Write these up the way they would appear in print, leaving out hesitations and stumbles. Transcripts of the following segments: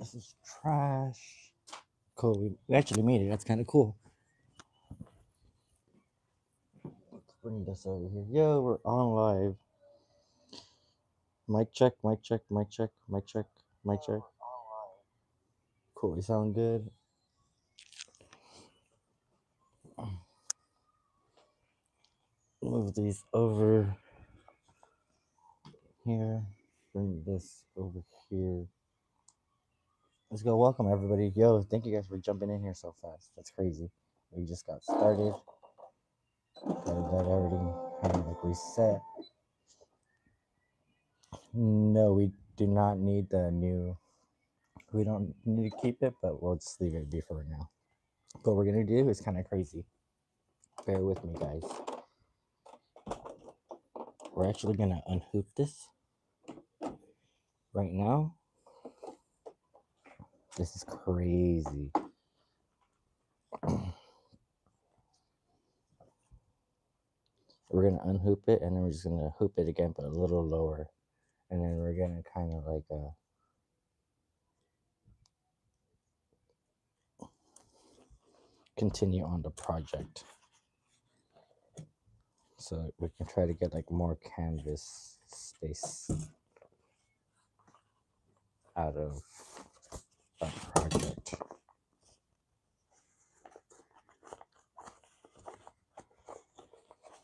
This is trash. Cool. We actually made it. That's kind of cool. Let's bring this over here. Yo, we're on live. Mic check, mic check, mic check, mic check, mic check. Cool. We sound good. Move these over here. Bring this over here. Let's go. Welcome, everybody. Yo, thank you guys for jumping in here so fast. That's crazy. We just got started. Got everything kind of like reset. No, we do not need the new. We don't need to keep it, but we'll just leave it be for now. What we're gonna do is kind of crazy. Bear with me, guys. We're actually gonna unhoop this right now. This is crazy. We're gonna unhoop it, and then we're just gonna hoop it again, but a little lower, and then we're gonna kind of like continue on the project, so we can try to get like more canvas space out of our project.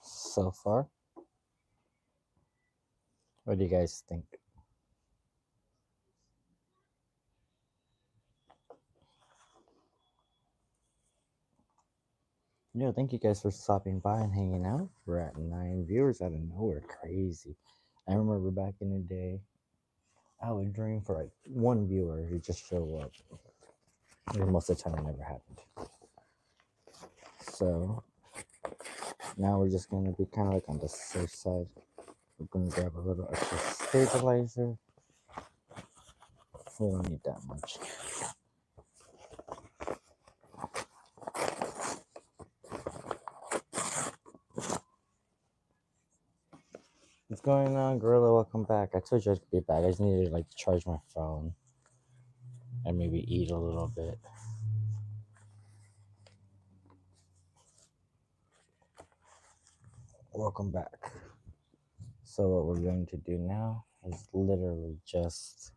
So far, what do you guys think? Yo, thank you guys for stopping by and hanging out. We're at 9 viewers out of nowhere. Crazy. I remember back in the day, I would dream for like one viewer who just show up. And most of the time it never happened. So now we're just gonna be kind of like on the safe side. We're gonna grab a little extra stabilizer. We don't need that much. What's going on, Gorilla? Welcome back. I told you I'd be back. I just needed to like charge my phone and maybe eat a little bit. Welcome back. So what we're going to do now is literally just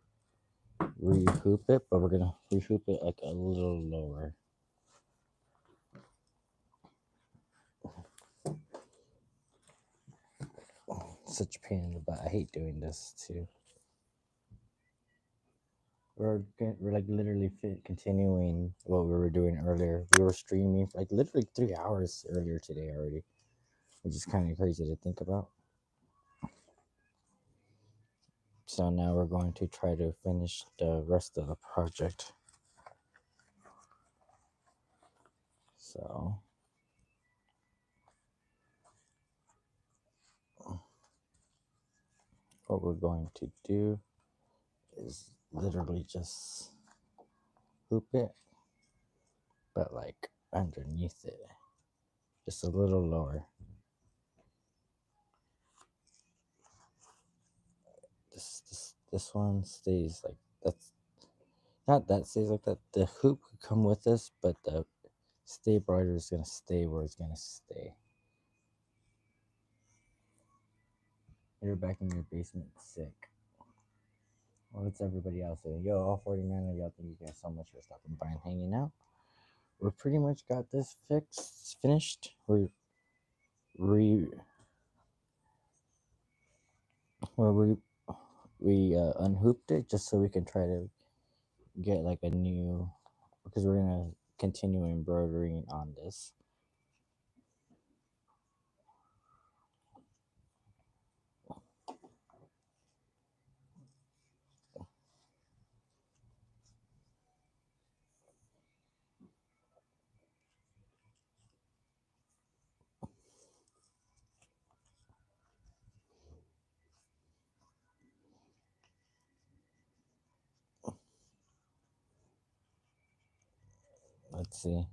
rehoop it, but we're gonna rehoop it like a little lower. Such a pain in the butt. I hate doing this too. We're like literally continuing what we were doing earlier. We were streaming for like literally 3 hours earlier today already, which is kind of crazy to think about. So now we're going to try to finish the rest of the project. So what we're going to do is literally just hoop it, but like underneath it, just a little lower. This one stays like that's not that stays like that. The hoop could come with us, but the stabilizer is gonna stay where it's gonna stay. You're back in your basement sick. Well, what's everybody else doing? Yo, all 49 of y'all, thank you guys so much for stopping by and hanging out. We're pretty much got this finished. We're we unhooped it just so we can try to get like a new, because we're gonna continue embroidering on this. Let's see.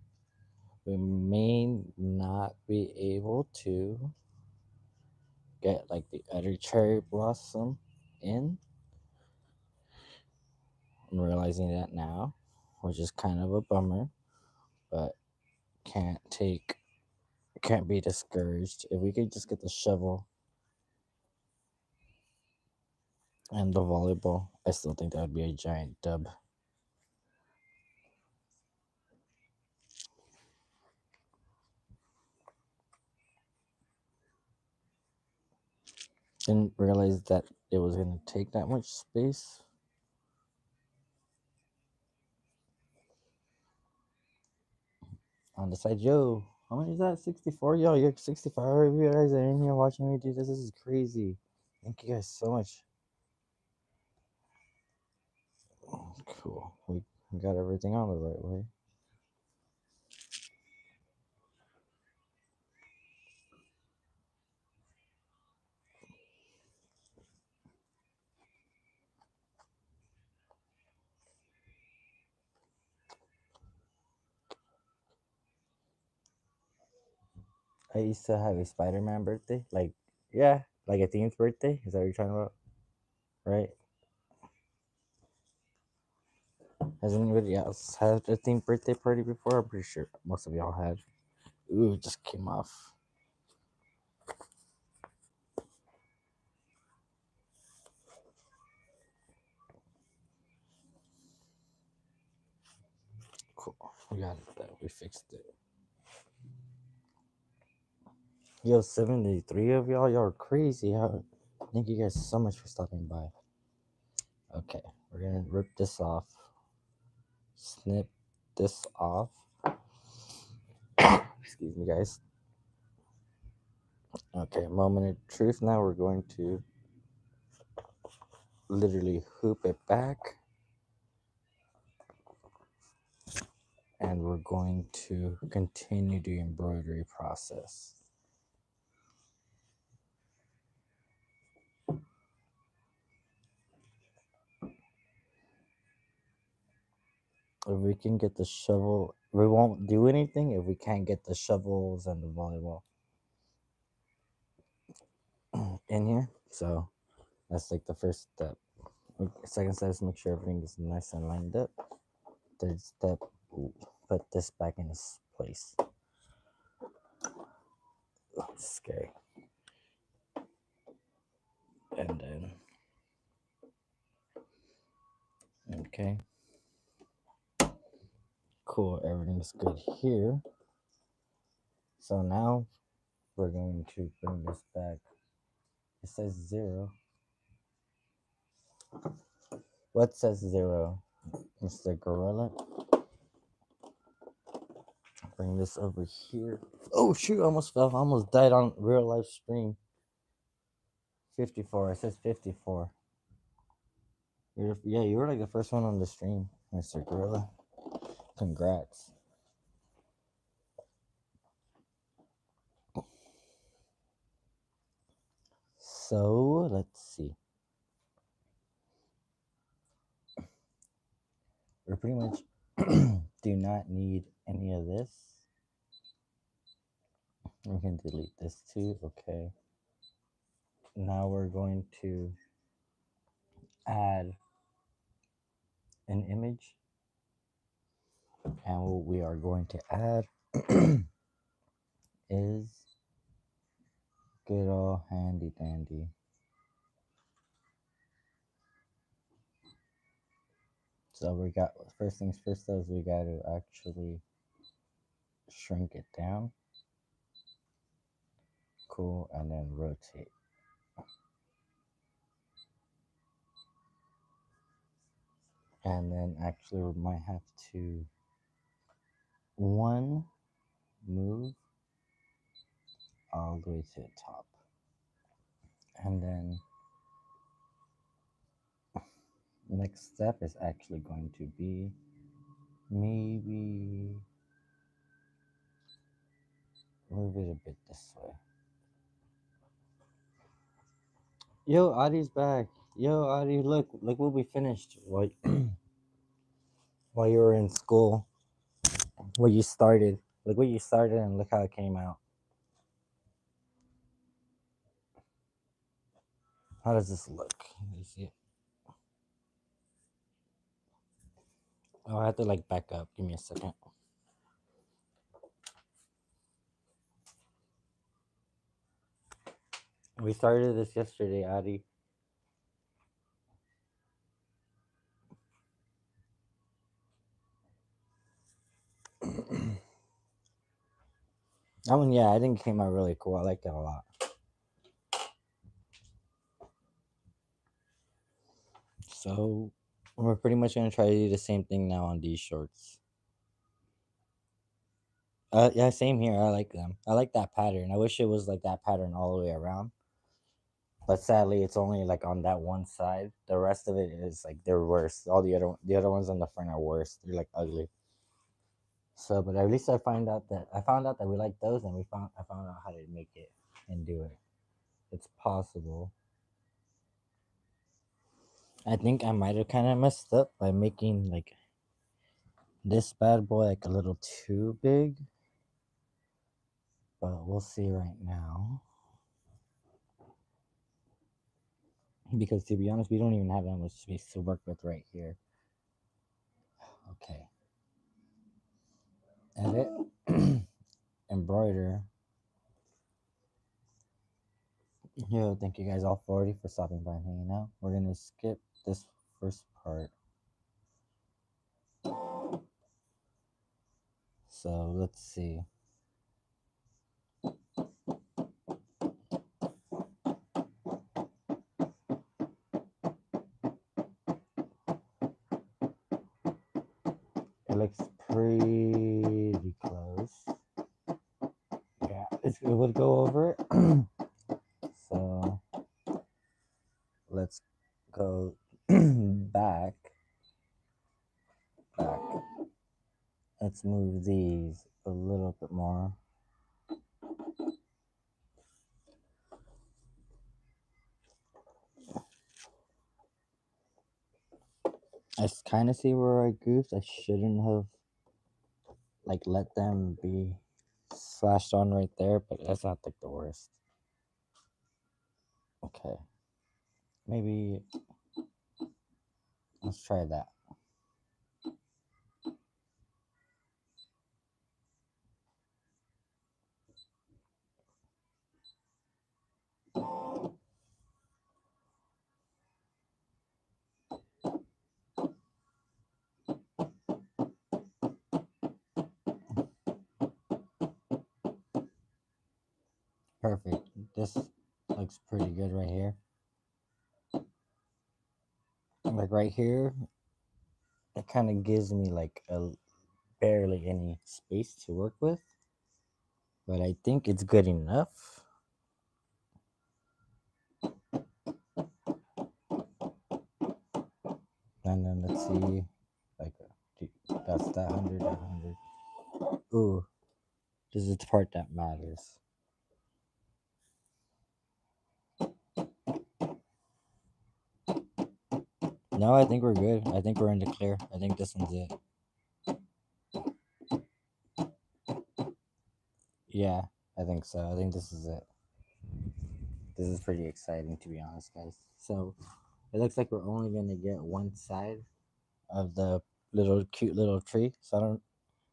We may not be able to get like the other cherry blossom in, I'm realizing that now, which is kind of a bummer, but can't take can't be discouraged. If we could just get the shovel and the volleyball, I still think that would be a giant dub. Didn't realize that it was gonna take that much space. On the side, yo, how many is that? 64? Yo, you're 65 of you guys are in here watching me do this. This is crazy. Thank you guys so much. Cool. We got everything on the right way. I used to have a Spider-Man birthday. Like, yeah, like a themed birthday. Is that what you're talking about? Right? Has anybody else had a themed birthday party before? I'm pretty sure most of y'all had. Ooh, it just came off. Cool. We got it though. We fixed it. Yo, 73 of y'all. Y'all are crazy. Thank you guys so much for stopping by. Okay, we're gonna rip this off. Snip this off. Excuse me, guys. Okay, moment of truth. Now we're going to literally hoop it back. And we're going to continue the embroidery process. If we can get the shovel, we won't do anything if we can't get the shovels and the volleyball in here. So that's like the first step. Second step is make sure everything is nice and lined up. Third step, put this back in its place. Scary. And then, okay. Cool, everything's good here. So now we're going to bring this back. It says 0. What says 0? Mr. Gorilla. Bring this over here. Oh shoot, I almost fell. I almost died on real life stream. 54. It says 54. You were like the first one on the stream, Mr. Gorilla. Congrats. So let's see. We pretty much do not need any of this. We can delete this too. Okay. Now we're going to add an image. And what we are going to add is good old handy dandy. So we got, first things first though, is we got to actually shrink it down. Cool, and then rotate. And then actually we might have to move all the way to the top. And then next step is actually going to be maybe move it a bit this way. Yo, Adi's back. Yo, Adi, look what we finished. While while you were in school, what you started. Look what you started, and look how it came out. How does this look? Let me see it. Oh, I have to like back up. Give me a second. We started this yesterday, Adi. That one, yeah, I think it came out really cool. I liked it a lot. So we're pretty much gonna try to do the same thing now on these shorts. Yeah, same here. I like them. I like that pattern. I wish it was like that pattern all the way around. But sadly, it's only like on that one side. The rest of it is like they're worse. All the other ones on the front are worse. They're like ugly. So, but at least I found out that we like those, and I found out how to make it and do it. It's possible. I think I might have kind of messed up by making like this bad boy like a little too big, but we'll see right now. Because to be honest, we don't even have that much space to work with right here. Okay. Edit. Embroider. Yo, thank you guys all 40 for stopping by and hanging out. We're gonna skip this first part. So let's see. It looks pretty close. Yeah, it would go over it. So let's go back. Back. Let's move these a little bit more. I kind of see where I goofed. I shouldn't have like let them be slashed on right there, but that's not like the worst. Okay, maybe let's try that. Perfect. This looks pretty good right here. Like right here, it kind of gives me like a barely any space to work with, but I think it's good enough. And then let's see, like that's that 100. Ooh, this is the part that matters. No, I think we're good. I think we're in the clear. I think this one's it. Yeah, I think so. I think this is it. This is pretty exciting, to be honest, guys. So it looks like we're only gonna get one side of the little cute little tree. So I don't.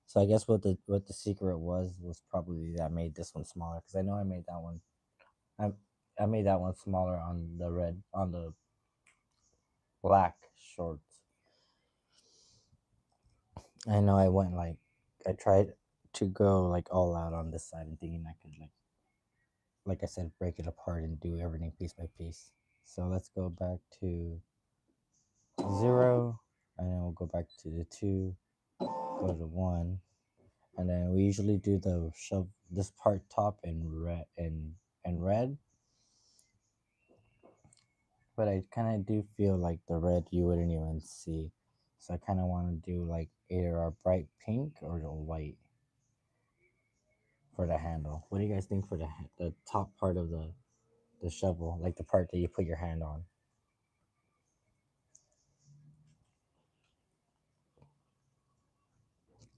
So I guess what the secret was probably that I made this one smaller because I know I made that one. I I made that one smaller on the black shorts. I know I went I tried to go like all out on this side and thinking I could like I said, break it apart and do everything piece by piece. So let's go back to 0, and then we'll go back to the 2, go to 1, and then we usually do the shove this part top in red. But I kind of do feel like the red you wouldn't even see, so I kind of want to do like either a bright pink or the white for the handle. What do you guys think for the top part of the shovel, like the part that you put your hand on?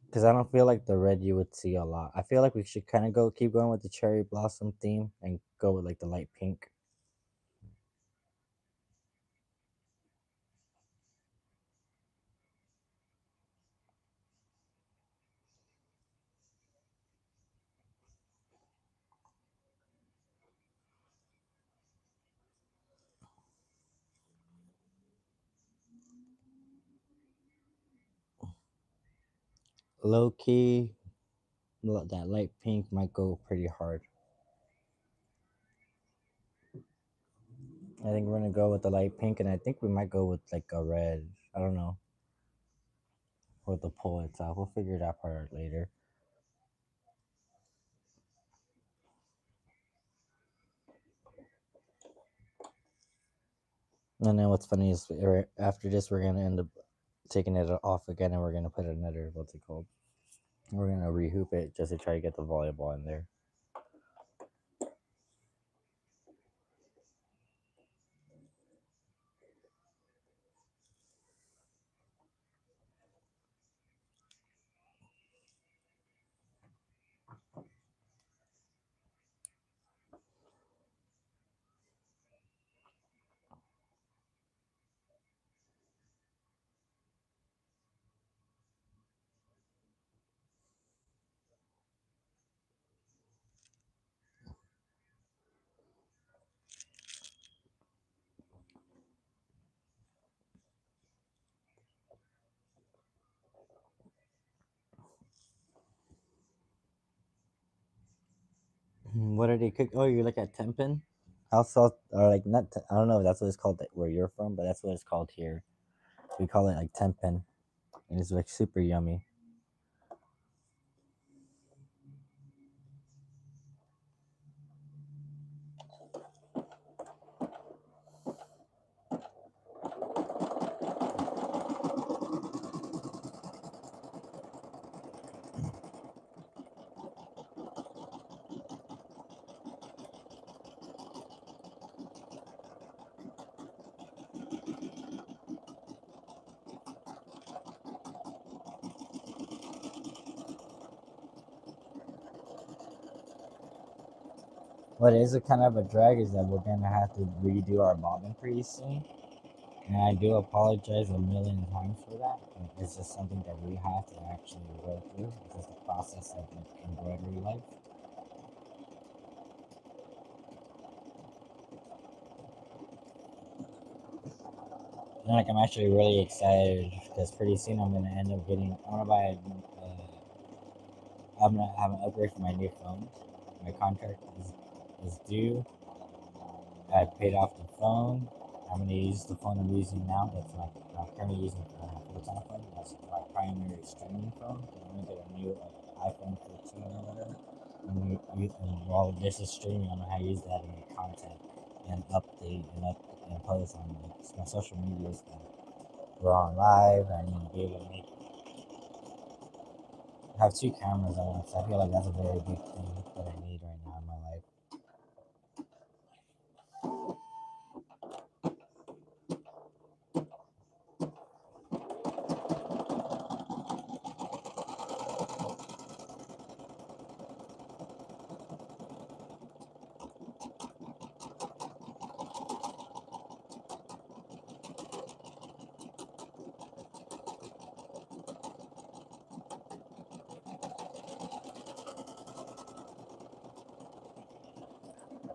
Because I don't feel like the red you would see a lot. I feel like we should kind of keep going with the cherry blossom theme and go with like the light pink. low key, that light pink might go pretty hard. I think we're gonna go with the light pink, and I think we might go with like a red. I don't know, with the pull itself. We'll figure that part out later. And then what's funny is after this, we're gonna end up taking it off again, and we're gonna put another, what's it called? We're gonna rehoop it just to try to get the volleyball in there. What are they cook? Oh, you look at tempin? House salt, or like not? I don't know if that's what it's called where you're from, but that's what it's called here. We call it like tempin, and it's like super yummy. What is a kind of a drag is that we're gonna have to redo our bobbin pretty soon, and I do apologize a million times for that. But it's just something that we have to actually go through. It's just the process of the embroidery life. And like I'm actually really excited because pretty soon I'm gonna end up getting. I want to buy. I'm gonna have an upgrade for my new phone. My contract is due. I paid off the phone. I'm gonna use the phone I'm using now. That's like I'm currently using a full-time phone. That's my primary streaming phone. I'm gonna get a new iPhone 14 or whatever. And while this is streaming, I'm gonna use that to make content and update and post on my social medias that we're on live. I need to be able to have two cameras on. So I feel like that's a very big thing that I need right now in my life.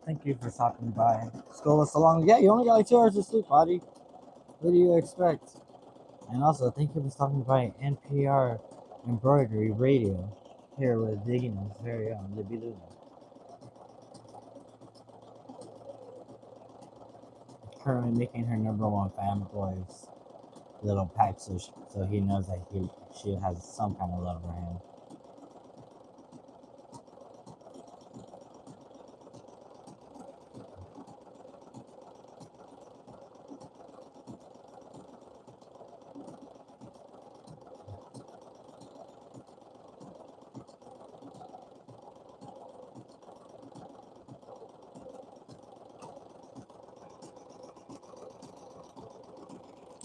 Thank you for stopping by. School was so long. Yeah, you only got like 2 hours of sleep, buddy. What do you expect? And also, thank you for stopping by NPR Embroidery Radio here with Diggin'em's very own Libby Luna. Currently making her number one fanboy's little pack so he knows that she has some kind of love for him.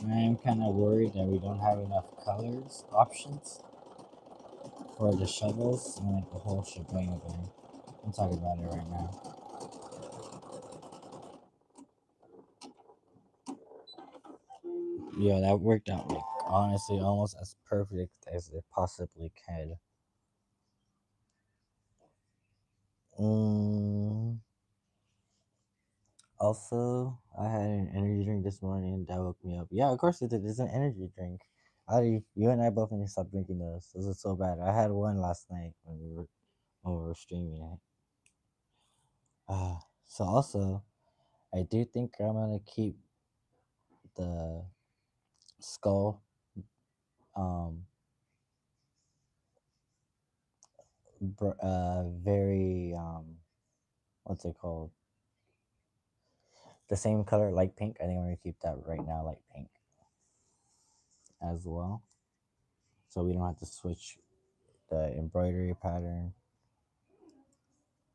I am kind of worried that we don't have enough colors options for the shovels and like the whole shebang thing. I'm talking about it right now. Yeah, that worked out like honestly almost as perfect as it possibly could. Mm, Also, I had an energy drink this morning that woke me up. Yeah, of course it did. It's an energy drink. You and I both need to stop drinking those. Those are so bad. I had one last night when we were streaming it. So also, I do think I'm gonna keep the skull um very what's it called, the same color, light pink. I think I'm gonna keep that right now, light pink as well, so we don't have to switch the embroidery pattern.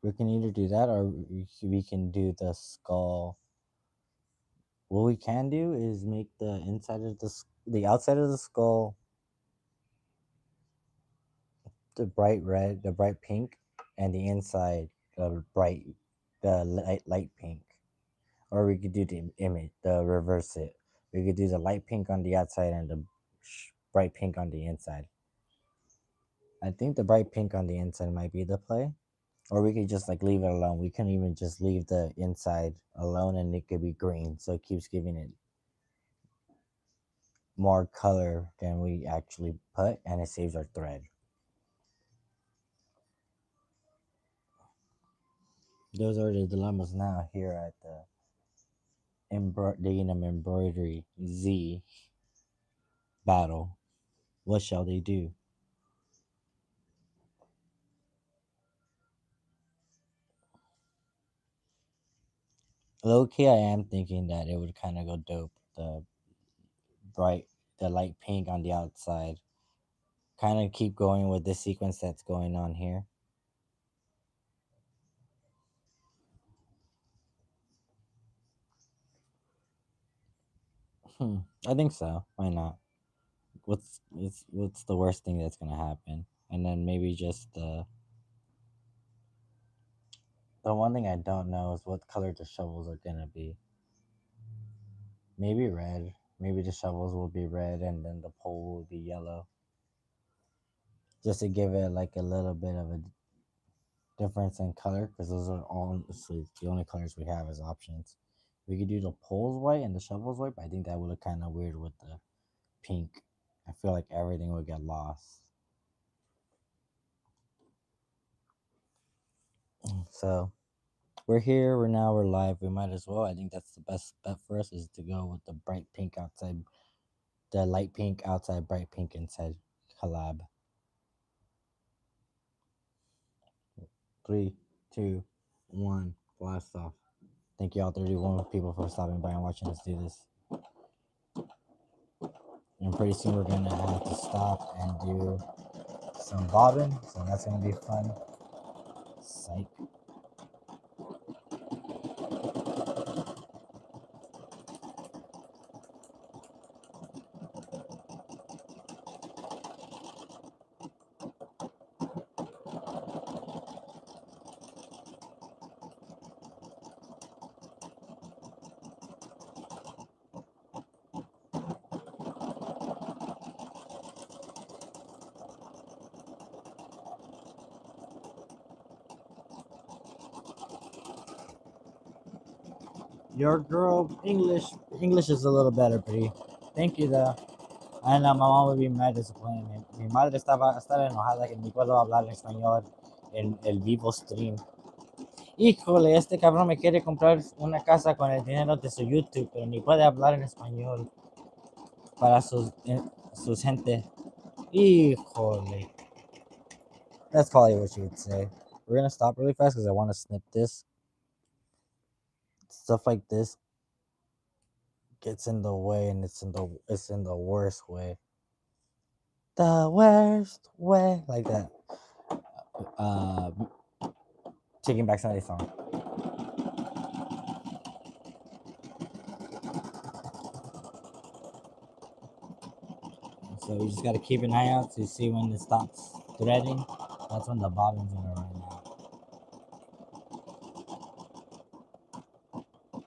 We can either do that or we can do the skull. What we can do is make the inside of the outside of the skull the bright red, the bright pink, and the inside the light pink. Or we could do the image, the reverse it. We could do the light pink on the outside and the bright pink on the inside. I think the bright pink on the inside might be the play. Or we could just like leave it alone. We can even just leave the inside alone and it could be green. So it keeps giving it more color than we actually put and it saves our thread. Those are the dilemmas now here at the Diggin'em Embroidery Z battle. What shall they do? Low key, I am thinking that it would kind of go dope. Bright, the light pink on the outside. Kind of keep going with the sequence that's going on here. I think so. Why not? What's the worst thing that's gonna happen? And then maybe just the one thing I don't know is what color the shovels are gonna be. Maybe red. Maybe the shovels will be red and then the pole will be yellow. Just to give it like a little bit of a difference in color, because those are honestly the only colors we have as options. We could do the poles white and the shovels white, but I think that would look kind of weird with the pink. I feel like everything would get lost. So we're here. We're live. We might as well. I think that's the best bet for us is to go with the bright pink outside, the light pink outside, bright pink inside collab. 3, 2, 1, blast off. Thank you all 31 people for stopping by and watching us do this. And pretty soon we're gonna have to stop and do some bobbin, so that's gonna be fun. Psych. Your girl English is a little better, pretty. Thank you though. I know my mom would be mad disappointed. Mi madre estaba enojada que ni puedo hablar español en el vivo stream. Híjole, este cabrón me quiere comprar una casa con el dinero de su YouTube, pero ni puede hablar en español para sus gente. Híjole. That's probably what she would say. We're gonna stop really fast because I want to snip this. Stuff like this gets in the way, and it's in the worst way. The worst way, like that. Uh, Taking Back Sunday song. So you just gotta keep an eye out to see when it stops threading. That's when the bobbin's gonna run out.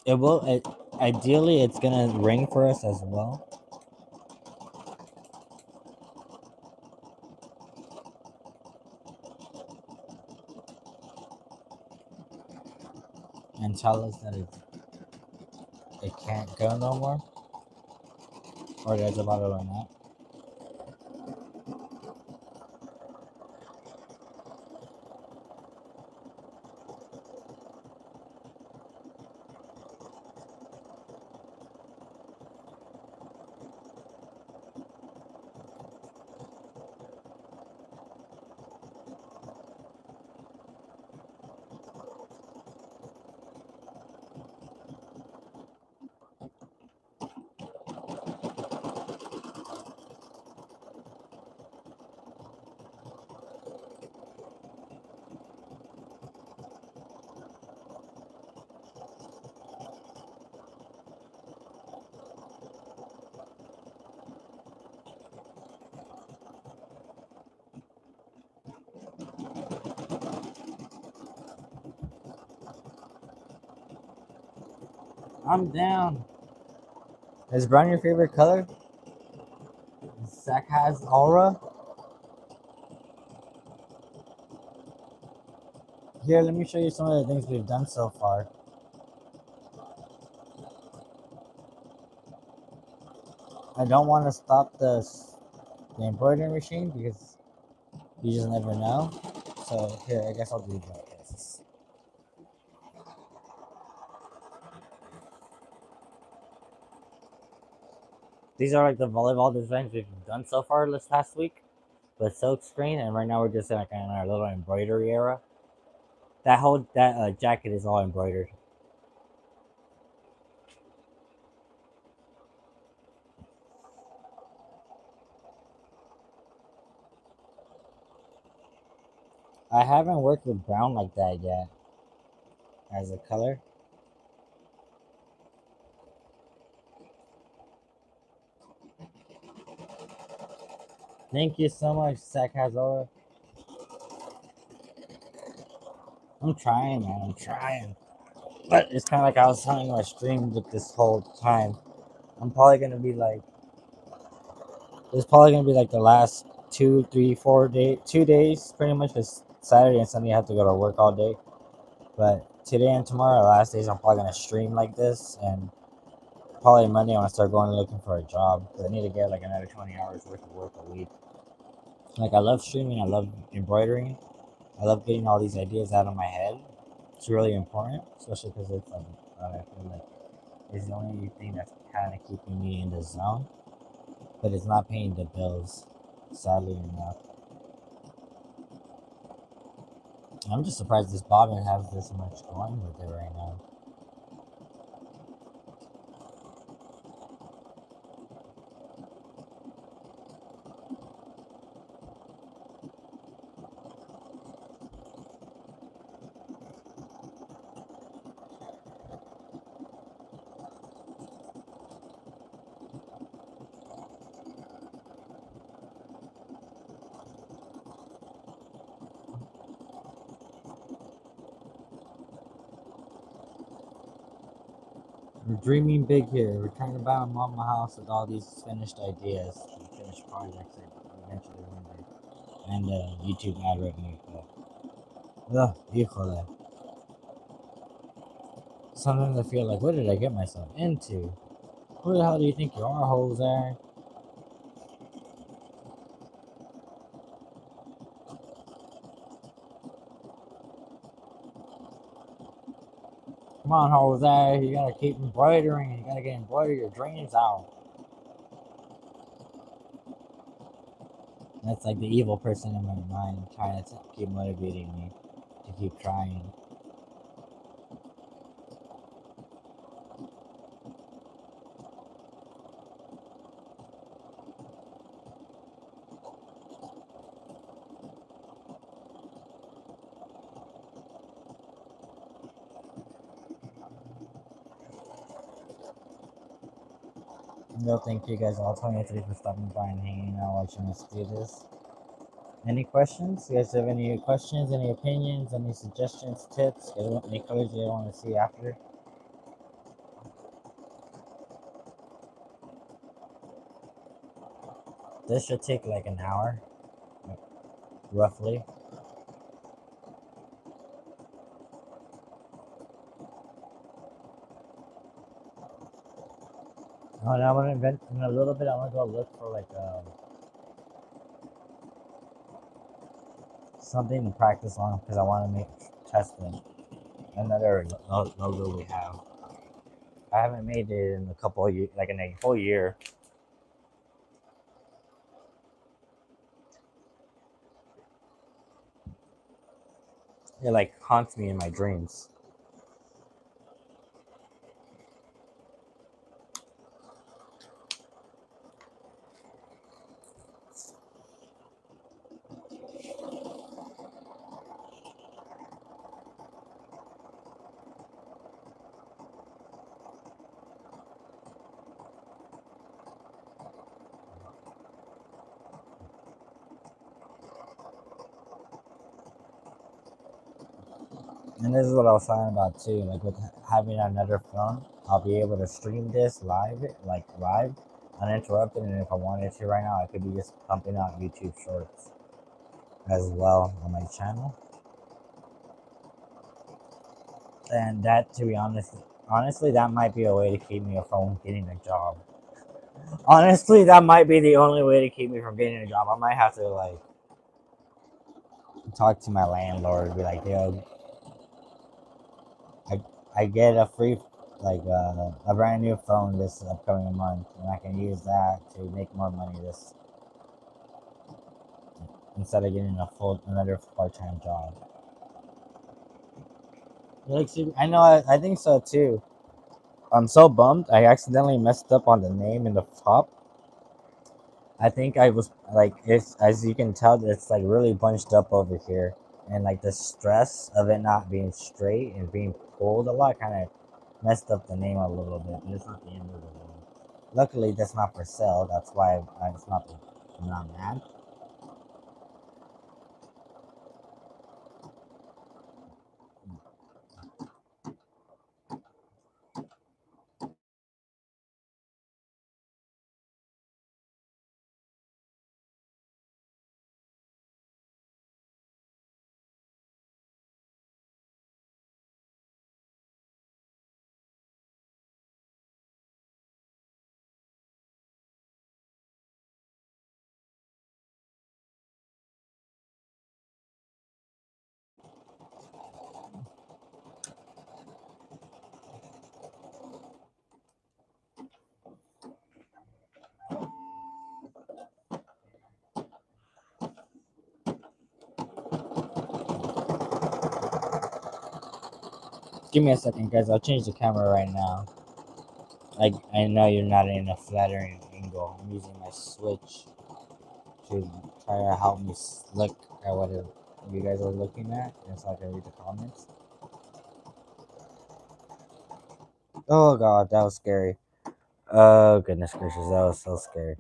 It will. Ideally, it's gonna ring for us as well. And tell us that it can't go no more, or that it's about to run out. I'm down. Is brown your favorite color? Sac has aura. Here, let me show you some of the things we've done so far. I don't want to stop the embroidery machine because you just never know. So here, I guess I'll do this. These are like the volleyball designs we've done so far this past week with silk screen, and right now we're just like in our little embroidery era. That jacket is all embroidered. I haven't worked with brown like that yet as a color. Thank you so much, Sakazola. I'm trying, man. I'm trying. But it's kind of like I was telling my stream with this whole time. I'm probably gonna be like, it's probably gonna be like the last 2 days, pretty much. Because Saturday and Sunday I have to go to work all day. But today and tomorrow, are last days, I'm probably gonna stream like this, and probably Monday I'm gonna start going looking for a job. Cause I need to get like another 20 hours worth of work a week. Like I love streaming, I love embroidering, I love getting all these ideas out of my head. It's really important, especially because it's like I feel like it's the only thing that's kind of keeping me in the zone, but it's not paying the bills, sadly enough. I'm just surprised this bobbin has this much going with it right now. We're dreaming big here. We're trying to buy a mama house with all these finished ideas and finished projects that eventually one day. And YouTube ad revenue. Híjole. Sometimes I feel like, what did I get myself into? Who the hell do you think you are, Jose? Come on, Jose. You gotta keep embroidering. You gotta get embroider your dreams out. That's like the evil person in my mind trying to keep motivating me to keep trying. No, thank you guys all 23 for stopping by and hanging out watching us do this. Any questions? You guys have any questions, any opinions, any suggestions, tips? You guys want any colors you want to see after? This should take like an hour, roughly. Oh, and I want to invent in a little bit. I want to go look for like something to practice on because I want to make testing another logo we have. I haven't made it in a couple of years, like in a whole year. It like haunts me in my dreams. And this is what I was talking about too, like with having another phone. I'll be able to stream this live, like live, uninterrupted. And if I wanted to right now, I could be just pumping out YouTube shorts as well on my channel. And that, to be honest, honestly, that might be a way to keep me from getting a job. Honestly, that might be the only way to keep me from getting a job. I might have to like talk to my landlord, be like, yo, I I get a free like a brand new phone this upcoming month, and I can use that to make more money this instead of getting another part time job. Like, see, I know, I think so too. I'm so bummed. I accidentally messed up on the name in the top. I think I was like, it's as you can tell, it's like really bunched up over here, and like the stress of it not being straight and being pulled a lot kind of messed up the name a little bit. But it's not the end of the world. Luckily, that's not for sale. That's why it's not. I'm not mad. Give me a second, guys. I'll change the camera right now. I know you're not in a flattering angle. I'm using my switch to try to help me look at what you guys are looking at, and so I can read the comments. Oh god, that was scary. Oh goodness gracious, that was so scary.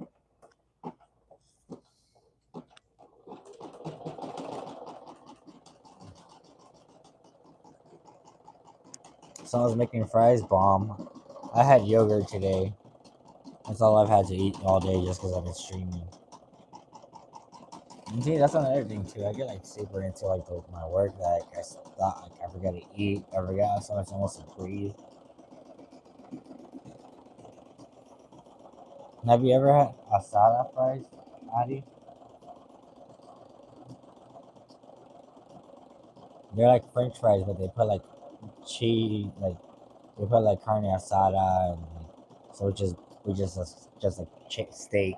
Someone's making fries bomb. I had yogurt today. That's all I've had to eat all day just because I've been streaming. And see, that's another thing too. I get like super into like my work that I thought like, I forgot to eat. I forgot so much almost to breathe. Have you ever had asada fries, Adi? They're like French fries, but they put like cheese, like they put like carne asada, and like, so just like steak,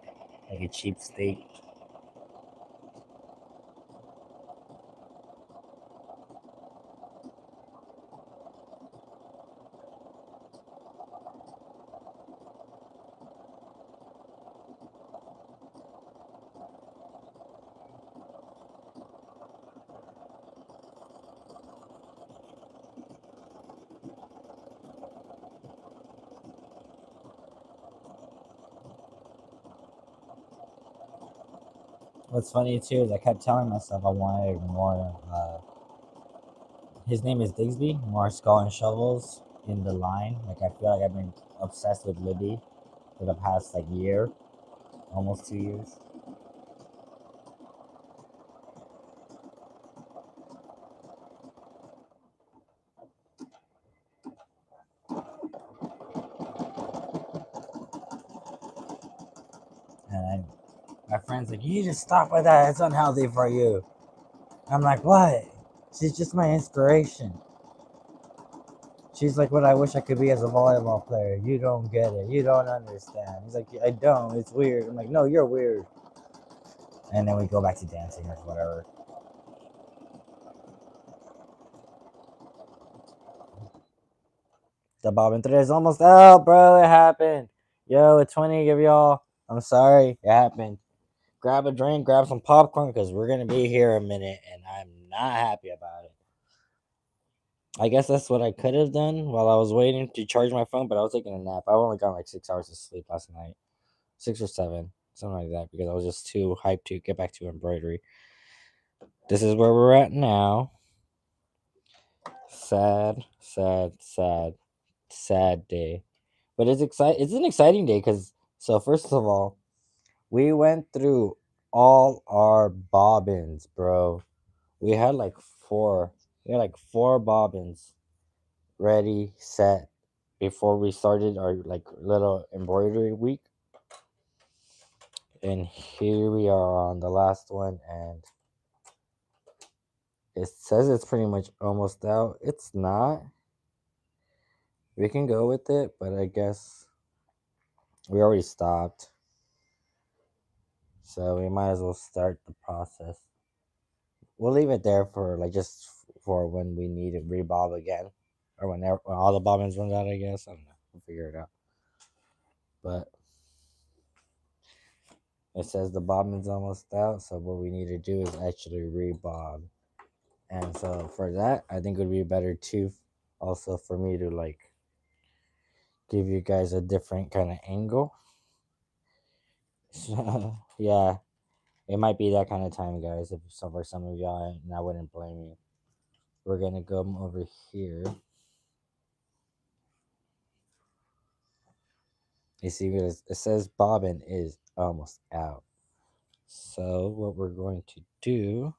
like a cheap steak. What's funny too is I kept telling myself I wanted more. His name is Digsby. More skull and shovels in the line. Like I feel like I've been obsessed with Libby for the past like year, almost 2 years. And my friend's like, "You need to stop with that. It's unhealthy for you." I'm like, "What?" She's just my inspiration. She's like, "What I wish I could be as a volleyball player." You don't get it. You don't understand. He's like, "I don't. It's weird." I'm like, "No, you're weird." And then we go back to dancing or whatever. The bobbin thread is almost out, bro. It happened. Yo, it's 20 of y'all. I'm sorry. It happened. Grab a drink, grab some popcorn, because we're going to be here a minute, and I'm not happy about it. I guess that's what I could have done while I was waiting to charge my phone, but I was taking a nap. I only got like 6 hours of sleep last night. 6 or 7, something like that, because I was just too hyped to get back to embroidery. This is where we're at now. Sad, sad, sad, sad day. But it's an exciting day because so first of all, we went through all our bobbins, bro. We had like four. We had like four bobbins ready, set before we started our like little embroidery week. And here we are on the last one, and it says it's pretty much almost out. It's not. We can go with it, but I guess we already stopped. So we might as well start the process. We'll leave it there for like just for when we need to rebob again. Or when all the bobbins runs out, I guess. I don't know. We'll figure it out. But it says the bobbin's almost out, so what we need to do is actually rebob. And so for that, I think it would be better too, also for me to like give you guys a different kind of angle. So yeah, it might be that kind of time, guys. If so for some of y'all, and I wouldn't blame you. We're gonna go over here. You see, it says bobbin is almost out. So what we're going to do?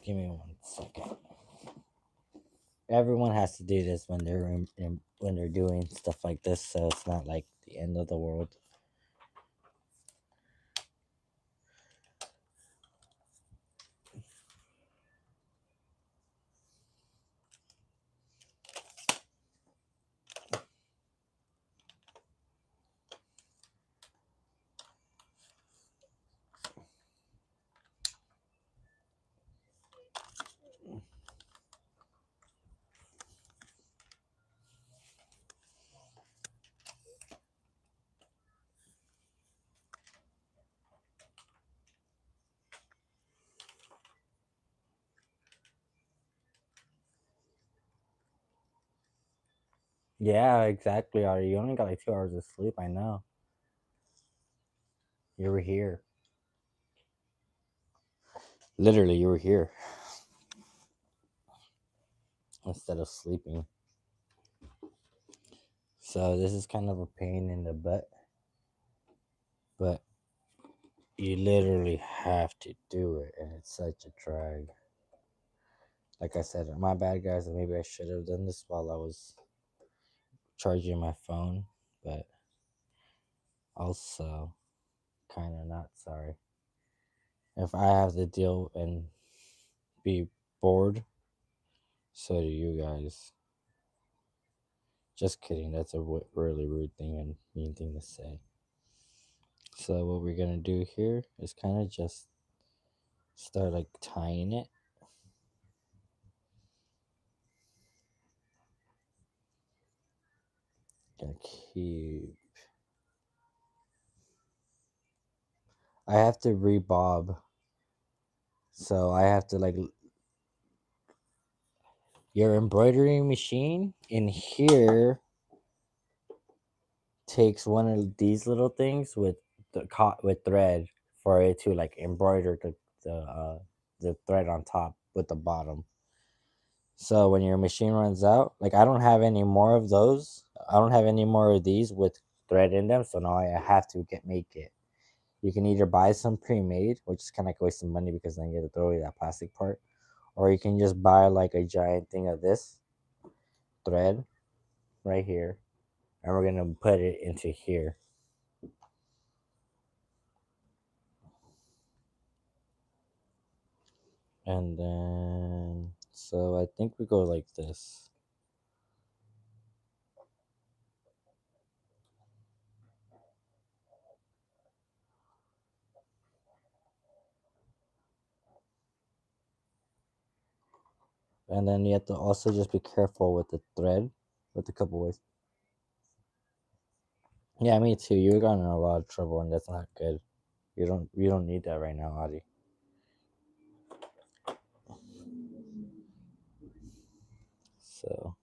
Give me 1 second. Everyone has to do this when they're when they're doing stuff like this, so it's not like the end of the world. Yeah, exactly. Ari, you only got like 2 hours of sleep. I know. You were here. Literally, you were here instead of sleeping. So this is kind of a pain in the butt, but you literally have to do it, and it's such a drag. Like I said, my bad, guys. Maybe I should have done this while I was charging my phone, but also kind of not sorry. If I have to deal and be bored, so do you guys. Just kidding. That's a really rude thing and mean thing to say. So what we're gonna do here is kind of just start like tying it. Gonna keep. I have to rebob, so I have to like your embroidery machine in here takes one of these little things with with thread for it to like embroider the thread on top with the bottom. So when your machine runs out, like I don't have any more of those. I don't have any more of these with thread in them. So now I have to make it. You can either buy some pre-made, which is kind of like wasting money because then you have to throw away that plastic part, or you can just buy like a giant thing of this thread right here, and we're gonna put it into here. And then, so I think we go like this. And then you have to also just be careful with the thread, with a couple ways. Yeah, me too. You got in a lot of trouble, and that's not good. You don't need that right now, Adi. So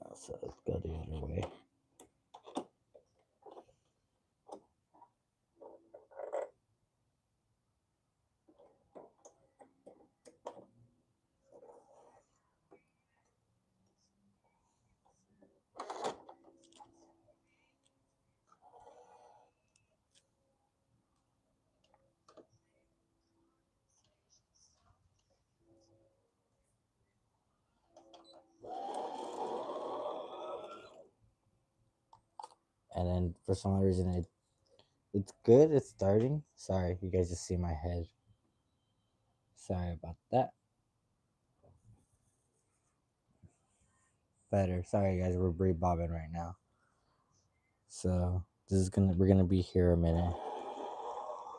let's go the other way. and then for some reason it's good. It's starting. Sorry, you guys just see my head. Sorry about that. Better. Sorry guys, we're bobbing right now. So we're gonna be here a minute.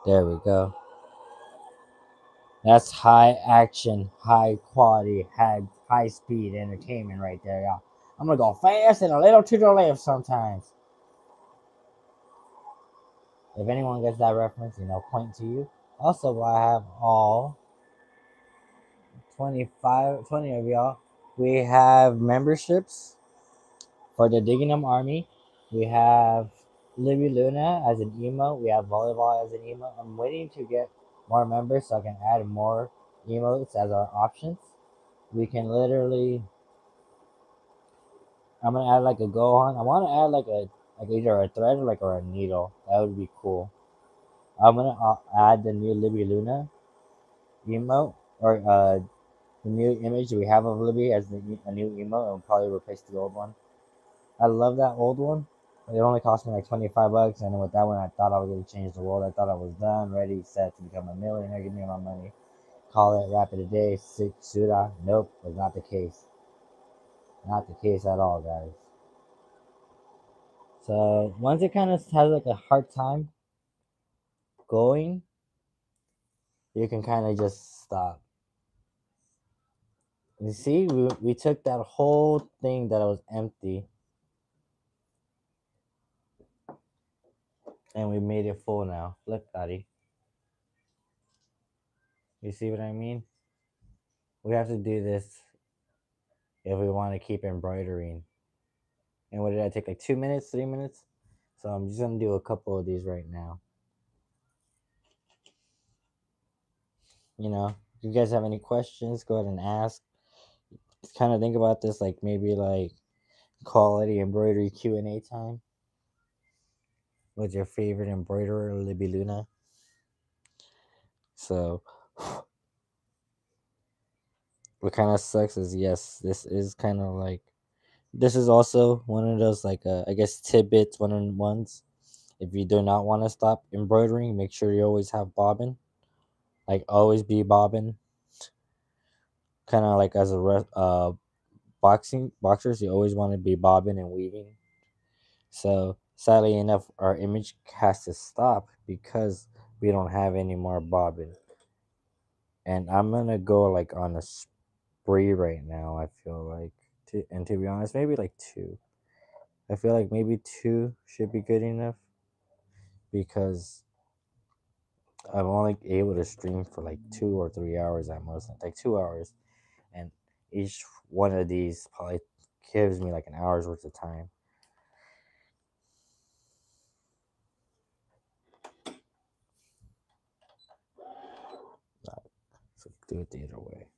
There we go. That's high action, high quality, high speed entertainment right there, y'all. I'm gonna go fast and a little to the left sometimes. If anyone gets that reference, point to you. Also, I have all 20 of y'all. We have memberships for the Diggin'em Army. We have Libby Luna as an emote. We have volleyball as an emote. I'm waiting to get more members so I can add more emotes as our options. We can literally. I'm gonna add like a go on. I want to add like either a thread or a needle. That would be cool. I'm gonna add the new Libby Luna emote or the new image we have of Libby as a new emote. It'll probably replace the old one. I love that old one. It only cost me like $25, and with that one, I thought I was gonna change the world. I thought I was done, ready, set to become a millionaire. Give me my money, call it, wrap it a day, suda. Nope, was not the case. Not the case at all, guys. So once it kind of has like a hard time going, you can kind of just stop. You see, we took that whole thing that was empty and we made it full now. Look, Daddy. You see what I mean? We have to do this if we want to keep embroidering. And what did I take? Like 2 minutes, 3 minutes? So I'm just going to do a couple of these right now. If you guys have any questions, go ahead and ask. Kind of think about this like maybe like quality embroidery Q&A time. What's your favorite embroiderer, Libby Luna? So what kind of sucks is yes, this is kind of like this is also one of those like I guess tidbits one on ones. If you do not want to stop embroidering, make sure you always have bobbin. Like always be bobbin. Kind of like as a boxers, you always want to be bobbing and weaving. So sadly enough, our image has to stop because we don't have any more bobbin. And I'm gonna go like on a spree right now. I feel like, to be honest, maybe like two. I feel like maybe two should be good enough because I'm only able to stream for like 2 or 3 hours at most, like 2 hours, and each one of these probably gives me like an hour's worth of time. So do it the other way.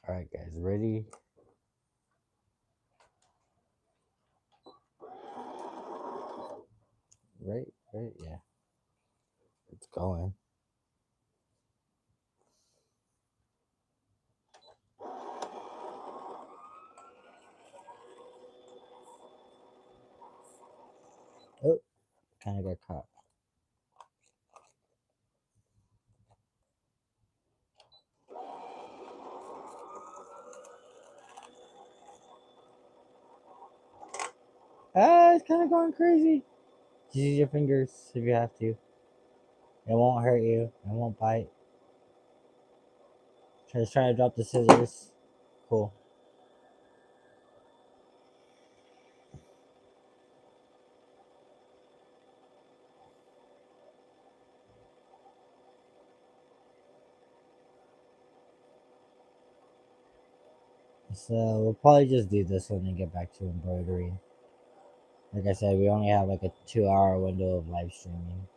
All right, guys, ready? Right, yeah. It's going. Oh, kind of got caught. Ah, it's kind of going crazy. Just use your fingers if you have to. It won't hurt you. It won't bite. Just try to drop the scissors. Cool. So we'll probably just do this one and get back to embroidery. Like I said, we only have like a 2-hour window of live streaming.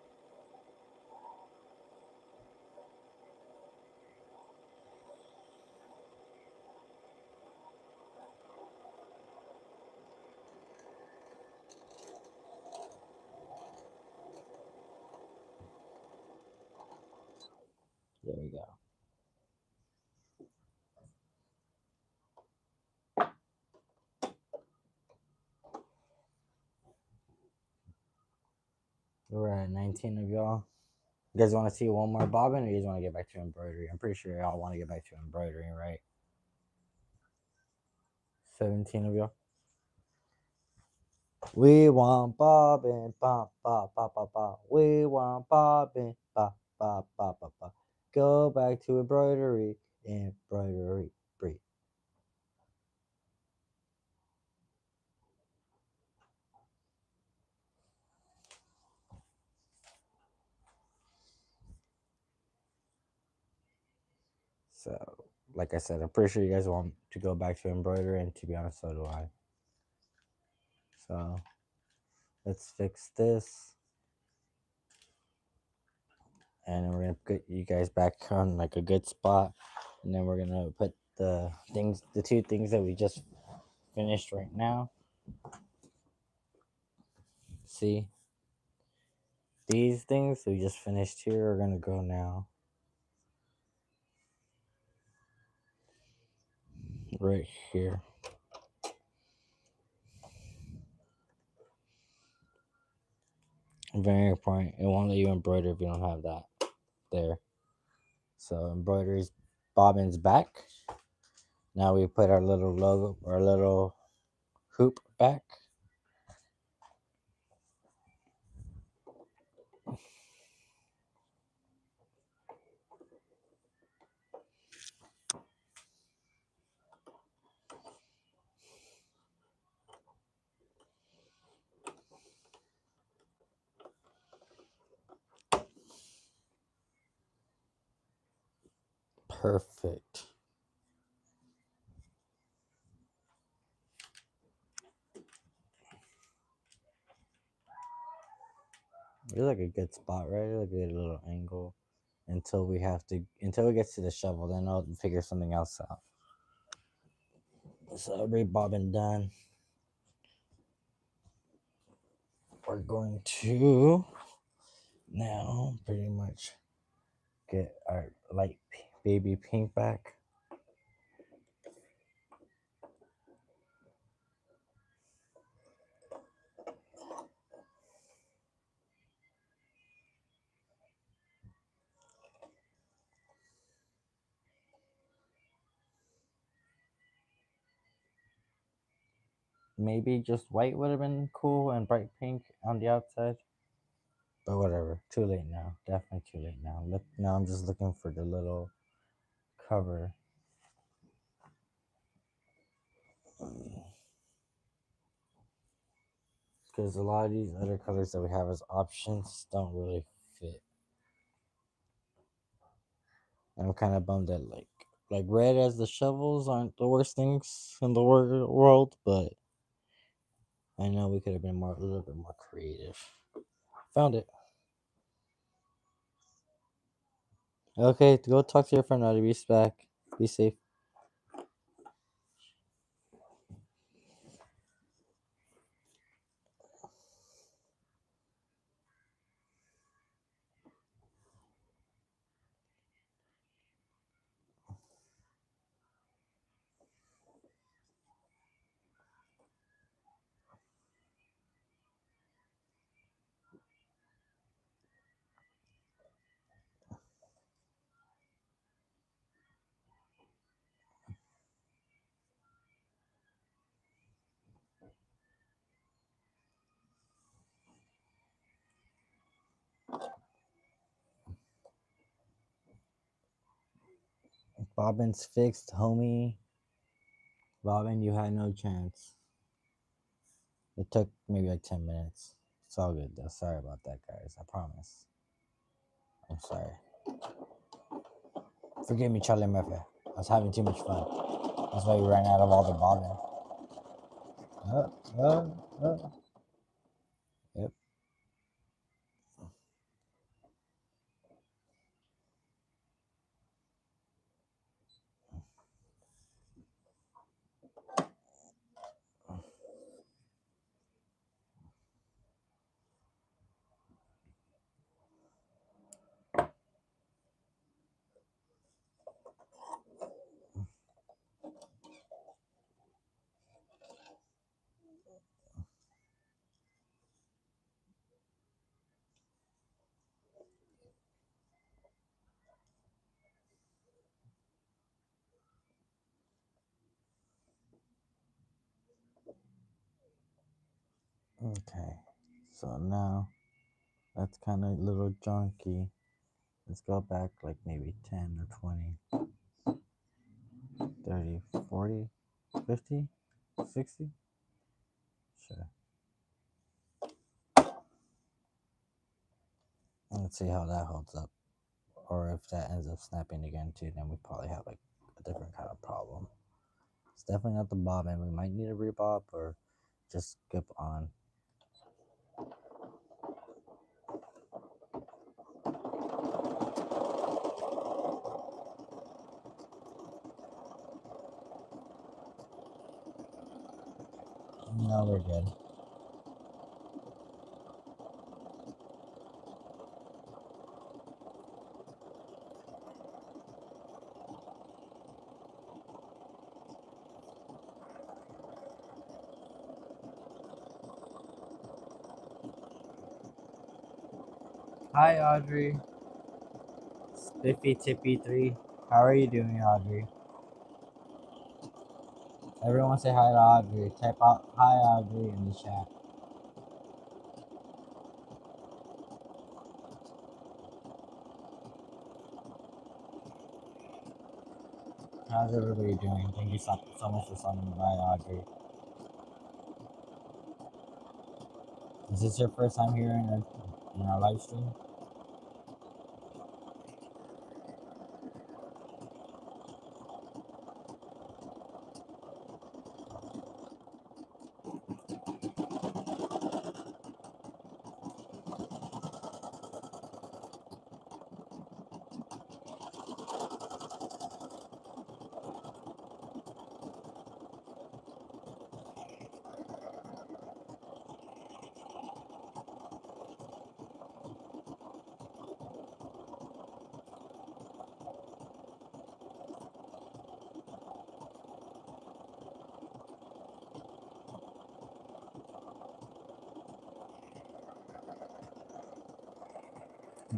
There we go. We're at 19 of y'all. You guys want to see one more bobbin, or you guys want to get back to embroidery? I'm pretty sure y'all want to get back to embroidery, right? 17 of y'all. We want bobbin, ba ba ba ba ba. We want bobbin, ba ba ba ba ba. Go back to embroidery, embroidery, breathe. So, like I said, I'm pretty sure you guys want to go back to embroidery, and to be honest, so do I. So, let's fix this, and then we're gonna put you guys back on like a good spot, and then we're gonna put the things, the two things that we just finished right now. See, these things we just finished here are gonna go now. Right here. Very important. It won't let you embroider if you don't have that there. So embroidery's bobbin's back. Now we put our little logo, our little hoop back. Perfect. It's like a good spot, right? Like a good little angle until we have to, until it gets to the shovel. Then I'll figure something else out. So every bobbin done. We're going to now pretty much get our light baby pink back. Maybe just white would have been cool and bright pink on the outside. But whatever. Too late now. Definitely too late now. Look, now I'm just looking for the little cover. Because a lot of these other colors that we have as options don't really fit. And I'm kind of bummed that like red as the shovels aren't the worst things in the world, but I know we could have been a little bit more creative. Found it. Okay, go talk to your friend. I'll be back. Be safe. Bobbin's fixed, homie. Bobbin, you had no chance. It took maybe like 10 minutes. It's all good though. Sorry about that, guys. I promise. I'm sorry. Forgive me, Charlie Murphy. I was having too much fun. That's why we ran out of all the bobbin. Yep. Okay. So now that's kind of a little junky. Let's go back like maybe 10 or 20, 30, 40, 50, 60. Sure. Let's see how that holds up. Or if that ends up snapping again too, then we probably have like a different kind of problem. It's definitely not the bobbin. We might need a rebob or just skip on. No, we're good. Hi, Audrey. Spiffy Tippy 3. How are you doing, Audrey? Everyone say hi to Audrey. Type out hi, Audrey, in the chat. How's everybody doing? Thank you so much for stopping by, Audrey. Is this your first time here in our live stream?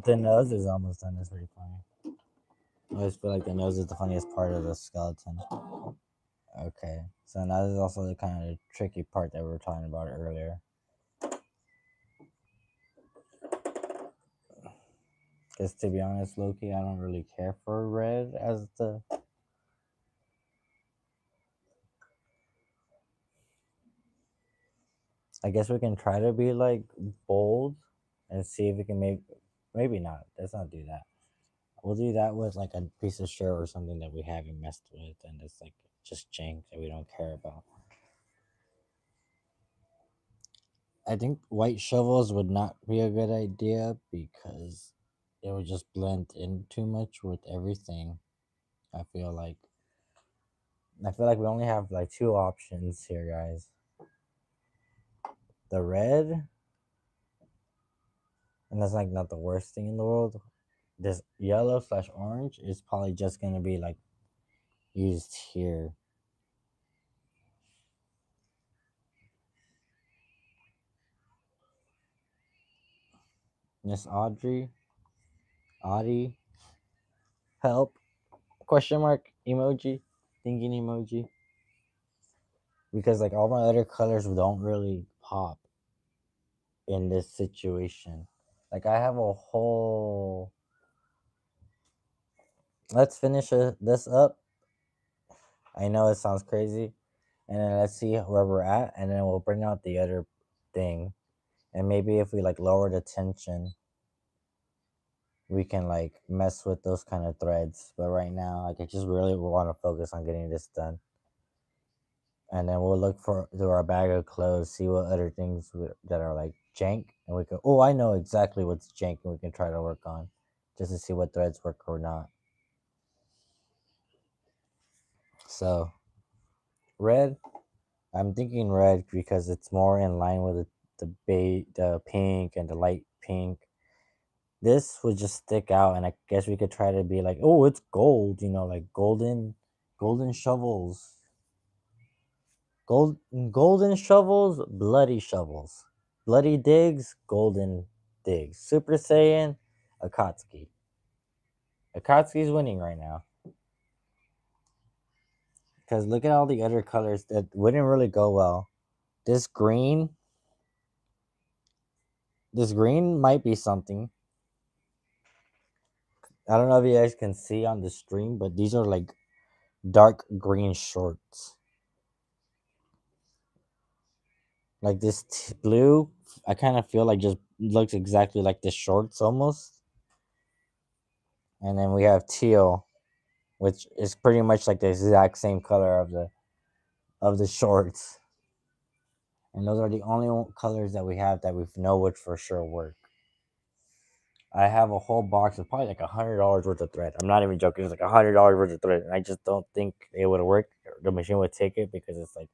The nose is almost done. That's pretty funny. I always feel like the nose is the funniest part of the skeleton. Okay, so now this is also the kind of tricky part that we were talking about earlier. Because to be honest, Loki, I don't really care for red as the. I guess we can try to be like bold and see if we can make. Maybe not. Let's not do that. We'll do that with like a piece of shirt or something that we haven't messed with and it's like just jank that we don't care about. I think white shovels would not be a good idea because it would just blend in too much with everything. I feel like we only have like two options here, guys. The red, and that's like not the worst thing in the world. This yellow/orange is probably just gonna be like used here. Miss Audie, help? Question mark emoji, thinking emoji. Because like all my other colors don't really pop in this situation. Like I have a whole. Let's finish this up. I know it sounds crazy, and then let's see where we're at, and then we'll bring out the other thing, and maybe if we like lower the tension, we can like mess with those kind of threads. But right now, like I just really want to focus on getting this done. and then we'll look for through our bag of clothes, see what other things that are like jank, and we can. Oh, I know exactly what's jank, and we can try to work on, just to see what threads work or not. So red, I'm thinking red because it's more in line with the pink and the light pink. This would just stick out, and I guess we could try to be like, oh, it's gold, like golden shovels. Golden shovels, bloody shovels. Bloody digs, golden digs. Super Saiyan, Akatsuki. Akatsuki's winning right now. Because look at all the other colors that wouldn't really go well. This green, might be something. I don't know if you guys can see on the stream, but these are like dark green shorts. Like this blue, I kind of feel like just looks exactly like the shorts almost. And then we have teal, which is pretty much like the exact same color of the shorts. And those are the only colors that we have that we know would for sure work. I have a whole box of probably like $100 worth of thread. I'm not even joking. It's like $100 worth of thread, and I just don't think it would work. The machine would take it because it's like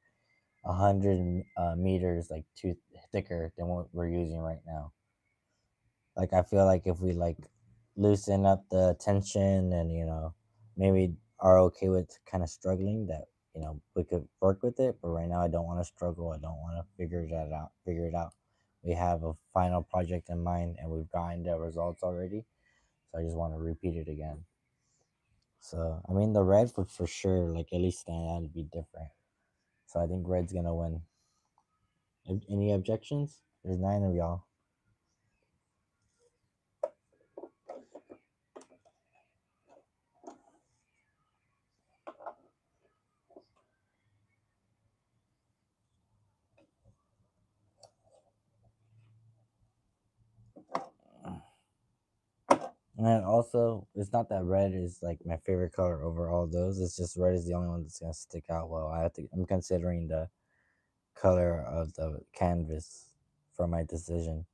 100 meters like too thicker than what we're using right now. Like I feel like if we like loosen up the tension and maybe are okay with kind of struggling, that we could work with it. But right now I don't want to struggle. I don't want to figure it out. We have a final project in mind and we've gotten the results already, so I just want to repeat it again. So I mean the red would for sure like at least stand out and be different, so I think red's gonna win. Any objections? There's 9 of y'all. And also, it's not that red is like my favorite color over all those. It's just red is the only one that's gonna stick out well. I'm considering the color of the canvas for my decision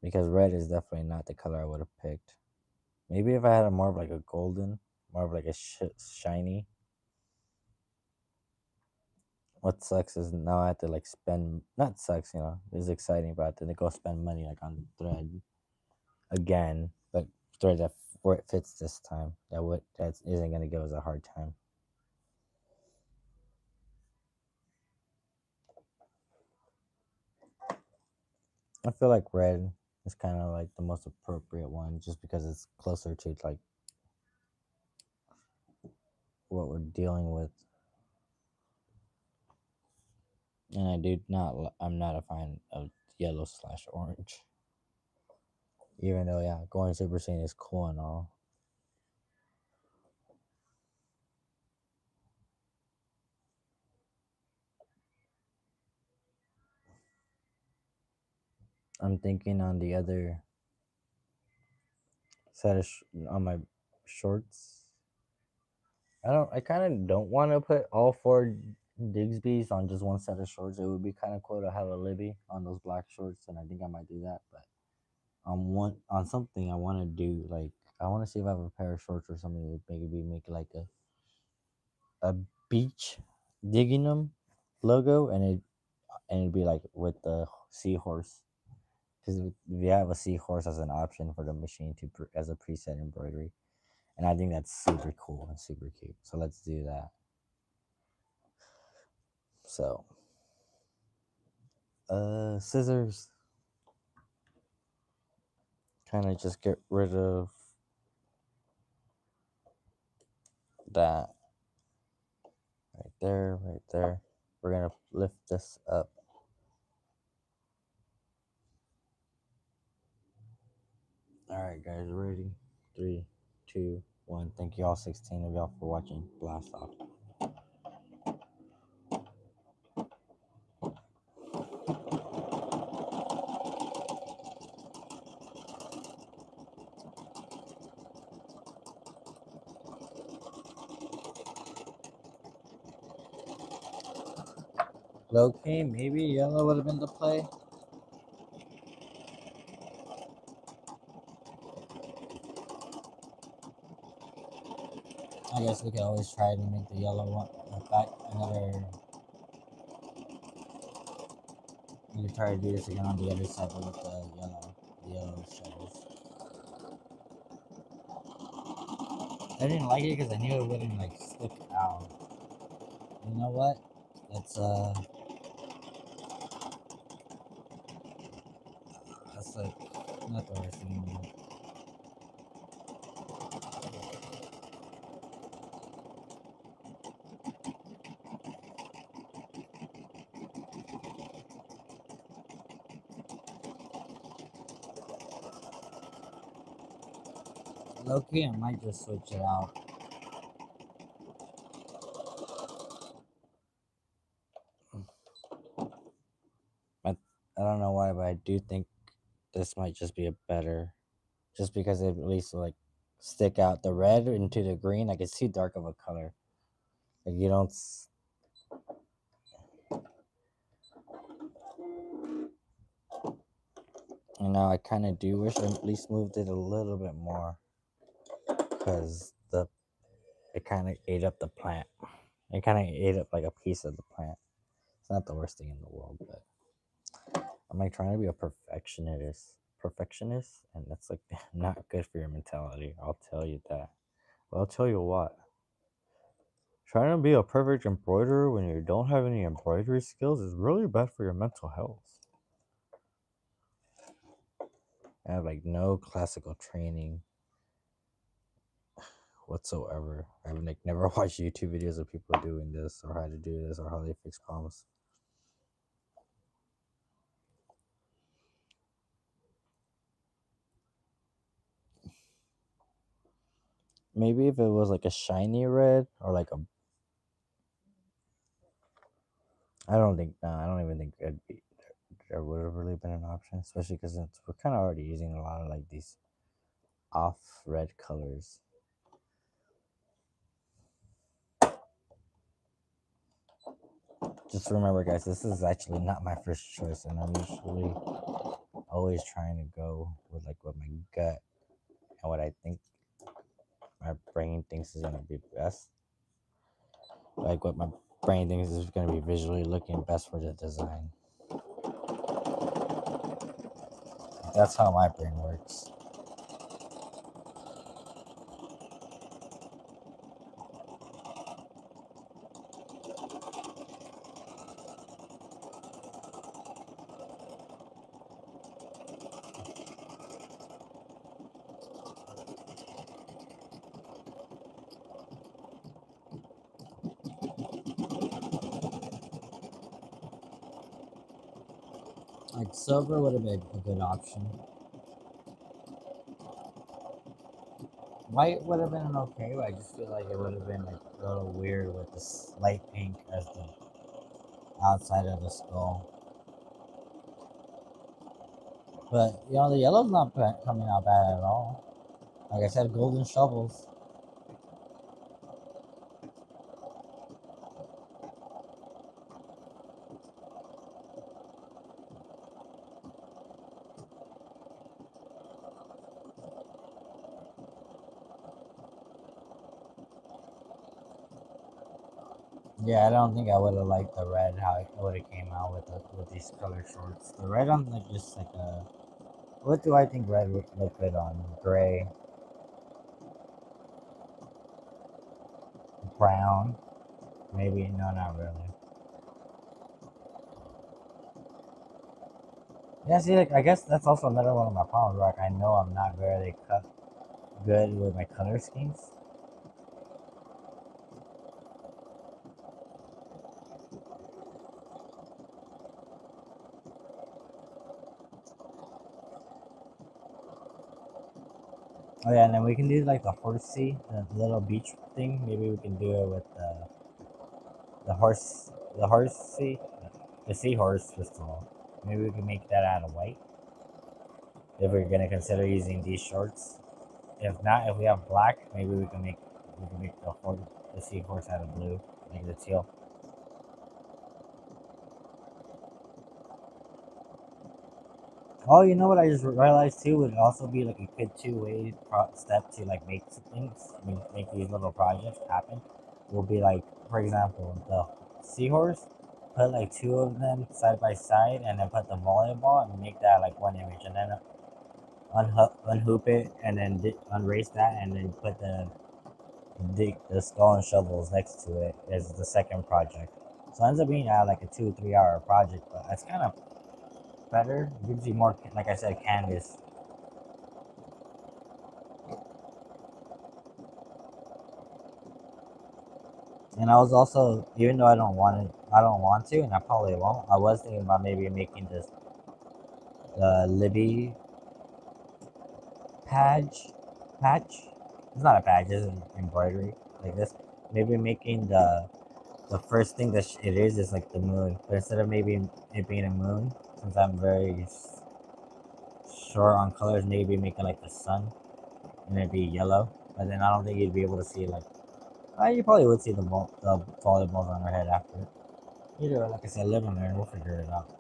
because red is definitely not the color I would have picked. Maybe if I had a more of like a golden, more of like a shiny. What sucks is now I have to like spend. Not sucks, it's exciting, but I have to go spend money like on thread again, but thread that where it fits this time. That isn't gonna give us a hard time. I feel like red is kind of like the most appropriate one, just because it's closer to like what we're dealing with. And I'm not a fan of yellow/orange. Even though, yeah, going Super Saiyan is cool and all. I'm thinking on the other set of on my shorts. I kind of don't want to put all 4 Digsby's on just one set of shorts. It would be kind of cool to have a Libby on those black shorts, and I think I might do that. But on something I want to do, like I want to see if I have a pair of shorts or something that maybe make like a beach Diggin'em logo, and it'd be like with the seahorse, because we have a seahorse as an option for the machine as a preset embroidery, and I think that's super cool and super cute. So let's do that. So scissors, kind of just get rid of that right there, right there. We're gonna lift this up. All right, guys, ready? 3, 2, 1. Thank you all 16 of y'all for watching. Blast off. Low key, maybe yellow would have been the play. I guess we could always try to make the yellow one back another. We could try to do this again on the other side with the yellow shells. I didn't like it because I knew it wouldn't like stick out. You know what? That's like not the worst thing in the world. Low key, I might just switch it out. I, I don't know why, but I do think this might just be a better, just because it at least like stick out the red into the green. Like it's too dark of a color. Like you don't. You know, I kind of do wish I at least moved it a little bit more, because it kind of ate up the plant. It kind of ate up like a piece of the plant. It's not the worst thing in the world, but I'm like trying to be a perfectionist, and that's like not good for your mentality. I'll tell you that. But I'll tell you what. Trying to be a perfect embroiderer when you don't have any embroidery skills is really bad for your mental health. I have like no classical training whatsoever. I've like never watched YouTube videos of people doing this or how to do this or how they fix problems. Maybe if it was like a shiny red or like a, I don't think, no, I don't even think there would have really been an option, especially because we're kind of already using a lot of like these off red colors. Just remember, guys, this is actually not my first choice, and I'm usually always trying to go with like what my gut and what I think my brain thinks is gonna be best. Like what my brain thinks is gonna be visually looking best for the design. That's how my brain works. Like silver would have been a good option. White would have been okay, but I just feel like it would have been like a little weird with this light pink as the outside of the skull. But you know, the yellow's not coming out bad at all. Like I said, golden shovels. Yeah, I don't think I would have liked the red how it would have came out with these color shorts. The red on like just like a, what do I think red would look good on? Gray, brown, maybe, no, not really. Yeah, see, like I guess that's also another one of my problems. Like I know I'm not very cut good with my color schemes. Oh yeah, and then we can do like the horsey, the little beach thing. Maybe we can do it with the horse, the horsey, the seahorse. First of all, maybe we can make that out of white if we're gonna consider using these shorts. If not, if we have black, maybe we can make the seahorse out of blue, like the teal. Oh, you know what I just realized too would also be like a good two-way step to like make things, make these little projects happen. Will be like, for example, the seahorse. Put like two of them side by side, and then put the volleyball and make that like one image, and then unhoop it, and then unrace that, and then put the skull and shovels next to it as the second project. So it ends up being like a 2 3 hour project, but it's kind of better. It gives you more, like I said, canvas. And I was also, even though I don't want to, and I probably won't. I was thinking about maybe making this Libby patch, patch. It's not a patch. It's an embroidery like this. Maybe making the first thing that it is like the moon, but instead of maybe it being a moon, since I'm very short on colors, maybe making like the sun and it'd be yellow. But then I don't think you'd be able to see like. You probably would see the volleyballs on her head after it. Either, like I said, live and learn. We'll figure it out.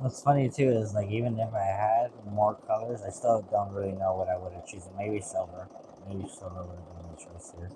What's funny too is like even if I had more colors, I still don't really know what I would have chosen. Maybe silver. Maybe silver would have been my choice here.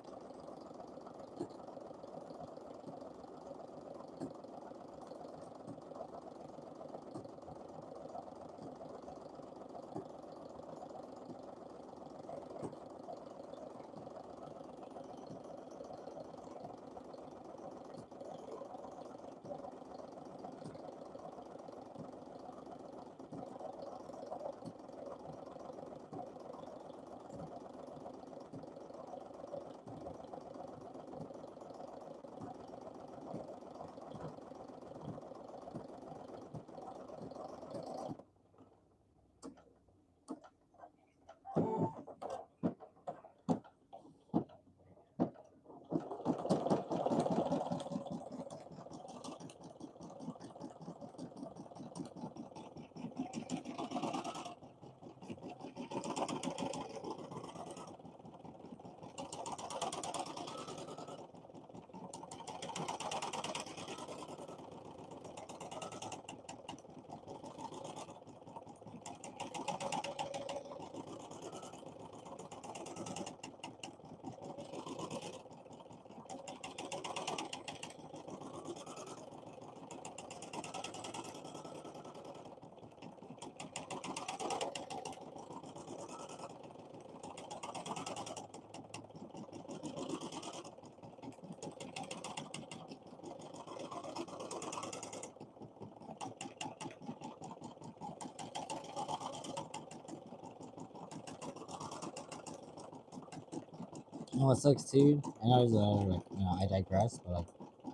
You know what sucks too? I know, like, I digress, but like,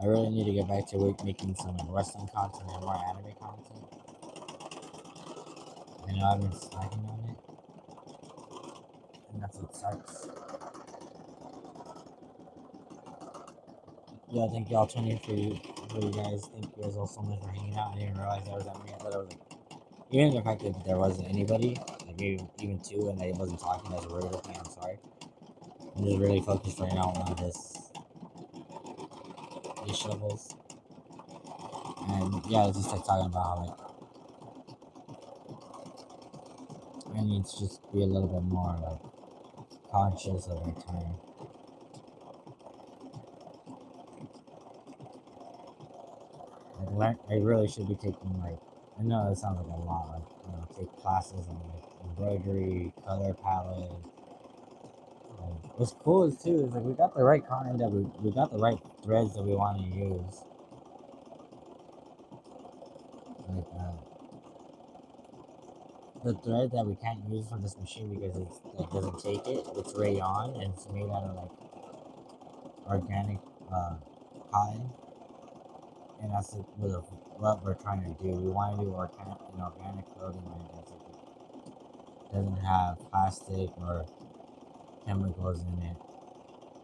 I really need to get back to making some wrestling content and more anime content. I know I've been slacking on it, and that's what sucks. Yeah, thank y'all tuning for you guys. Thank you guys all so much for hanging out. I didn't realize there was that many. I thought it was like, even the fact that there wasn't anybody, like maybe even two, and I wasn't talking as a regular thing. I'm sorry. I'm just really focused right now on these shovels. And yeah, it's just like talking about how like I need to just be a little bit more like conscious of my time. Like I really should be taking like I know it sounds like a lot, like take classes on like embroidery, color palette. What's cool is too is like we got the right kind that we got the right threads that we want to use. Like the thread that we can't use for this machine because it doesn't take it. It's rayon and it's made out of like organic cotton, and that's what we're trying to do. We want to do organic clothing that doesn't have plastic or chemicals in it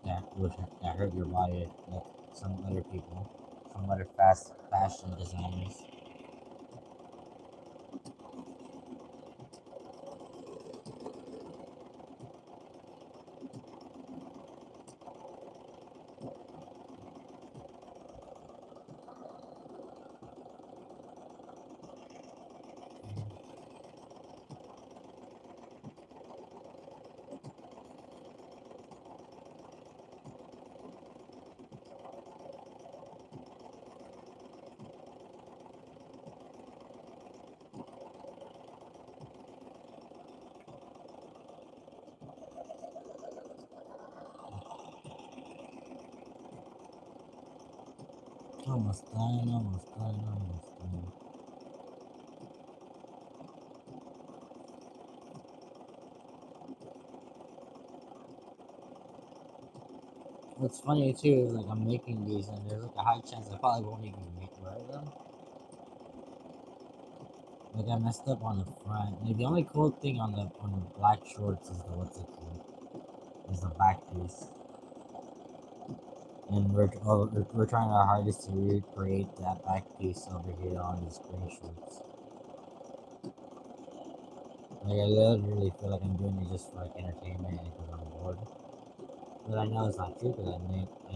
that hurt your body like some other people, some other fast fashion designers. Almost done, almost done, almost done. What's funny too is like I'm making these and there's like a high chance I probably won't even wear them. Like I messed up on the front. Like the only cool thing on the black shorts is the what's it called? Is the back piece. And we're trying our hardest to recreate that back piece over here on these green shorts. Like I literally feel like I'm doing it just for like entertainment and because I'm bored. But I know it's not true because I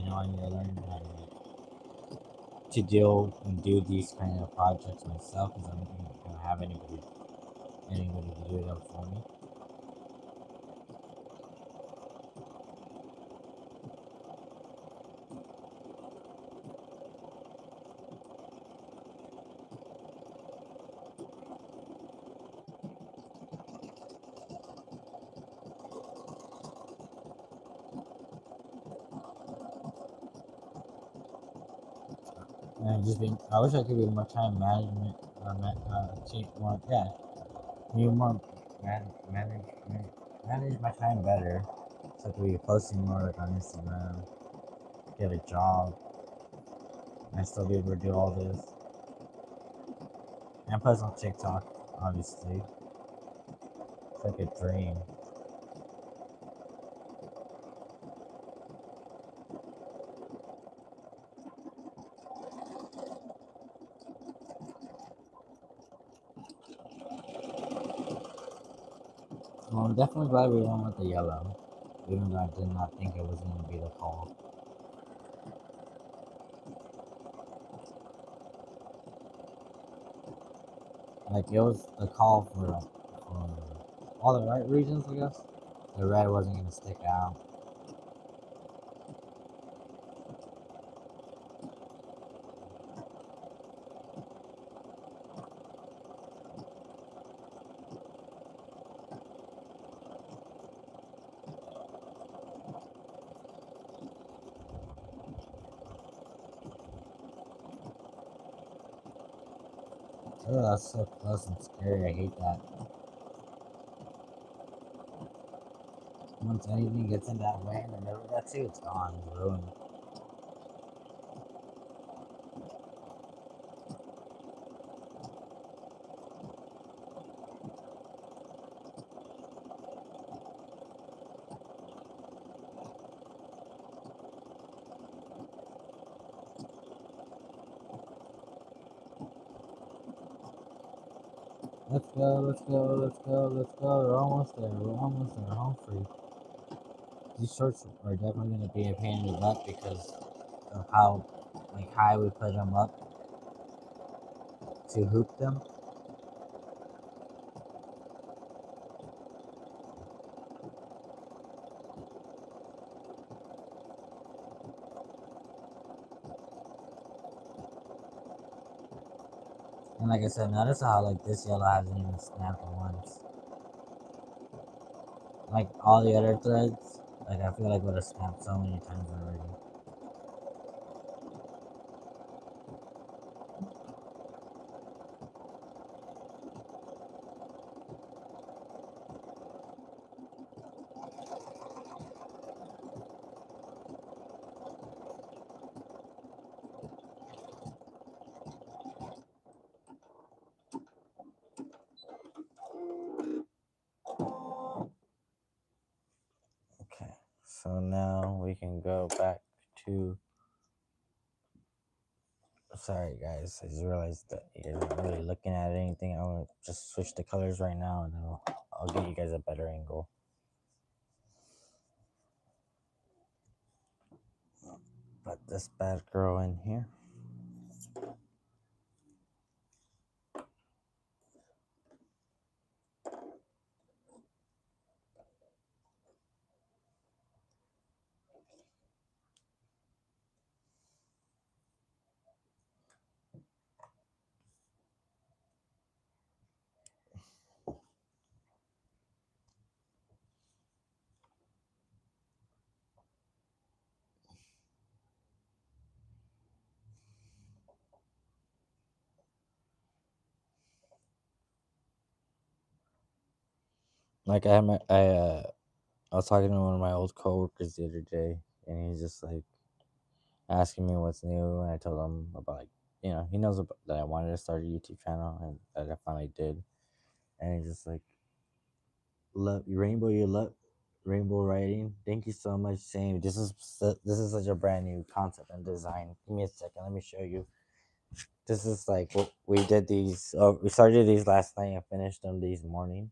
know I need to learn how to deal and do these kind of projects myself because I'm not gonna have anybody to do them for me. And I wish I could be more time management or more, yeah, be more manage my time better. So I could be posting more like on Instagram, get a job, and still be able to do all this. And post on TikTok, obviously. It's like a dream. Well, I'm definitely glad we went with the yellow, even though I did not think it was going to be the call. Like it was the call for all the right reasons, I guess. The red wasn't going to stick out. Oh, that's so close and scary. I hate that. Once anything gets in that way in the middle of that too, it's gone. It's ruined. Let's go, let's go, let's go, let's go. We're almost there. We're almost there. Home free. These shorts are definitely going to be a pain in the butt because of how like high we put them up to hoop them. And like I said, notice how like this yellow hasn't even snapped once. Like all the other threads, like I feel like would have snapped so many times already. Okay, so now we can go back to. Sorry guys, I just realized that you guys aren't really looking at anything. I'm gonna just switch the colors right now, and then I'll get you guys a better angle. Put this bad girl in here. Like I was talking to one of my old coworkers the other day, and he's just like asking me what's new, and I told him about like he knows about, that I wanted to start a YouTube channel, and that I finally did, and he's just like, "Love rainbow, you love rainbow writing. Thank you so much, Sam. This is such a brand new concept and design. Give me a second, let me show you. This is like what we did these. Oh, we started these last night and finished them this morning.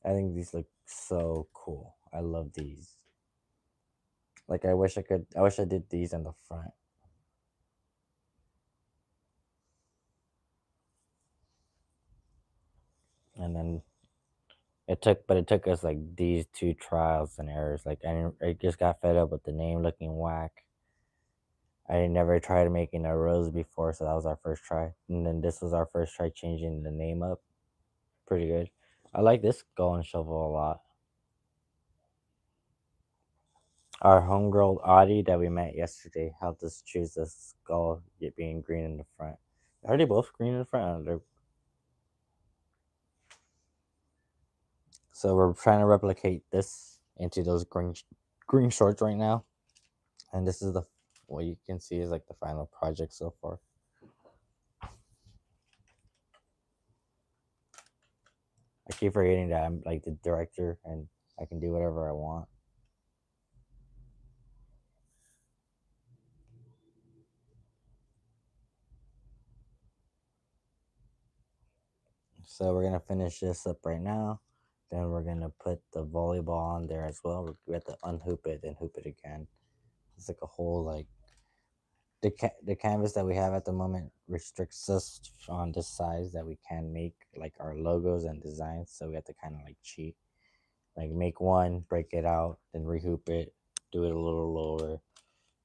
I think these look so cool. I love these. Like I wish I could. I wish I did these in the front. And then it took us like these two trials and errors. Like I just got fed up with the name looking whack. I never tried making a rose before, so that was our first try. And then this was our first try changing the name up. Pretty good. I like this golden shovel a lot. Our homegirl Audie that we met yesterday helped us choose the skull, it being green in the front. Are they both green in the front? So we're trying to replicate this into those green shorts right now, and this is the what you can see is like the final project so far. I keep forgetting that I'm like the director and I can do whatever I want. So we're gonna finish this up right now. Then we're gonna put the volleyball on there as well. We have to unhoop it and hoop it again. It's like a whole like the canvas that we have at the moment restricts us on the size that we can make like our logos and designs. So we have to kind of like cheat, like make one, break it out, then rehoop it, do it a little lower,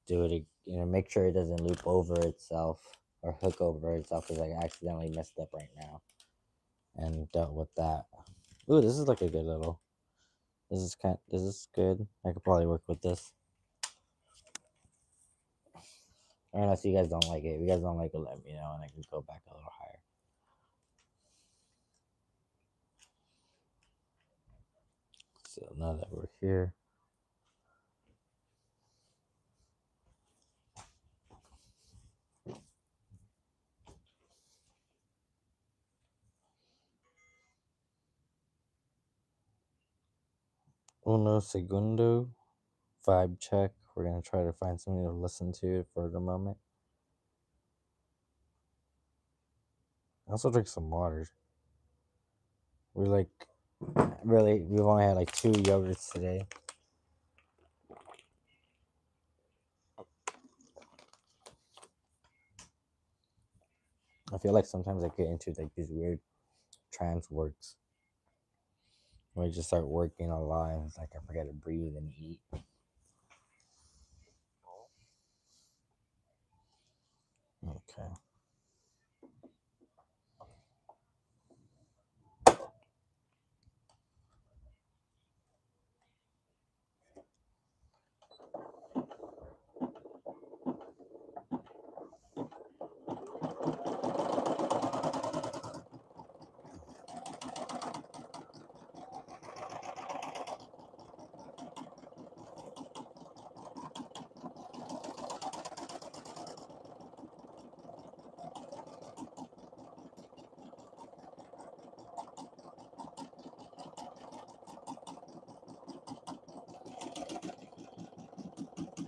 do it, make sure it doesn't loop over itself or hook over itself because I accidentally messed up right now and dealt with that. Ooh, this is like a good little. This is good. I could probably work with this. Unless you guys don't like it. If you guys don't like it, let me know and I can go back a little higher. So now that we're here, uno segundo, vibe check. We're gonna try to find something to listen to for the moment. I also drink some water. We're like, really, we've only had like 2 yogurts today. I feel like sometimes I get into like these weird trance works where I just start working a lot and it's like I forget to breathe and eat. Okay.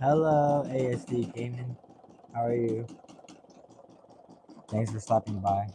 Hello, ASD Gaming. How are you? Thanks for stopping by.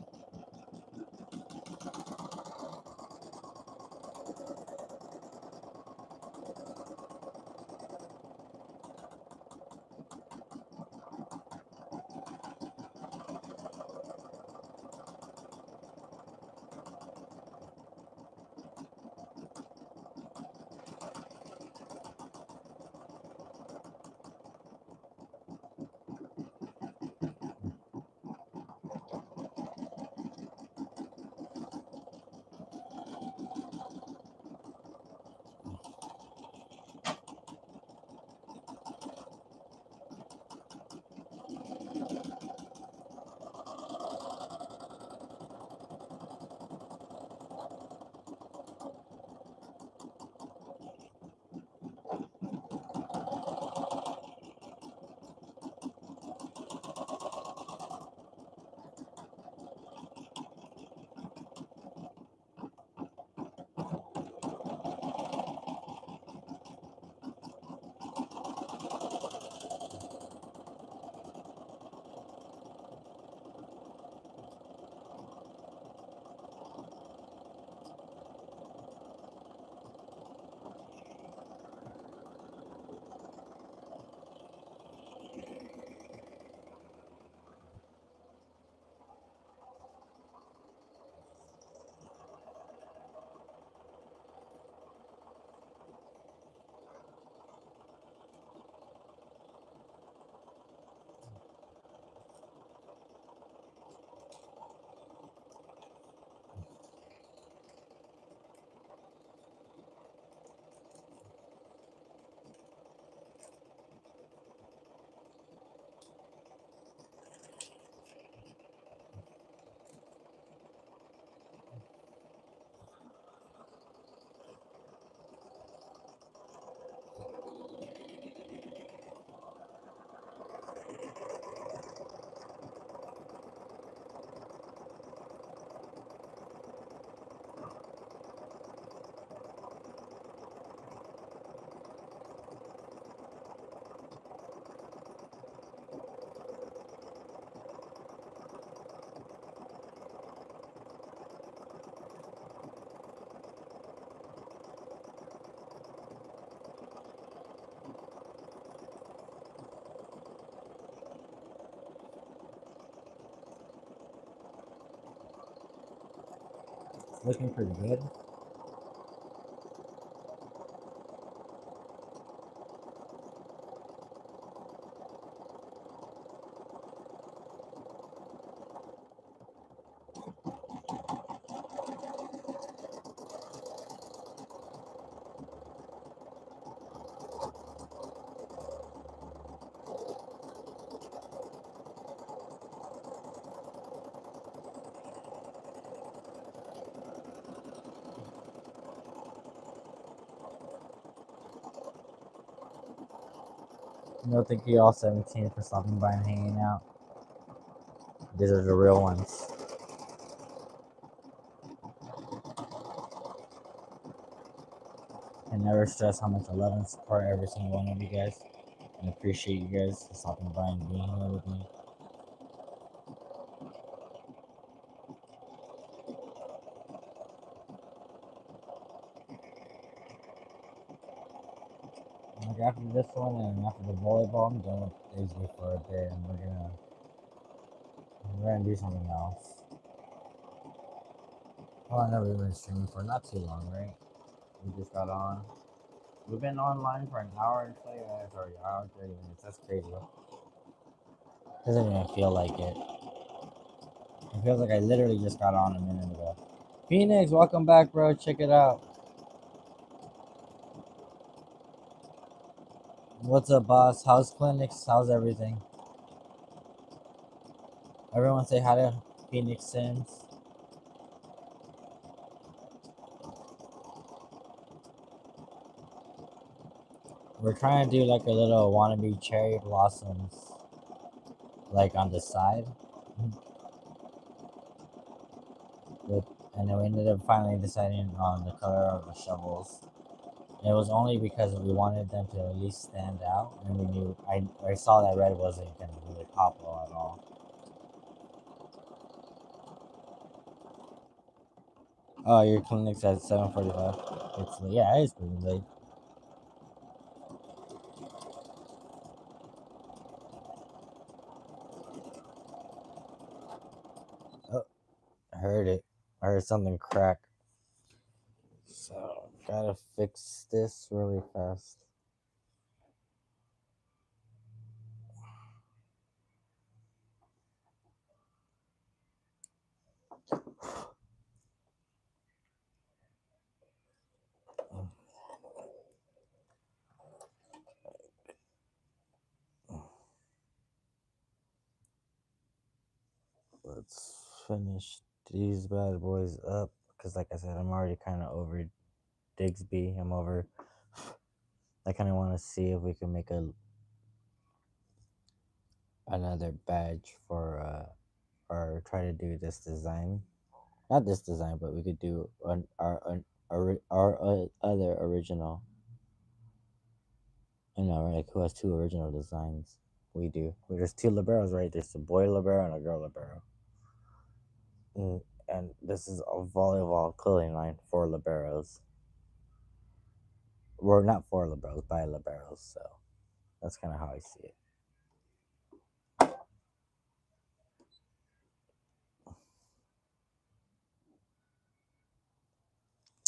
It's looking pretty good. No, thank you all 17 for stopping by and hanging out. These are the real ones. And never stress how much I love and support every single one of you guys. And appreciate you guys stopping by and being here with me. Like after this one and after the volleyball, I'm done with Diggsby for a bit, and we're gonna do something else. Oh, I know we've been streaming for not too long, right? We just got on. We've been online for an hour and 20 minutes, or an hour and 30 minutes. That's crazy. Doesn't even feel like it. It feels like I literally just got on a minute ago. Phoenix, welcome back, bro. Check it out. What's up, boss? How's clinics? How's everything? Everyone say hi to Phoenix Sims. We're trying to do like a little wannabe cherry blossoms, like on the side. With, and then we ended up finally deciding on the color of the shovels. And it was only because we wanted them to at least stand out, and we knew I saw that red wasn't gonna really pop well at all. Oh, your clinic's at 7:45. It's yeah, it's pretty late. Oh, I heard it. I heard something crack. So gotta fix this really fast. Let's finish these bad boys up because, like I said, I'm already kind of over Digsby. I'm over. I kind of want to see if we can make another badge for or try to do this design. Not this design, but we could do our other original. You know, like who has two original designs? We do. Well, there's two liberos, right? There's a boy libero and a girl libero. And this is a volleyball clothing line for liberos. We're not for liberos, by liberos. So that's kind of how I see it.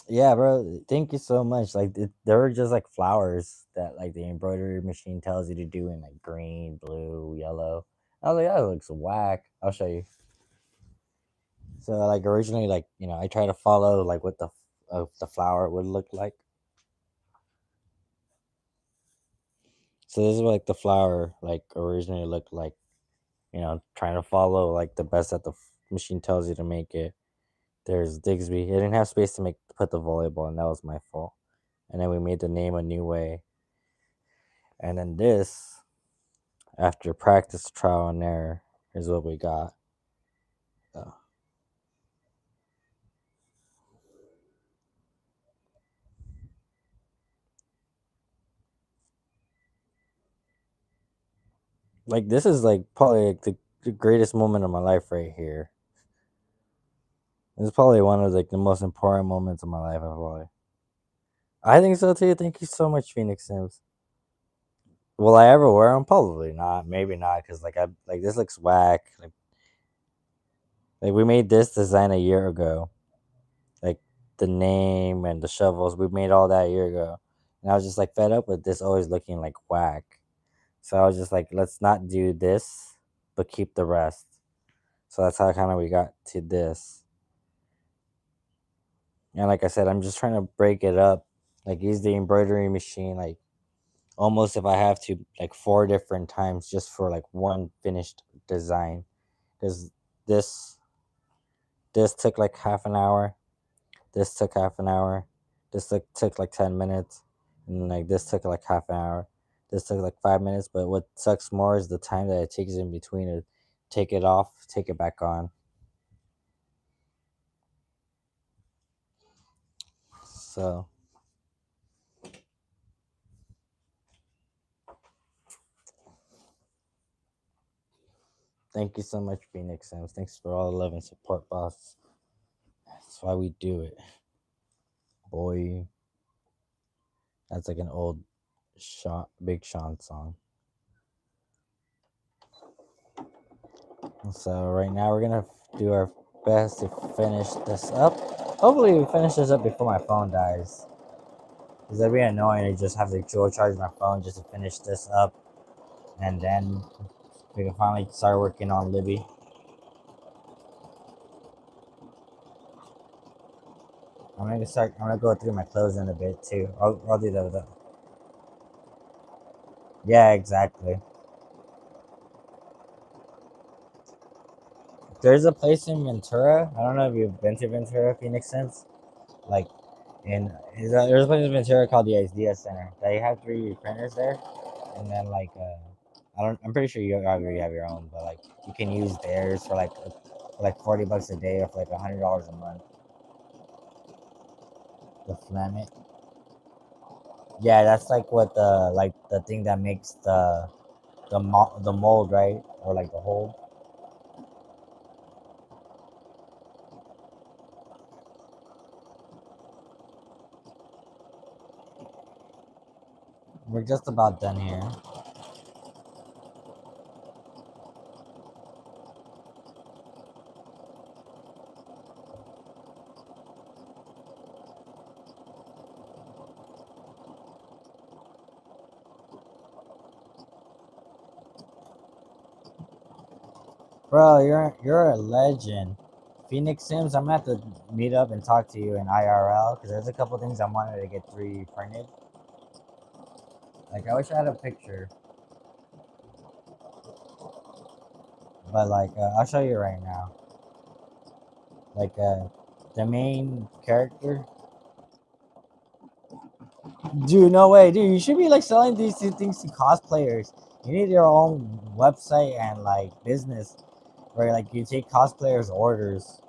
Yeah, bro. Thank you so much. Like there were just like flowers that like the embroidery machine tells you to do in like green, blue, yellow. I was like, that looks whack. I'll show you. So like originally, like I try to follow like what the flower would look like. So this is what like the flower like originally looked like. Trying to follow like the best that the machine tells you to make it. There's Digsby. It didn't have space to put the volleyball, and that was my fault. And then we made the name a new way. And then this, after practice, trial and error, is what we got. So, like this is like probably like the greatest moment of my life right here. This is probably one of like the most important moments of my life. I think so too. Thank you so much, Phoenix Sims. Will I ever wear them? Probably not. Maybe not, because like this looks whack. Like we made this design a year ago. Like the name and the shovels, we made all that a year ago. And I was just like fed up with this always looking like whack. So I was just like, let's not do this, but keep the rest. So that's how kind of we got to this. And like I said, I'm just trying to break it up. Like use the embroidery machine, like almost if I have to, like 4 different times just for like one finished design. Because this this took like half an hour. This took half an hour. This took like 10 minutes. And like this took like half an hour. This took like 5 minutes. But what sucks more is the time that it takes in between to take it off, take it back on. So thank you so much, Phoenix Sims. Thanks for all the love and support, boss. That's why we do it. Boy. That's like an old Big Sean song. So right now we're gonna do our best to finish this up. Hopefully we finish this up before my phone dies. Cause that'd be annoying to just have to dual charge my phone just to finish this up, and then we can finally start working on Libby. I'm gonna go through my clothes in a bit too. I'll do the. Yeah, exactly. There's a place in Ventura. I don't know if you've been to Ventura, Phoenix since. Like, there's a place in Ventura called the Idea Center. They have 3D printers there, and then I'm pretty sure you already have your own, but like you can use theirs for like $40 a day or for like $100 a month. The filament. Yeah, that's like what the thing that makes the mold, right, or like the hole. We're just about done here. Bro, you're a legend. Phoenix Sims, I'm gonna have to meet up and talk to you in IRL because there's a couple things I wanted to get 3D printed. Like I wish I had a picture, but I'll show you right now. Like the main character. Dude, no way, dude. You should be like selling these two things to cosplayers. You need your own website and like business where like you take cosplayers' orders.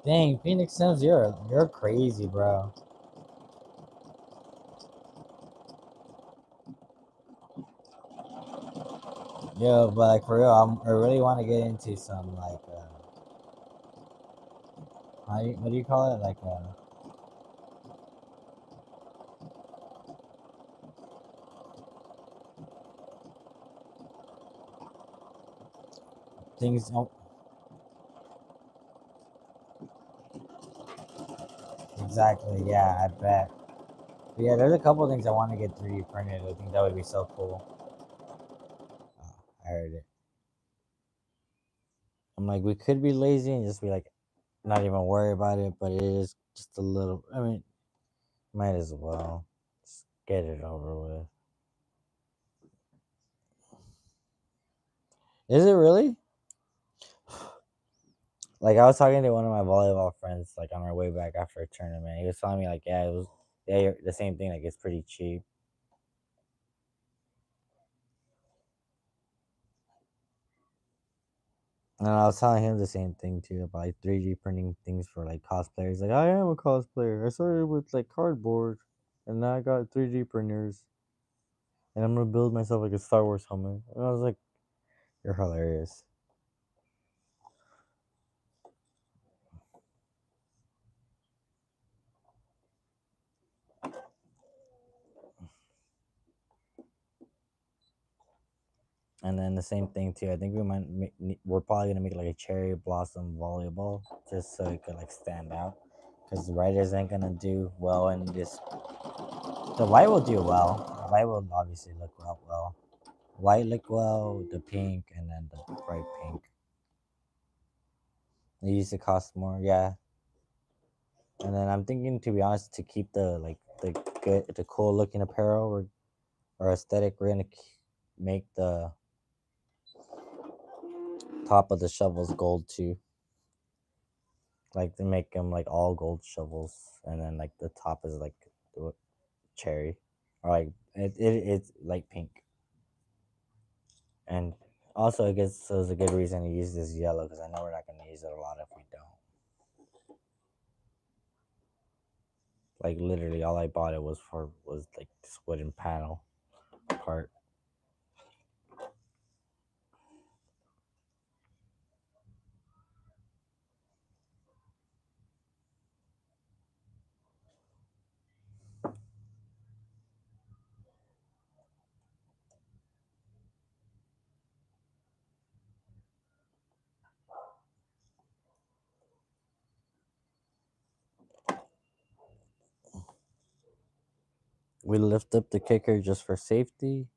Dang, Phoenix Sims, you're crazy, bro. Yo, but like for real, I really want to get into some what do you call it? Things. Oh, exactly. Yeah, I bet. But yeah, there's a couple things I want to get 3D printed. I think that would be so cool. Oh, I heard it. I'm like, we could be lazy and just be like, not even worry about it, but it is just a little. I mean, might as well just get it over with. Is it really? Like I was talking to one of my volleyball friends, like on our way back after a tournament. He was telling me like, yeah, it was yeah the same thing. Like it's pretty cheap. And I was telling him the same thing too about like 3D printing things for like cosplayers. Like I am a cosplayer. I started with like cardboard, and now I got 3D printers, and I'm gonna build myself like a Star Wars helmet. And I was like, you're hilarious. And then the same thing too. I think we're probably gonna make like a cherry blossom volleyball just so it could like stand out. Because the writers ain't gonna do well in this. The white will do well. The white will obviously look well. White look well. The pink and then the bright pink. They used to cost more, yeah. And then I'm thinking, to be honest, to keep the cool looking apparel or aesthetic, we're gonna make the top of the shovels gold too. Like to make them like all gold shovels, and then like the top is like cherry, or like it's like pink. And also, I guess there's a good reason to use this yellow because I know we're not gonna use it a lot if we don't. Like literally, all I bought it was like this wooden panel part. We lift up the kicker just for safety.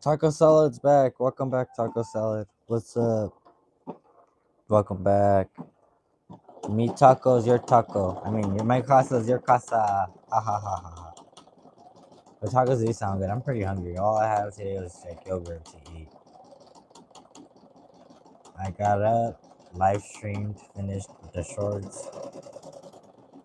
Taco Salad's back. Welcome back, Taco Salad. What's up? Welcome back. Mi tacos, your taco. I mean, my casa's your casa. Ha ha ha ha ha. The tacos do sound good. I'm pretty hungry. All I have today was like yogurt to eat. I got up, live streamed, finished with the shorts.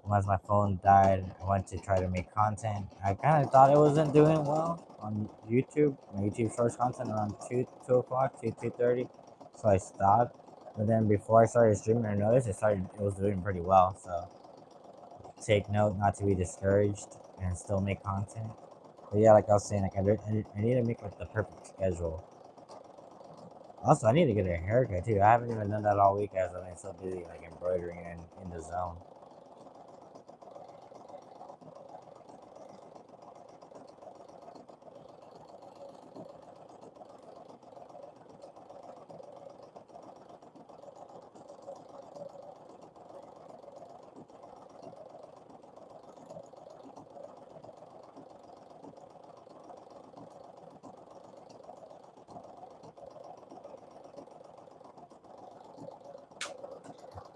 Once my phone died, I went to try to make content. I kind of thought it wasn't doing well on YouTube. My YouTube shorts content around 2 o'clock, 2:30. So I stopped. But then before I started streaming, I noticed it was doing pretty well. So take note not to be discouraged and still make content. But yeah, like I was saying, like I need to make like the perfect schedule. Also, I need to get a haircut too. I haven't even done that all week as I've been so busy like embroidering and in the zone.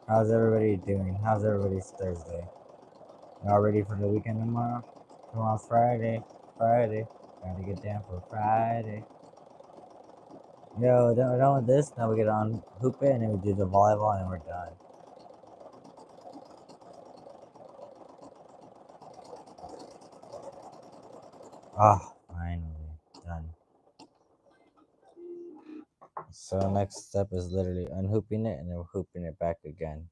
How's everybody doing? How's everybody's Thursday? Y'all ready for the weekend tomorrow? Tomorrow's Friday. Friday. Gotta get down for Friday. Yo, done with this. Now we get on hoop it and then we do the volleyball and then we're done. Ah, finally done. So next step is literally unhooping it and then hooping it back again.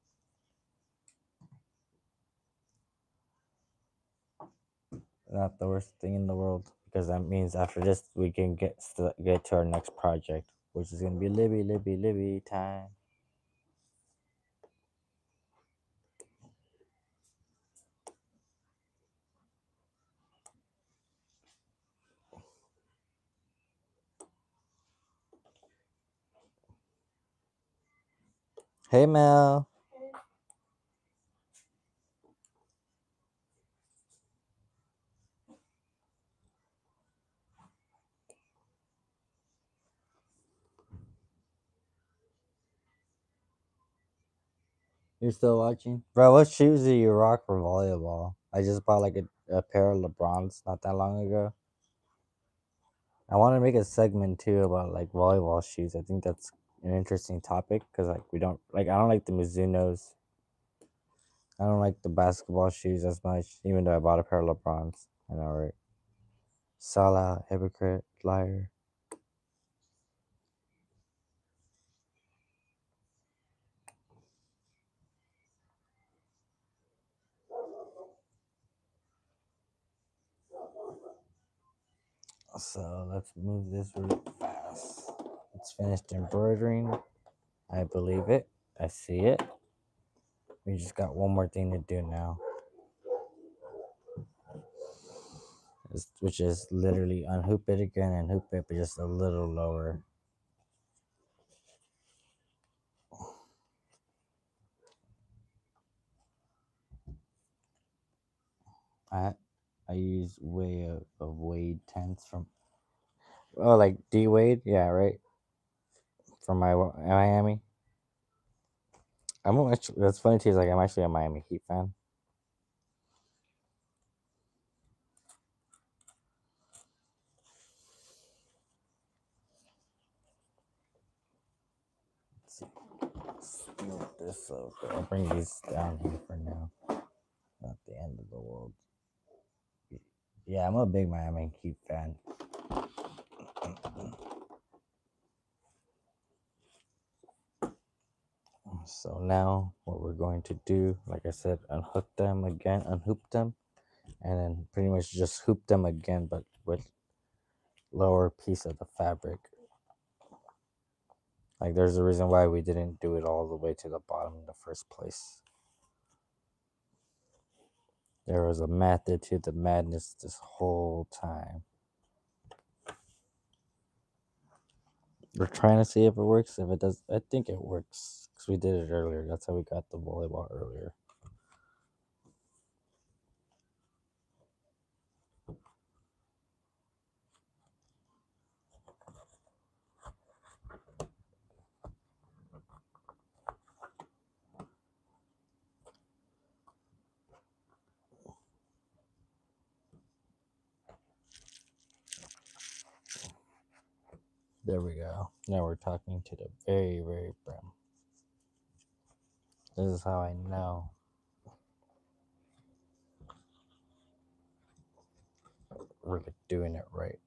Not the worst thing in the world because that means after this we can get to our next project, which is gonna be Libby time. Hey Mel, you're still watching, bro? What shoes do you rock for volleyball? I just bought like a pair of LeBrons not that long ago. I want to make a segment too about like volleyball shoes. I think that's an interesting topic because like we don't like I don't like the Mizuno's. I don't like the basketball shoes as much, even though I bought a pair of LeBrons. I know, right? Salah, hypocrite, liar. So let's move this really fast. It's finished embroidering. I believe it. I see it. We just got one more thing to do now, which is literally unhoop it again and hoop it, but just a little lower. I I use way of Wade tents from like D Wade, yeah, right, from my Miami. I'm actually, that's funny too. Is like I'm actually a Miami Heat fan. Let's see. Smooth this up. I'll bring these down here for now. Not the end of the world. Yeah, I'm a big Miami Heat fan. So now what we're going to do, like I said, unhook them again, unhoop them, and then pretty much just hoop them again, but with lower piece of the fabric. Like there's a reason why we didn't do it all the way to the bottom in the first place. There was a method to the madness this whole time. We're trying to see if it works. If it does, I think it works because we did it earlier. That's how we got the volleyball earlier. There we go. Now we're talking to the very, very brim. This is how I know we're doing it right.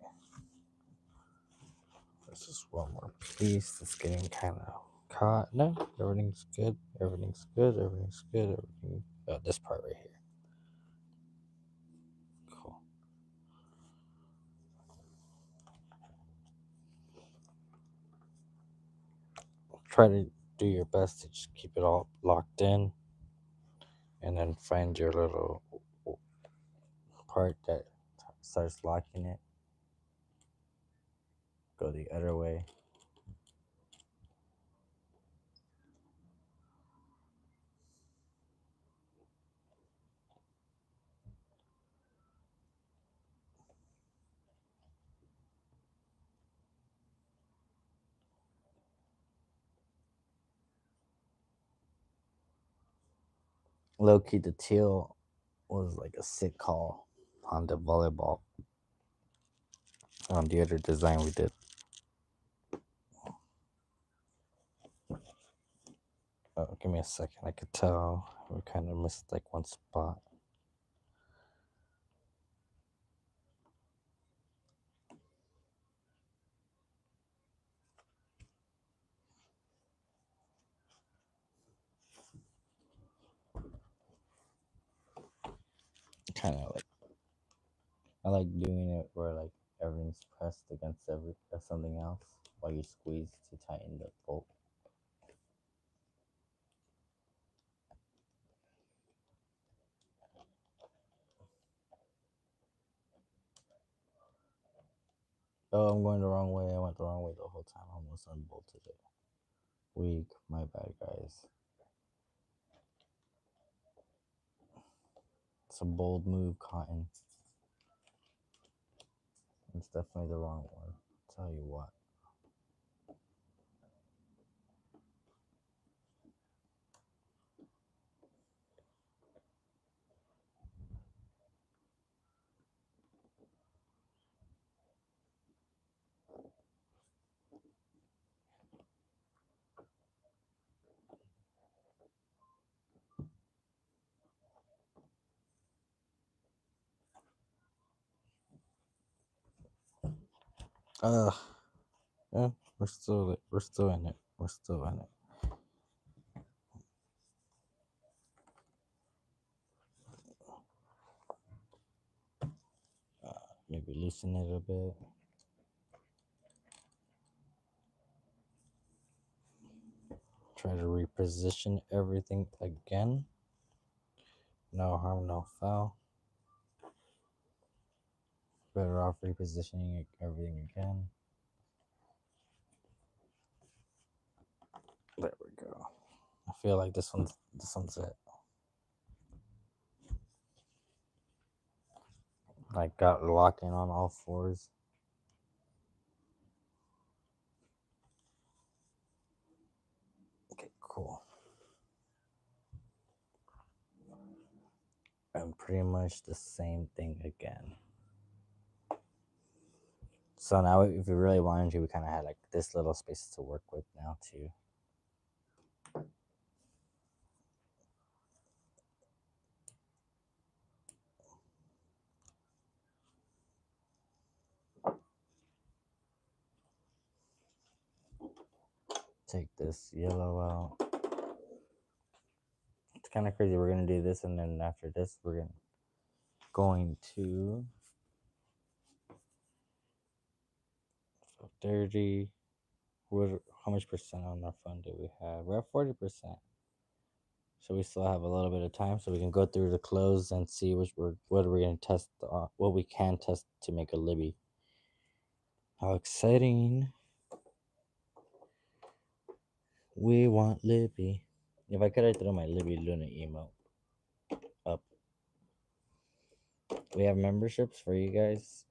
This is one more piece that's getting kind of caught. No, everything's good. Everything's good. Everything's good. Everything. Oh, this part right here. Cool. Try to do your best to just keep it all locked in, and then find your little part that starts locking it. Go the other way. Low key, the teal was like a sick call on the volleyball. On the other design we did. Oh, give me a second. I could tell we kind of missed like one spot. Kind of like I like doing it where like everything's pressed against something else while you squeeze to tighten the bolt. Oh, I'm going the wrong way. I went the wrong way the whole time. I almost unbolted it. Weak. My bad, guys. It's a bold move, Cotton. It's definitely the wrong one. I'll tell you what. Ugh. Yeah, we're still in it. We're still in it. Maybe loosen it a bit. had to reposition everything again. No harm, no foul. Better off repositioning everything again. There we go. I feel like this one's it. I got locked in on all fours. Okay, cool. And pretty much the same thing again. So now if we really wanted to, we kind of had like this little space to work with now too. Take this yellow out. It's kind of crazy. We're going to do this, and then after this, we're going to 30. How much percent on our fund do we have? We're at 40%. So we still have a little bit of time, so we can go through the clothes and see what we're going to test, what we can test to make a Libby. How exciting! We want Libby. If I could, I'd throw my Libby Luna emote up. We have memberships for you guys.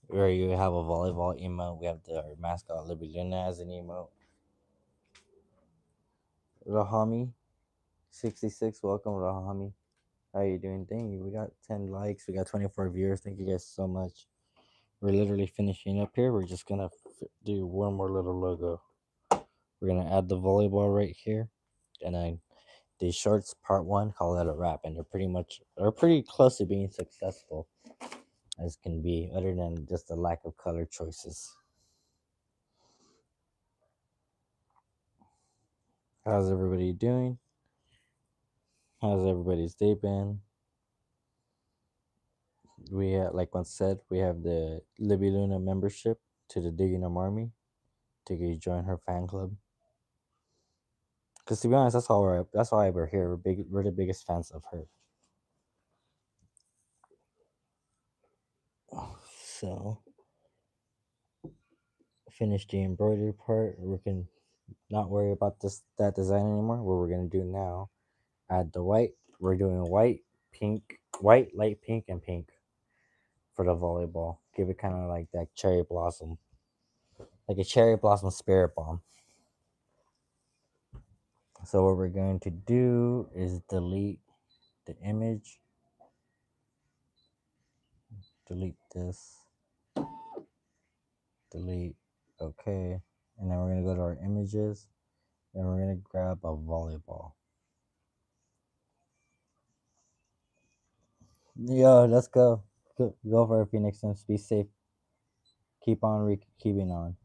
Where you have a volleyball emote. We have our mascot Libby Luna as an emote. Rahami 66, welcome Rahami. How you doing? Thank you. We got 10 likes. We got 24 viewers. Thank you guys so much. We're literally finishing up here. We're just gonna do one more little logo. We're gonna add the volleyball right here, and then the shorts part one. Call that a wrap, and they're pretty close to being successful as can be, other than just the lack of color choices. How's everybody doing? How's everybody's day been? We like once said, we have the Libby Luna membership to the Diggin'em Army to join her fan club. Because to be honest, that's why we're here. We're the biggest fans of her. So finish the embroidery part. We can not worry about that design anymore. What we're gonna do now, add the white. We're doing white, light pink, and pink for the volleyball. Give it kind of like that cherry blossom, like a cherry blossom spirit bomb. So what we're going to do is delete the image, delete this, delete, okay, and then we're gonna go to our images, and we're gonna grab a volleyball. Yo, let's go. Go for it, Phoenix. And be safe. Keep on keeping on.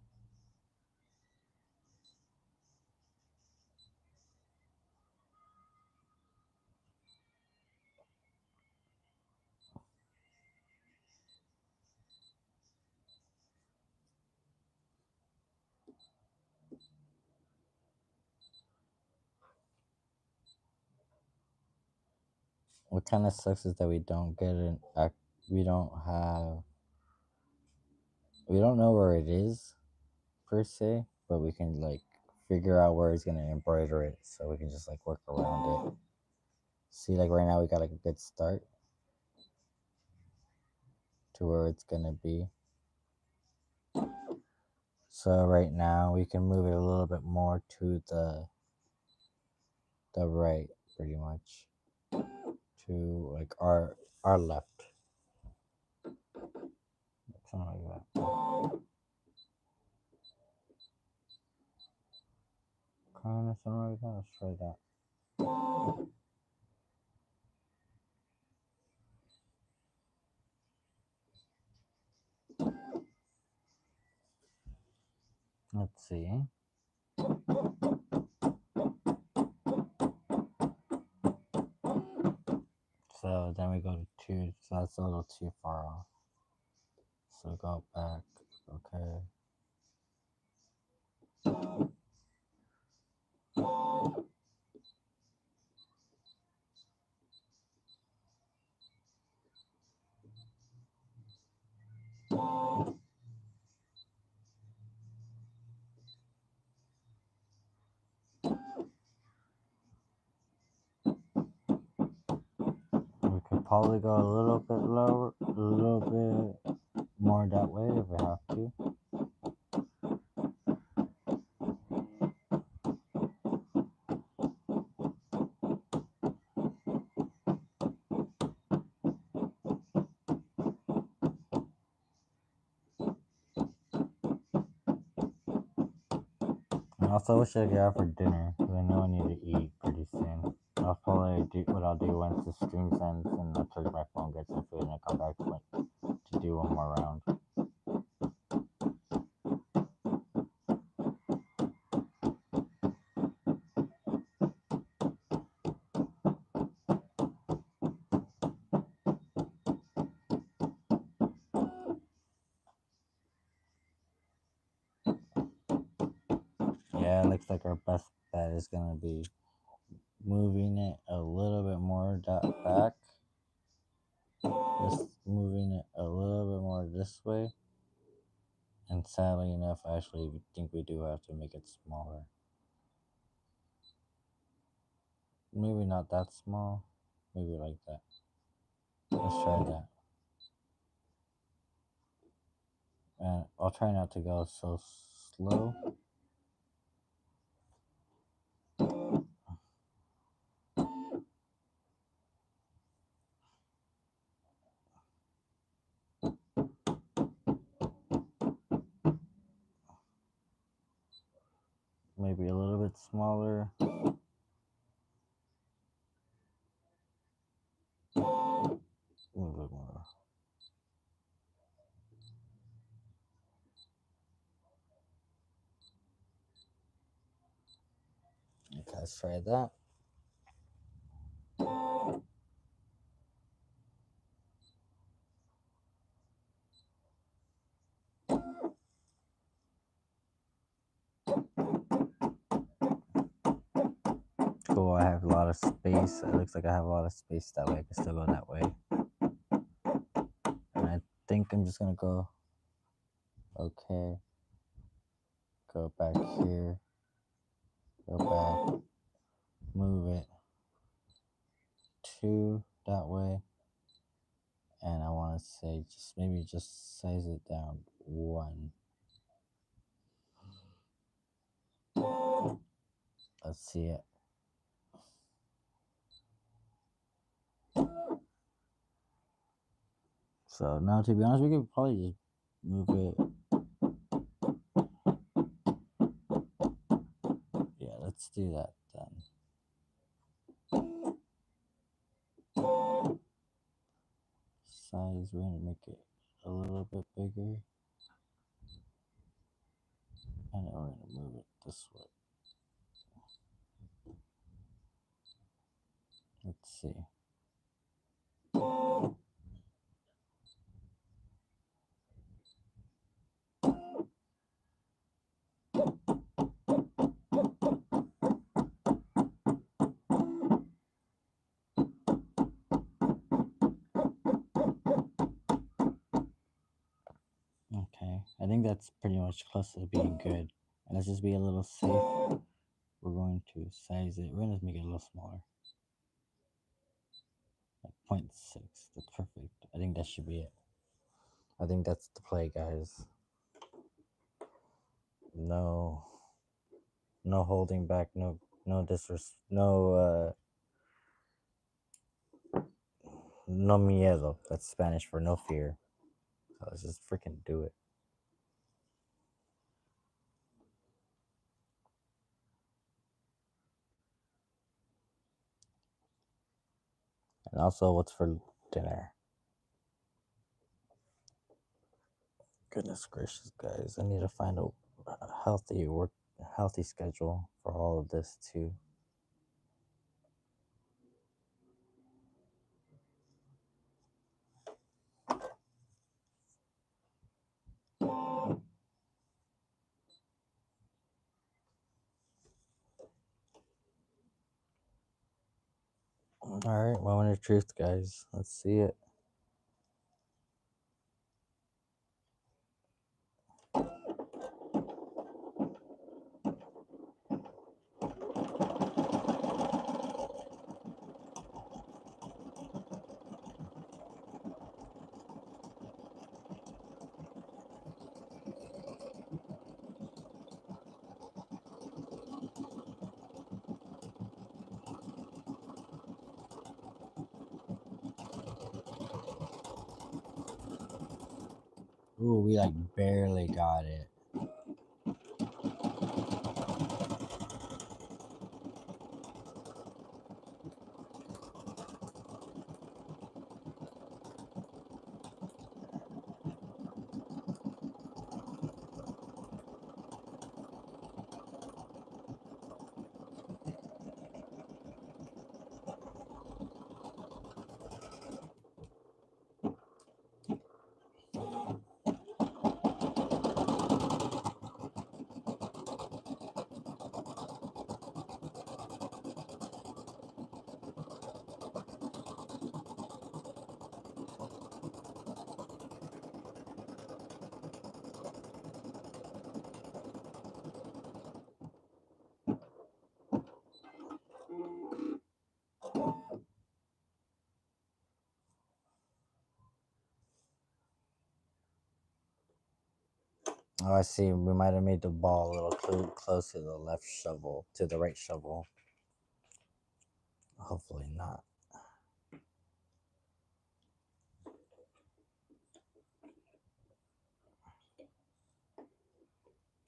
What kind of sucks is that we don't get we don't have, we don't know where it is per se, but we can like figure out where it's gonna embroider it, so we can just like work around it. See, like right now we got like a good start to where it's gonna be. So right now we can move it a little bit more to the right, pretty much, to like our left. Something like that. Kind of something like that. Let's try that. Let's see. So then we go to 2, so that's a little too far off. So go back, okay. probably go a little bit lower, a little bit more that way if I have to. And also, what should I get out for dinner? Because I know I need to eat pretty soon. I'll probably do what I'll do once the stream ends and I'll charge my phone, get some food, and I'll come back to do one more round. Yeah, it looks like our best bet is going to be moving it a little bit more back. Just moving it a little bit more this way. And sadly enough, I actually think we do have to make it smaller. Maybe not that small. Maybe like that. Let's try that. And I'll try not to go so slow. Maybe a little bit smaller. A little bit more. Okay, let's try that. Cool, I have a lot of space. It looks like I have a lot of space that way. I can still go that way. And I think I'm just gonna go, okay, go back here, go back, move it 2 that way. And I want to say maybe just size it down 1. Let's see it. So now, to be honest, we could probably just move it. Yeah, let's do that then. Size, we're gonna make it a little bit bigger. And then we're gonna move it this way. Let's see. Okay, I think that's pretty much close to being good. And let's just be a little safe. We're going to size it. We're gonna make it a little smaller. Like 0.6. That's perfect. I think that should be it. I think that's the play, guys. No holding back, no no miedo. That's Spanish for no fear. So let's just freaking do it. And also, what's for dinner? Goodness gracious, guys! I need to find a healthy schedule for all of this too. All right, moment of truth, guys. Let's see it. Ooh, we like barely got it. Oh, I see. We might have made the ball a little close to the left shovel, to the right shovel. Hopefully not.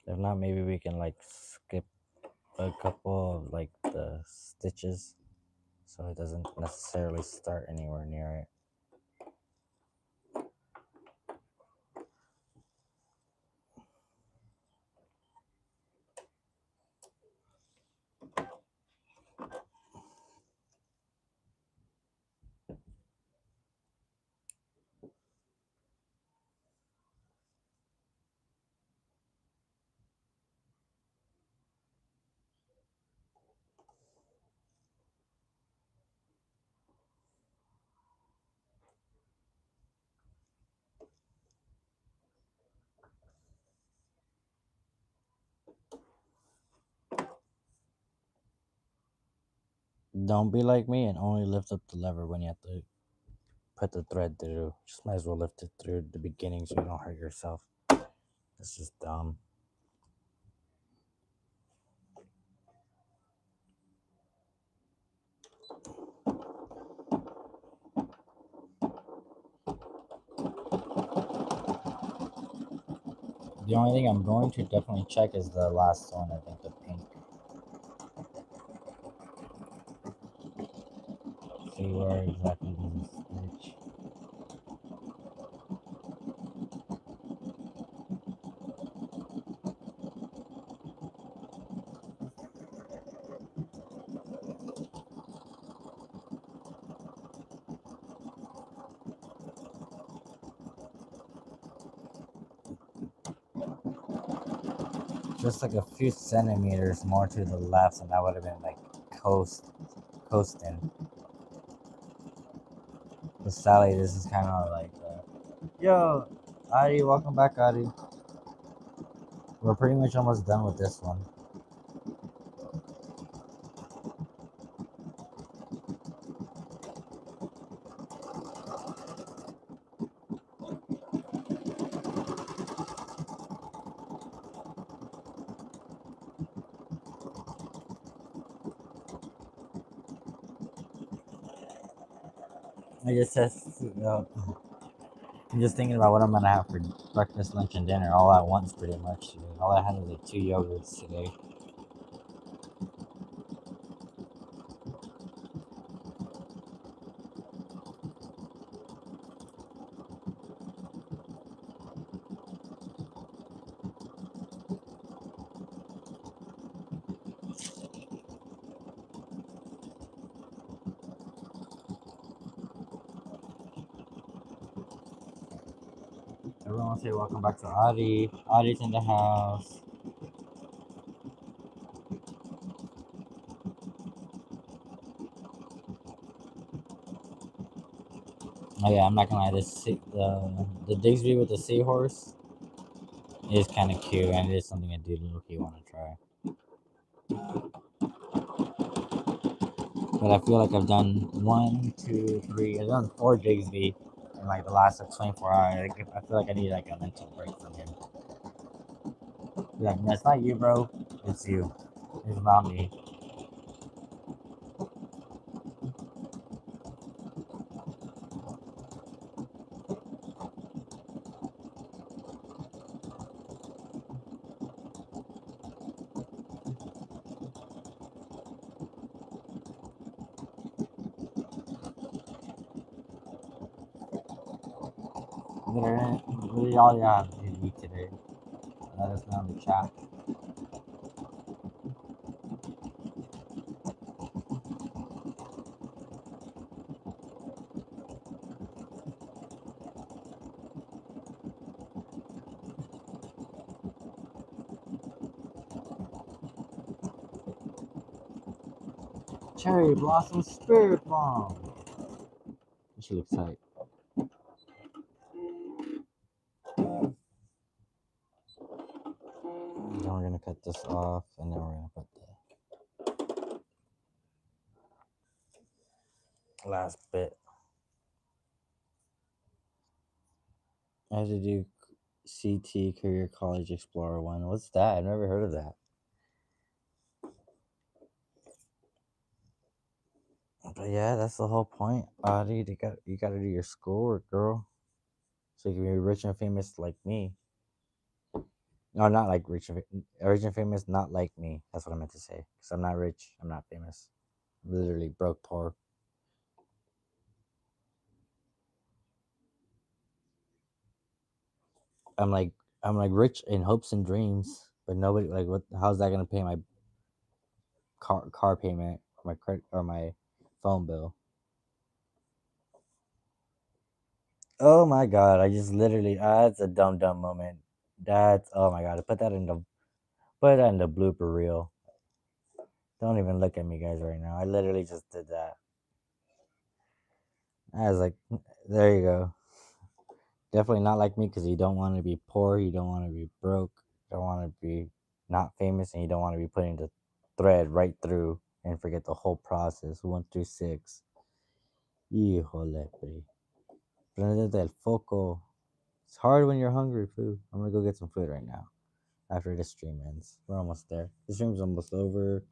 If not, maybe we can like skip a couple of like the stitches so it doesn't necessarily start anywhere near it. Don't be like me and only lift up the lever when you have to put the thread through. Just might as well lift it through the beginning so you don't hurt yourself. It's just dumb. The only thing I'm going to definitely check is the last one, I think the pink. See where exactly does it stitch. Just like a few centimeters more to the left, and that would have been like coasting. But Sally, this is kind of like, yo, Adi, welcome back, Adi. We're pretty much almost done with this one. I just I'm just thinking about what I'm gonna have for breakfast, lunch, and dinner all at once, pretty much. All I had was like 2 yogurts today. Everyone say welcome back to Adi. Adi's in the house. Oh yeah, I'm not gonna lie. The Digsby with the seahorse is kind of cute, and it is something I do look-y want to try. But I feel like I've done 1, 2, 3. I've done 4 Digsby in like the last like 24 hours. I feel like I need like a mental break from him. Like, that's not you, bro. It's you. It's not me. What did y'all have to eat today? Let us know in the chat. Cherry Blossom Spirit Bomb. This should look tight. Then we're gonna cut this off, and then we're gonna put the last bit. I have to do CT Career College Explorer 1. What's that? I've never heard of that. But yeah, that's the whole point, Audie. You gotta do your schoolwork, girl. So you can be rich and famous like me. No, not like rich and famous, not like me. That's what I meant to say. Because I'm not rich. I'm not famous. I'm literally broke, poor. I'm like rich in hopes and dreams, but nobody like what? How's that gonna pay my car payment or my credit or my phone bill? Oh my god! I just literally that's a dumb moment. That's oh my god! Put that in the blooper reel. Don't even look at me, guys, right now. I literally just did that. I was like, there you go. Definitely not like me because you don't want to be poor, you don't want to be broke, you don't want to be not famous, and you don't want to be putting the thread right through and forget the whole process 1 through 6. Híjole, pri. Prendete el foco. It's hard when you're hungry, food. I'm gonna go get some food right now after this stream ends. We're almost there. The stream's almost over.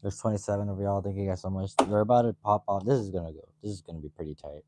There's 27 of y'all. Thank you guys so much. We're about to pop off. This is gonna go. This is gonna be pretty tight.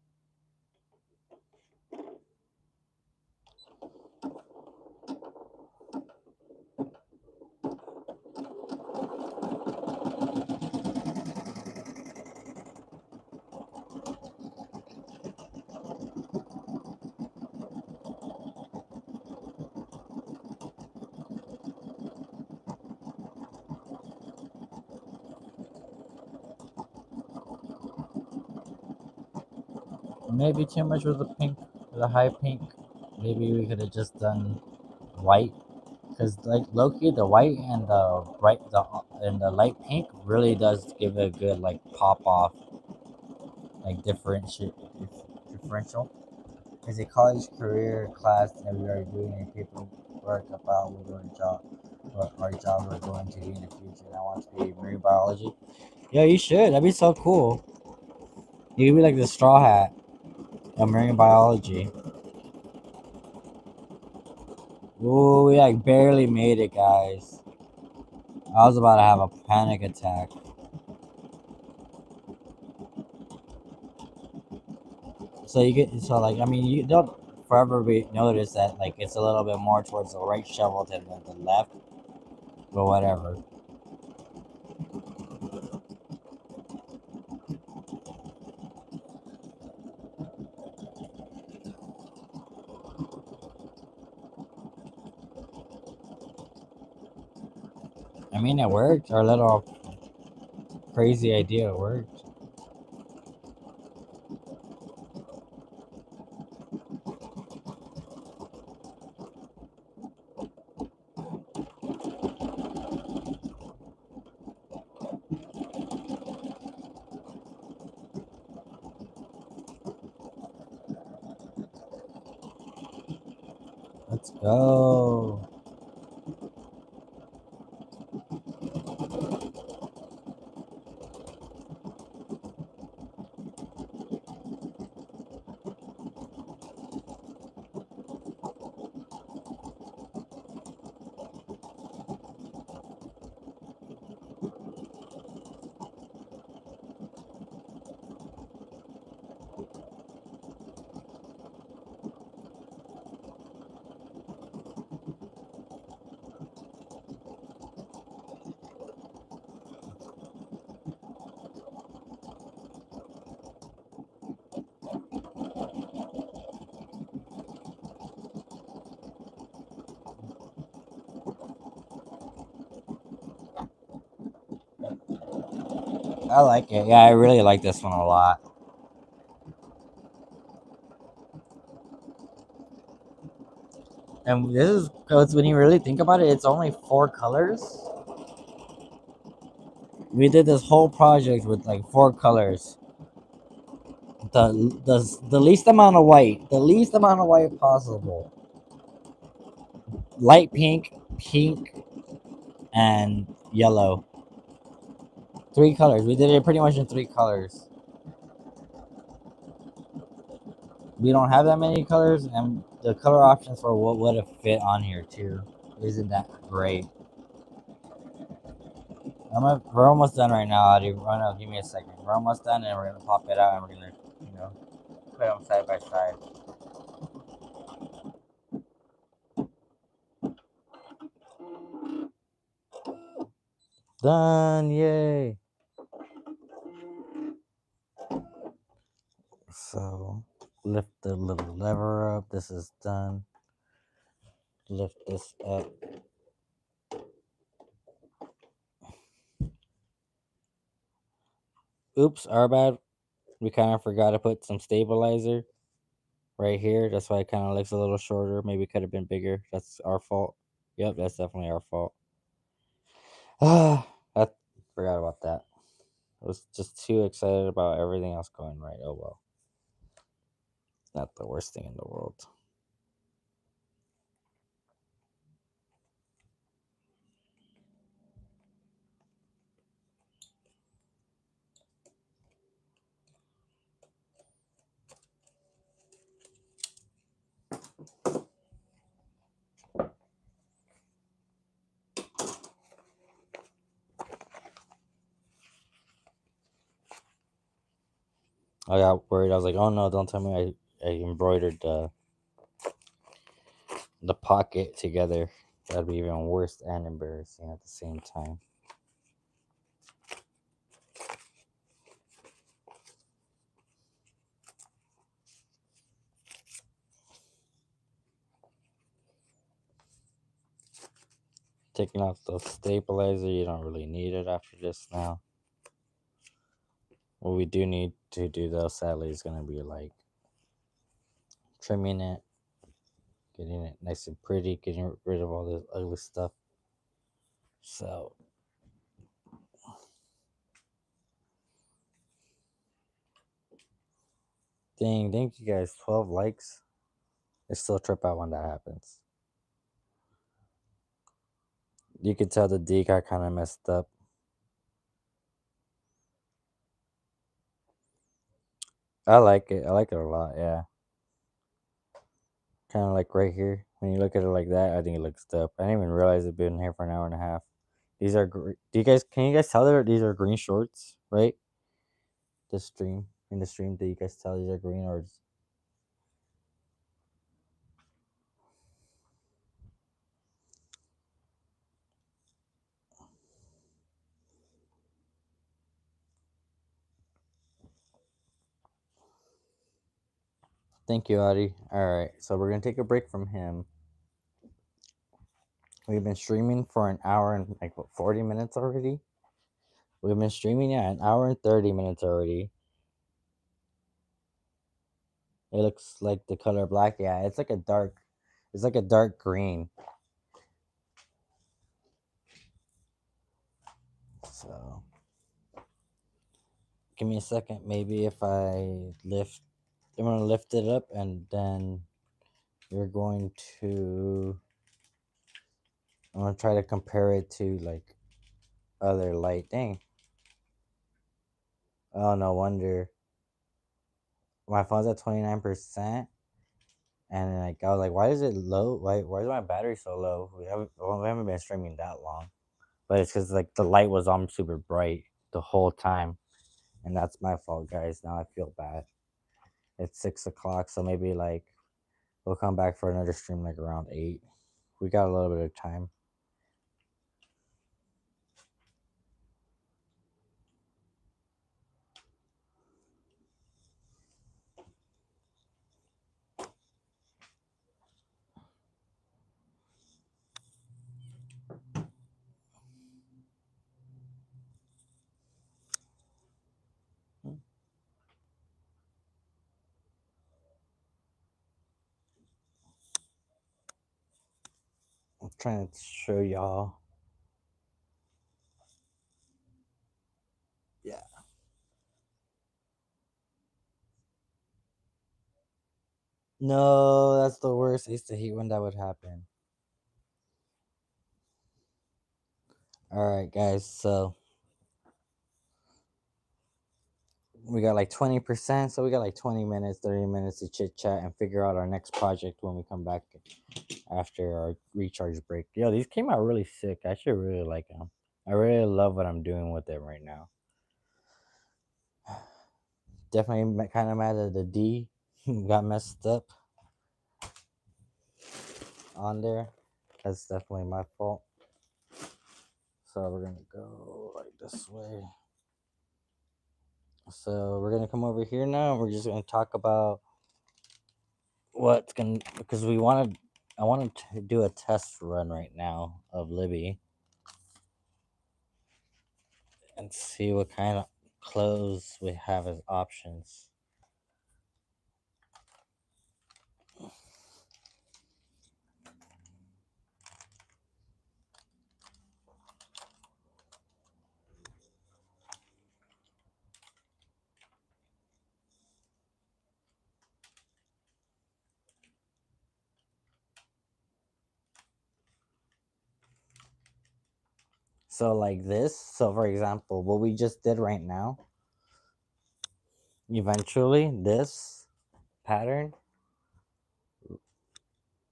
Maybe too much with the pink, the high pink. Maybe we could have just done white, because like Loki, the white and the light pink really does give a good like pop off, like differential. It's a college career class that we are doing a paperwork about what our job we're going to do in the future. And I want to be marine biology. Yeah, you should. That'd be so cool. You could be like the straw hat of marine biology. Ooh, we like barely made it, guys. I was about to have a panic attack. So I mean you don't forever notice that like it's a little bit more towards the right shovel than the left, but whatever. I mean it worked. Our little crazy idea worked. Let's go. I like it. Yeah, I really like this one a lot. And this is because when you really think about it, it's only 4 colors. We did this whole project with like 4 colors. The least amount of white, the least amount of white possible. Light pink, pink, and yellow. 3 colors. We did it pretty much in 3 colors. We don't have that many colors, and the color options for what would have fit on here too isn't that great. We're almost done right now, Adi. Run out. Give me a second. We're almost done, and we're gonna pop it out, and we're gonna, put them side by side. Done! Yay! So lift the little lever up. This is done. Lift this up. Oops, our bad. We kind of forgot to put some stabilizer right here. That's why it kind of looks a little shorter. Maybe it could have been bigger. That's our fault. Yep, that's definitely our fault. Ah, I forgot about that. I was just too excited about everything else going right. Oh well. Not the worst thing in the world. I got worried. I was like, oh no, don't tell me I embroidered the pocket together. That'd be even worse and embarrassing at the same time. Taking off the stabilizer, you don't really need it after this now. What we do need to do though, sadly, is gonna be like trimming it, getting it nice and pretty, getting rid of all this ugly stuff. So dang, thank you guys. 12 likes. I still trip out when that happens. You could tell the D got kind of messed up. I like it. I like it a lot. Yeah. Kind of like right here. When you look at it like that, I think it looks dope. I didn't even realize it'd been here for an hour and a half. These are. Do you guys? Can you guys tell that these are green shorts? Right. The stream in the stream. Do you guys tell these are green or? Thank you, Adi. All right. So we're gonna take a break from him. We've been streaming for an hour and like what, 40 minutes already. We've been streaming, yeah, an hour and 30 minutes already. It looks like the color black. Yeah, it's like a dark. It's like a dark green. So, give me a second. Maybe if I lift, I'm gonna lift it up, and then you're going to. I'm gonna try to compare it to like other light. Dang. Oh no wonder. My phone's at 29%. And like I was like, why is it low? Why is my battery so low? We haven't been streaming that long, but it's because like the light was on super bright the whole time, and that's my fault, guys. Now I feel bad. It's 6 o'clock, so maybe like we'll come back for another stream like around 8. We got a little bit of time. trying to show y'all. Yeah. No, that's the worst. I used to hate when that would happen. All right, guys. So we got like 20%. So we got like 20 minutes, 30 minutes to chit chat and figure out our next project when we come back after our recharge break. Yo, these came out really sick. I actually really like them. I really love what I'm doing with them right now. Definitely kind of mad that the D got messed up on there. That's definitely my fault. So we're gonna go like this way. So we're gonna come over here now. We're just gonna talk about what's gonna because we wanted. I wanted to do a test run right now of Libby and see what kind of clothes we have as options. So like this. So for example, what we just did right now. Eventually, this pattern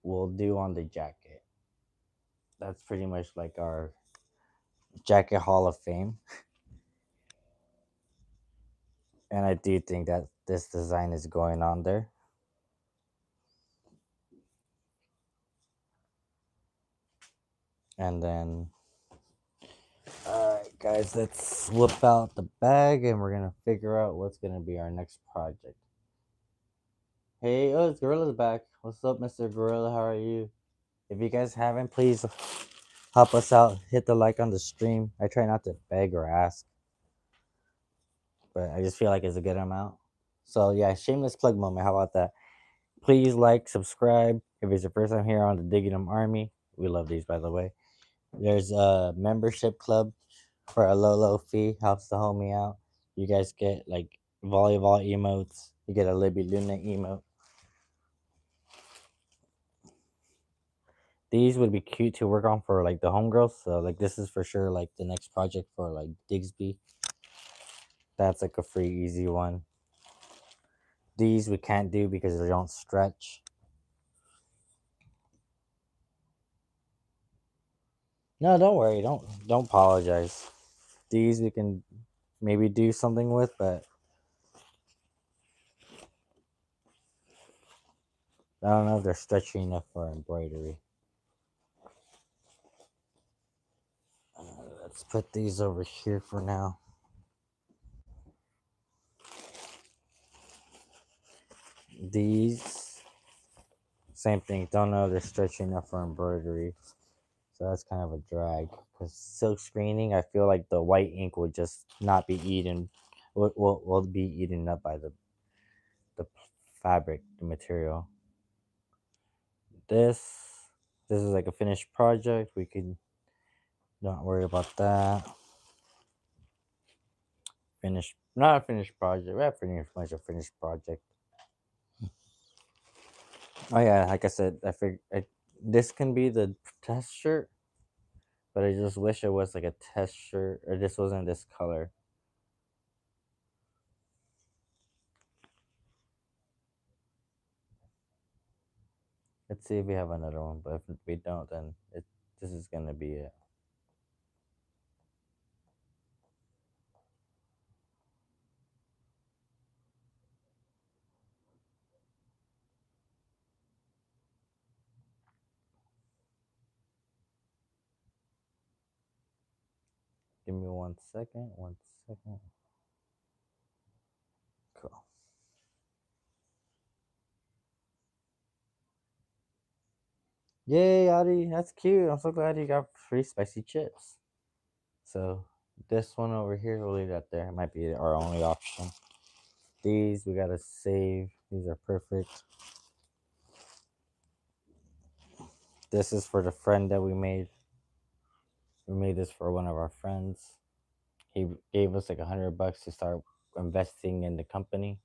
will do on the jacket. That's pretty much like our jacket Hall of Fame. And I do think that this design is going on there. And then, all right, guys, let's whip out the bag and we're gonna figure out what's gonna be our next project. Hey, oh, it's Gorilla's back. What's up, Mr. Gorilla? How are you? If you guys haven't, please help us out. Hit the like on the stream. I try not to beg or ask, but I just feel like it's a good amount. So yeah, shameless plug moment. How about that? Please like, subscribe. If it's your first time here on the Diggin'em Army, we love these, by the way. There's a membership club for a low fee. Helps the homie out. You guys get like volleyball emotes. You get a Libby Luna emote. These would be cute to work on for like the homegirls. So like this is for sure like the next project for like Digsby. That's like a free easy one. These we can't do because they don't stretch. No, don't worry. Don't apologize. These we can maybe do something with, but I don't know if they're stretchy enough for embroidery. Let's put these over here for now. These, same thing. Don't know if they're stretchy enough for embroidery. So that's kind of a drag. Because silk screening, I feel like the white ink would just not be eaten. Will be eaten up by the fabric, the material. This, this is like a finished project. We can not worry about that. Finished, not a finished project. We have pretty much a finished project. Oh yeah, like I said, this can be the test shirt, but I just wish it was like a test shirt, or this wasn't this color. Let's see if we have another one, but if we don't, then this is gonna be it. Give me 1 second. 1 second. Cool. Yay, Adi, that's cute. I'm so glad you got free spicy chips. So this one over here, we'll leave that there. It might be our only option. These we gotta save. These are perfect. This is for the friend that we made. We made this for one of our friends. He gave us like $100 to start investing in the company.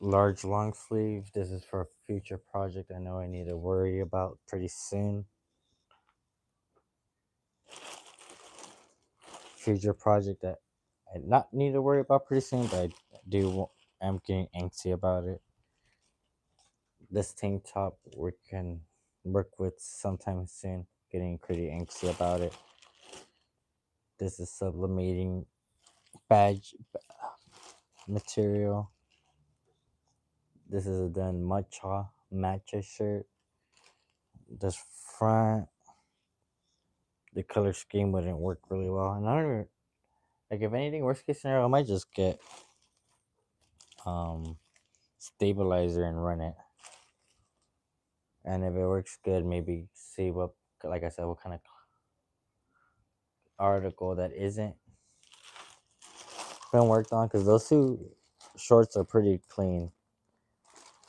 Large long sleeve. This is for a future project I know I need to worry about pretty soon. Future project that I not need to worry about pretty soon, but I do. I'm getting antsy about it. This tank top we can work with sometime soon. Getting pretty antsy about it. This is sublimating badge material. This is a done matcha shirt. This front, the color scheme wouldn't work really well. And I don't even, like, if anything, worst case scenario, I might just get um stabilizer and run it. And if it works good, maybe see what, like I said, what kind of article that isn't been worked on, because those two shorts are pretty clean.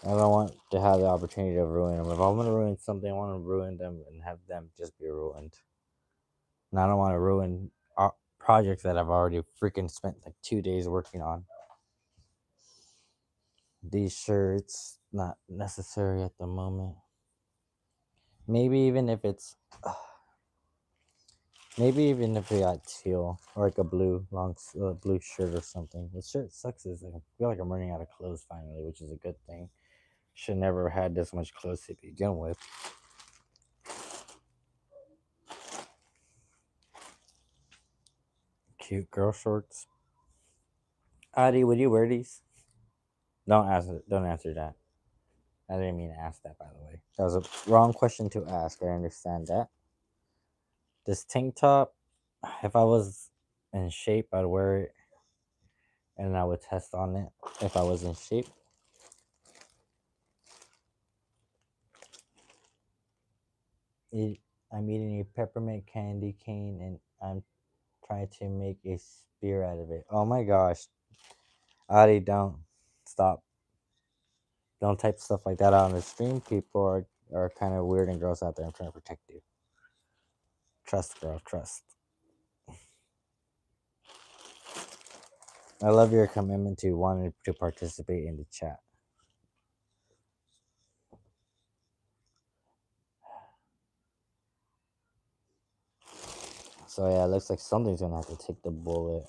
I don't want to have the opportunity to ruin them. If I'm gonna ruin something, I want to ruin them and have them just be ruined. And I don't want to ruin projects that I've already freaking spent like 2 days working on. These shirts not necessary at the moment. Maybe even if it's, maybe even if we got teal or like a blue shirt or something. The shirt sucks is like, I feel like I'm running out of clothes finally, which is a good thing. Should never have had this much clothes to begin with. Cute girl shorts. Adi, would you wear these? Don't answer that. I didn't mean to ask that, by the way. That was a wrong question to ask. I understand that. This tank top, if I was in shape, I'd wear it and I would test on it if I was in shape. It, I'm eating a peppermint candy cane and I'm trying to make a spear out of it. Oh my gosh. Adi, don't. Stop. Don't type stuff like that out on the stream. People are kind of weird and gross out there. I'm trying to protect you. Trust, girl. Trust. I love your commitment to wanting to participate in the chat. So yeah, it looks like something's gonna have to take the bullet.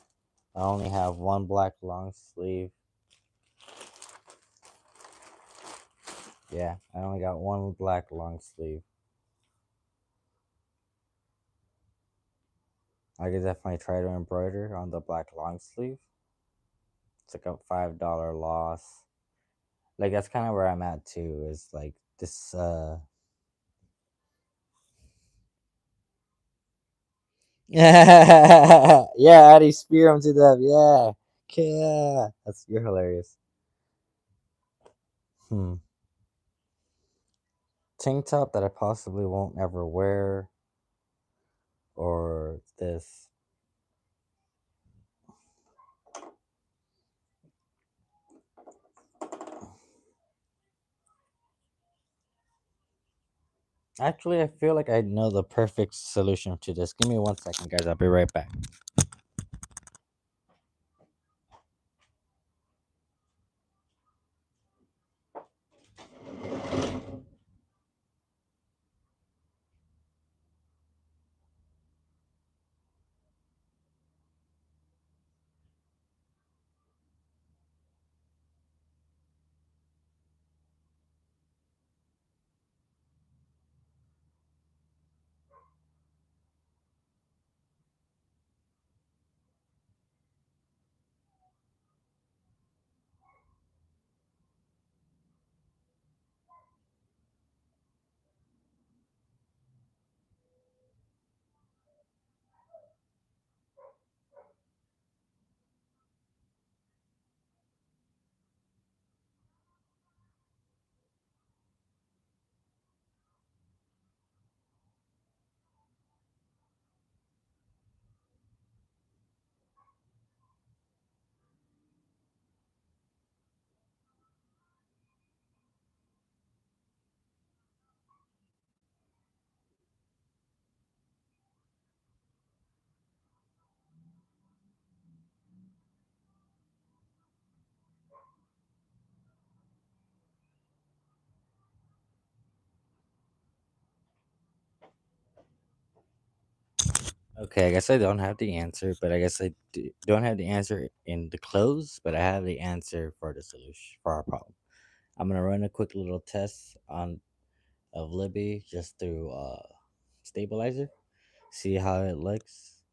I only have one black long sleeve. Yeah, I only got one black long sleeve. I could definitely try to embroider on the black long sleeve. It's like a $5 loss. Like that's kind of where I'm at too. Is like this. Yeah, Addy spear him to death. Yeah, yeah. That's you're hilarious. Hmm. Tank top that I possibly won't ever wear, or this. Actually, I feel like I know the perfect solution to this. Give me 1 second, guys. I'll be right back. Okay, I guess I don't have the answer, but I guess don't have the answer in the clothes, but I have the answer for the solution for our problem. I'm gonna run a quick little test on of Libby just through stabilizer, see how it looks.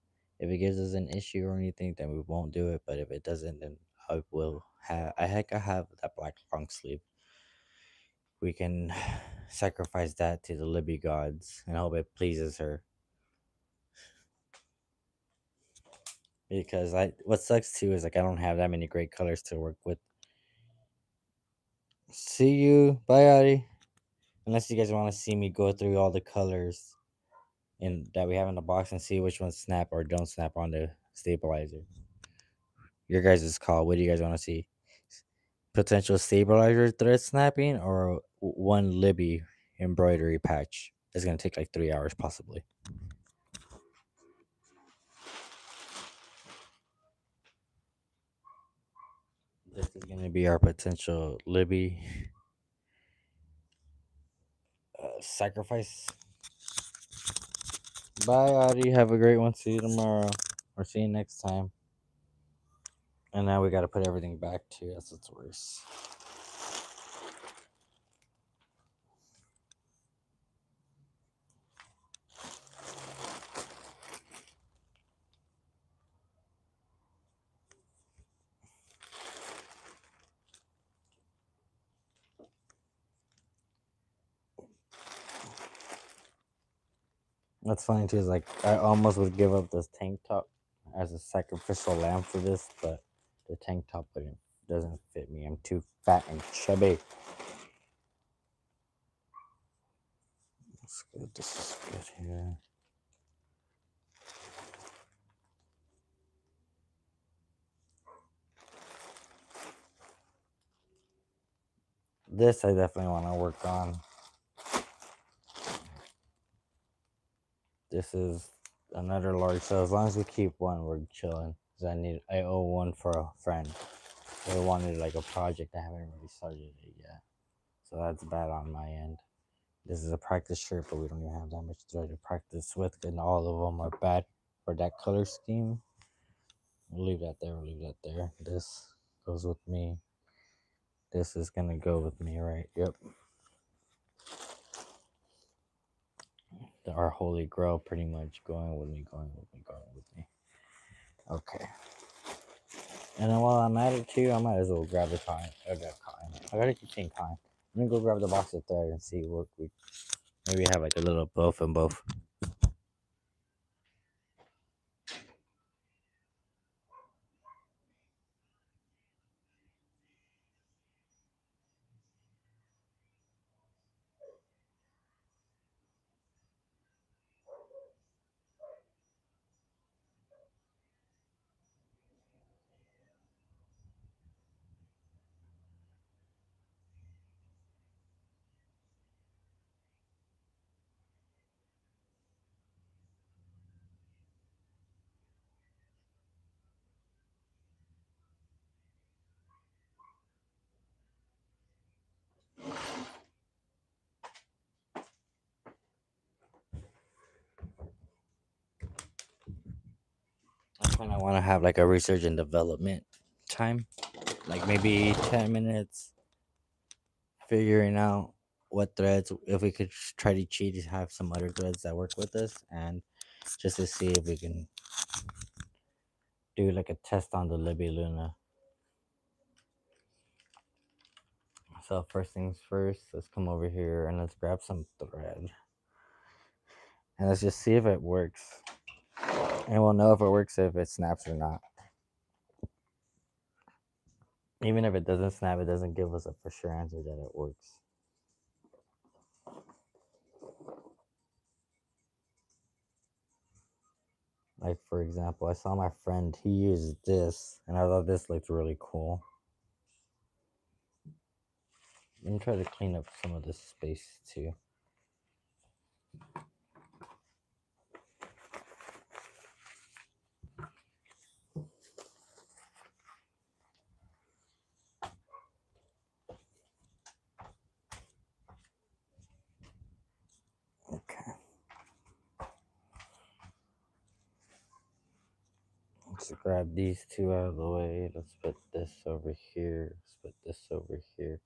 If it gives us an issue or anything, then we won't do it. But if it doesn't, then I will have. I have that black long sleeve. We can sacrifice that to the Libby gods and hope it pleases her. Because I what sucks too is like I don't have that many great colors to work with. See you, bye, Ari. Unless you guys want to see me go through all the colors in that we have in the box and see which ones snap or don't snap on the stabilizer. Your guys' call. What do you guys want to see? Potential stabilizer thread snapping or one Libby embroidery patch? It's gonna take like 3 hours possibly. This is gonna be our potential Libby sacrifice. Bye, Adi. Have a great one. See you tomorrow. Or see you next time. And now we gotta put everything back too. That's what's worse. What's funny too is like I almost would give up this tank top as a sacrificial lamb for this, but the tank top doesn't fit me. I'm too fat and chubby. That's good. This is good here. This I definitely want to work on. This is another large, so as long as we keep one, we're chilling. Cause I owe one for a friend. They wanted like a project. I haven't really started it yet, so that's bad on my end. This is a practice shirt, but we don't even have that much thread to practice with, and all of them are bad for that color scheme. We'll leave that there. We'll leave that there. This goes with me. This is gonna go with me, right? Yep. Our holy grail, pretty much going with me, going with me, going with me. Okay. And then while I'm at it too, I might as well grab the cotton. I got cotton. I gotta keep saying cotton. I'm gonna go grab the box of thread and see what we maybe have like a little both and both. I kind of want to have like a research and development time, like maybe 10 minutes, figuring out what threads. If we could try to cheat, have some other threads that work with us, and just to see if we can do like a test on the Libby Luna. So first things first, let's come over here and let's grab some thread. And let's just see if it works. And we'll know if it works if it snaps or not. Even if it doesn't snap, it doesn't give us a for sure answer that it works. Like for example, I saw my friend, he used this and I thought this looked really cool. Let me try to clean up some of this space too. Okay. grab these two out of the way. Let's put this over here. Let's put this over here.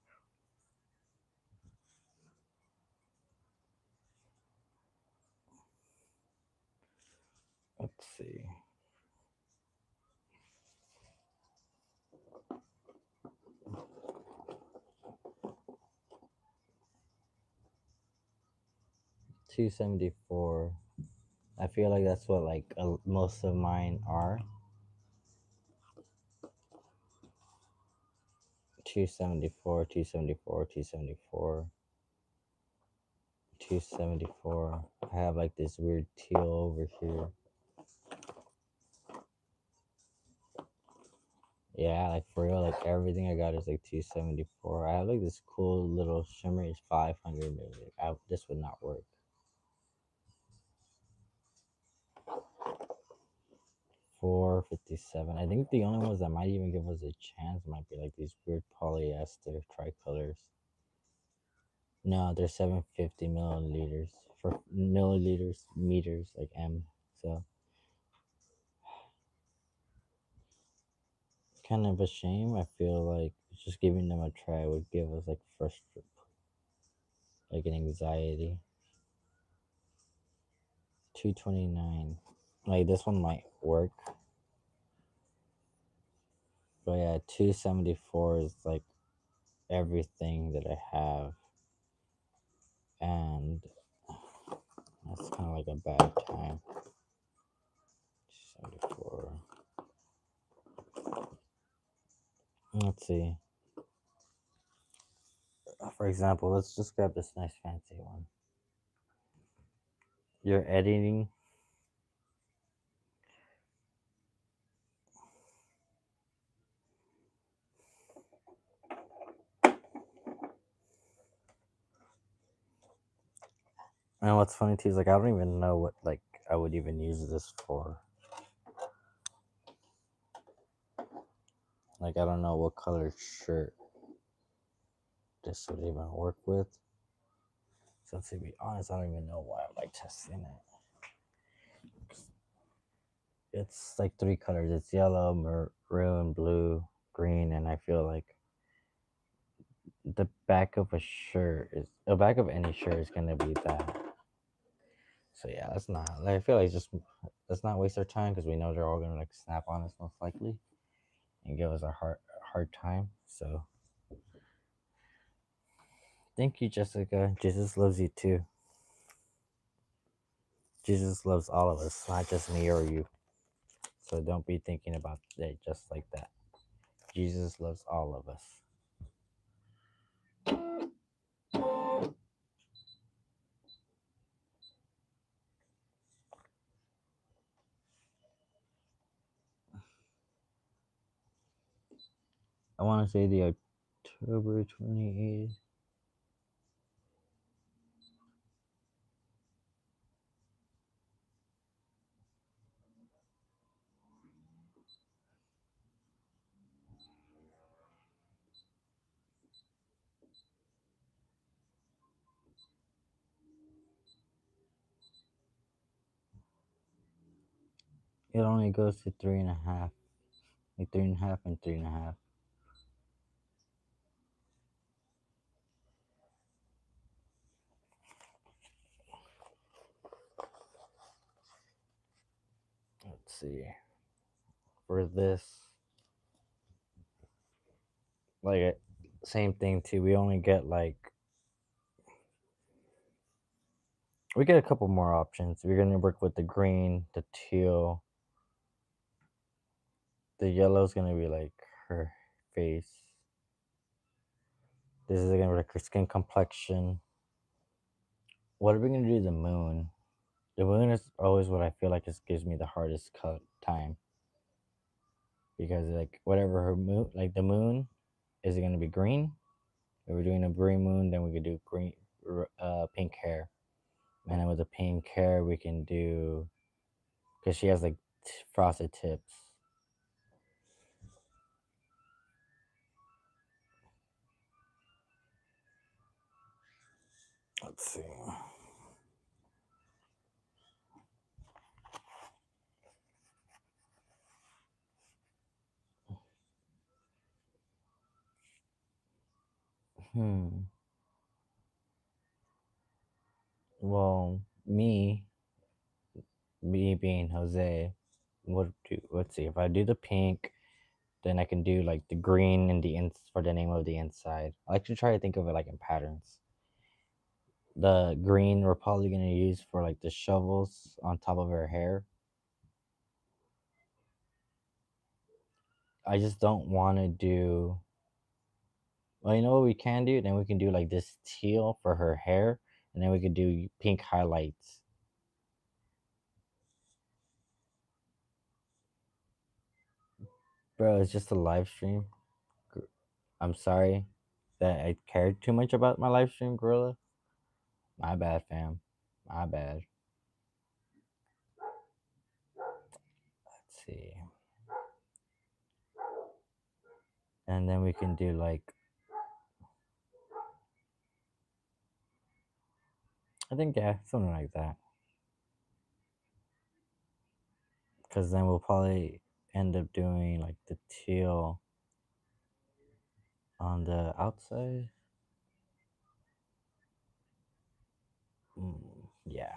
Let's see. $274. I feel like that's what like most of mine are. 274, 274, 274, 274. I have like this weird teal over here. Yeah, like for real, like everything I got is like 274. I have like this cool little shimmer. It's 500. Maybe this would not work. 457. I think the only ones that might even give us a chance might be like these weird polyester tricolors. No, they're 750 milliliters for milliliters, meters, like M. So kind of a shame. I feel like just giving them a try would give us like first, like an anxiety. 229. Like this one might work. But yeah, 274 is like everything that I have. And that's kind of like a bad time. 274. Let's see. For example, let's just grab this nice fancy one. You're editing. And what's funny too is like I don't even know what like I would even use this for. Like I don't know what color shirt this would even work with. So to be honest, I don't even know why I'm like testing it. It's like three colors. It's yellow, maroon, blue, green, and I feel like the back of a shirt is the back of any shirt is gonna be that. So yeah, that's not. Like, I feel like just let's not waste our time because we know they're all gonna like snap on us most likely and give us a hard time. So thank you, Jessica. Jesus loves you too. Jesus loves all of us, not just me or you. So don't be thinking about it just like that. Jesus loves all of us. I want to say the October 28th. It only goes to 3.5. Like 3.5 and 3.5. Let's see. For this, like same thing too. We only get like we get a couple more options. We're gonna work with the green, the teal, the yellow's gonna be like her face. This is gonna be like her skin complexion. What are we gonna do? The moon. The moon is always what I feel like just gives me the hardest cut time because like whatever her moon, like the moon, is it gonna be green? If we're doing a green moon, then we could do green, pink hair, and then with the pink hair we can do because she has like frosted tips. Let's see. Hmm. Well, me being Jose, let's see. If I do the pink, then I can do like the green in the ins for the name of the inside. I like to try to think of it like in patterns. The green we're probably gonna use for like the shovels on top of her hair. I just don't want to do. Well, you know what we can do? Then we can do like this teal for her hair, and then we could do pink highlights. Bro, it's just a live stream. I'm sorry that I cared too much about my live stream, Gorilla. My bad, fam. My bad. Let's see. And then we can do like, I think, yeah, something like that. Because then we'll probably end up doing like the teal on the outside. Yeah.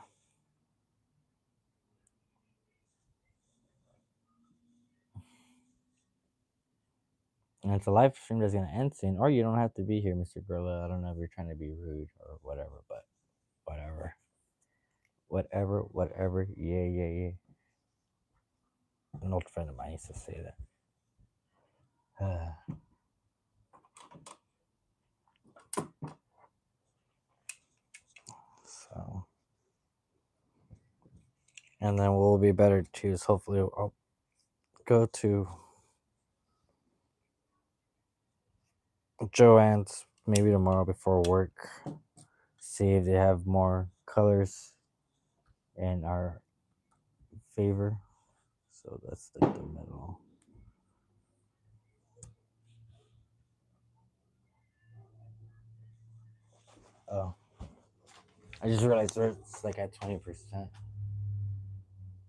And it's a live stream that's gonna end soon, or you don't have to be here, Mr. Gorilla. I don't know if you're trying to be rude or whatever, but whatever, whatever. Yeah, yeah, yeah. An old friend of mine used to say that. So, and then what will be better too is hopefully I'll go to Joann's maybe tomorrow before work, see if they have more colors in our favor. So that's like the middle. Oh, I just realized it's like at 20%.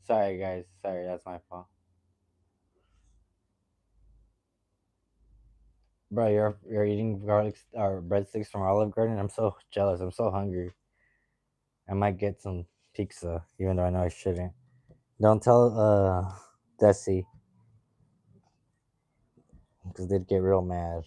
Sorry, guys. Sorry, that's my fault. Bro, you're eating garlic or breadsticks from Olive Garden. I'm so jealous. I'm so hungry. I might get some pizza, even though I know I shouldn't. Don't tell Desi, because they'd get real mad.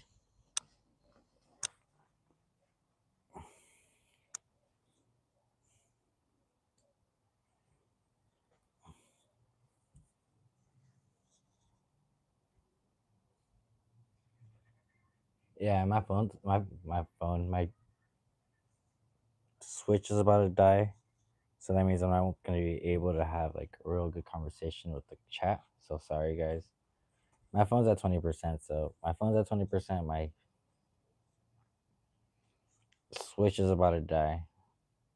Yeah, my Switch is about to die, so that means I'm not gonna be able to have like a real good conversation with the chat. So sorry, guys. My phone's at 20%, so my phone's at 20%. My Switch is about to die.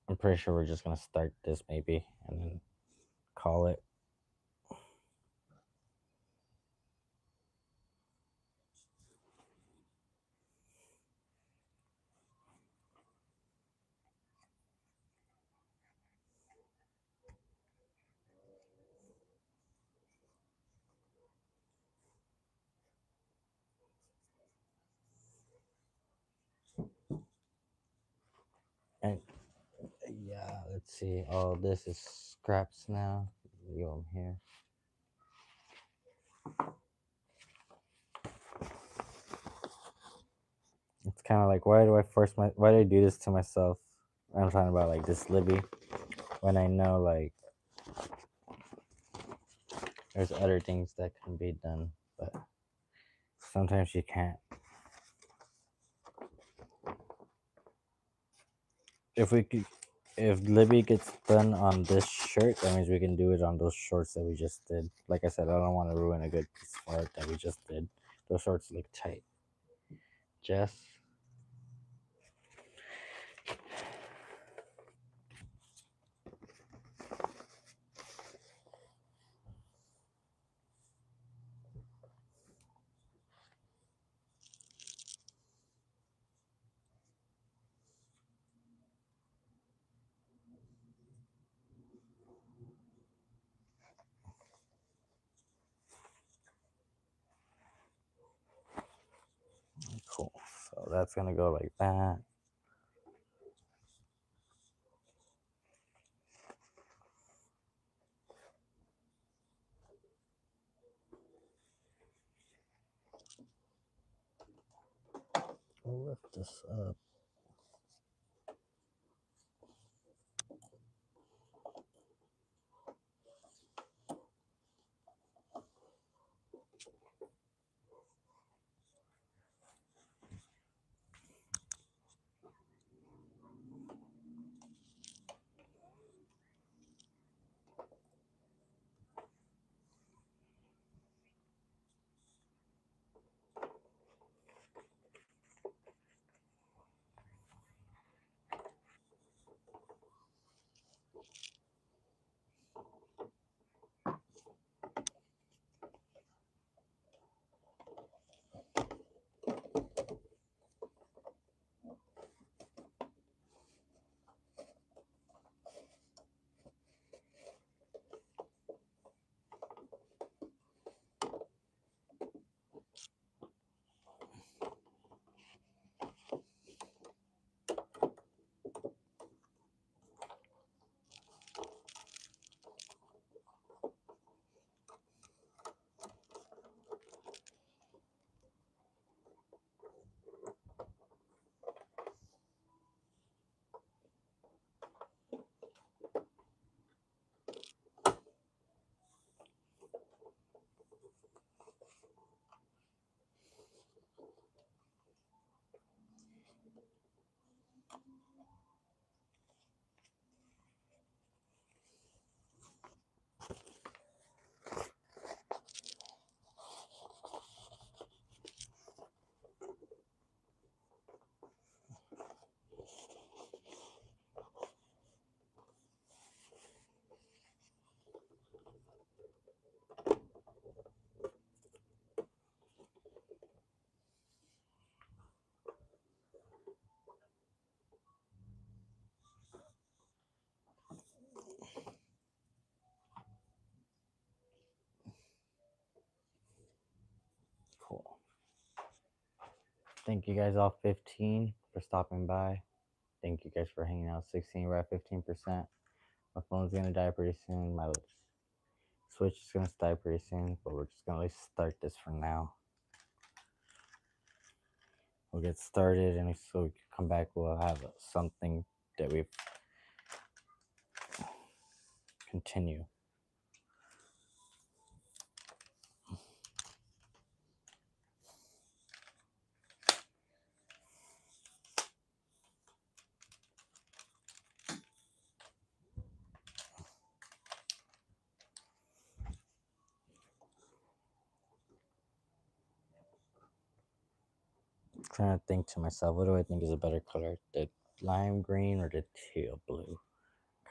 I'm pretty sure we're just gonna start this maybe and then call it. And yeah, let's see. Oh, this is scraps now. Yo, I'm here. It's kind of like, why do I do this to myself? I'm talking about like this Libby when I know like there's other things that can be done, but sometimes you can't. If we could, if Libby gets done on this shirt, that means we can do it on those shorts that we just did. Like I said, I don't want to ruin a good piece of art that we just did. Those shorts look tight. Jess. Cool. So that's gonna go like that. We'll lift this up. Cool. Thank you guys all 15 for stopping by. Thank you guys for hanging out. 16, we're at 15%. My phone's gonna die pretty soon. My Switch is gonna die pretty soon, but we're just gonna at least start this for now. We'll get started, and so we can come back. We'll have something that we continue. I'm trying to think to myself, what do I think is a better color? The lime green or the teal blue?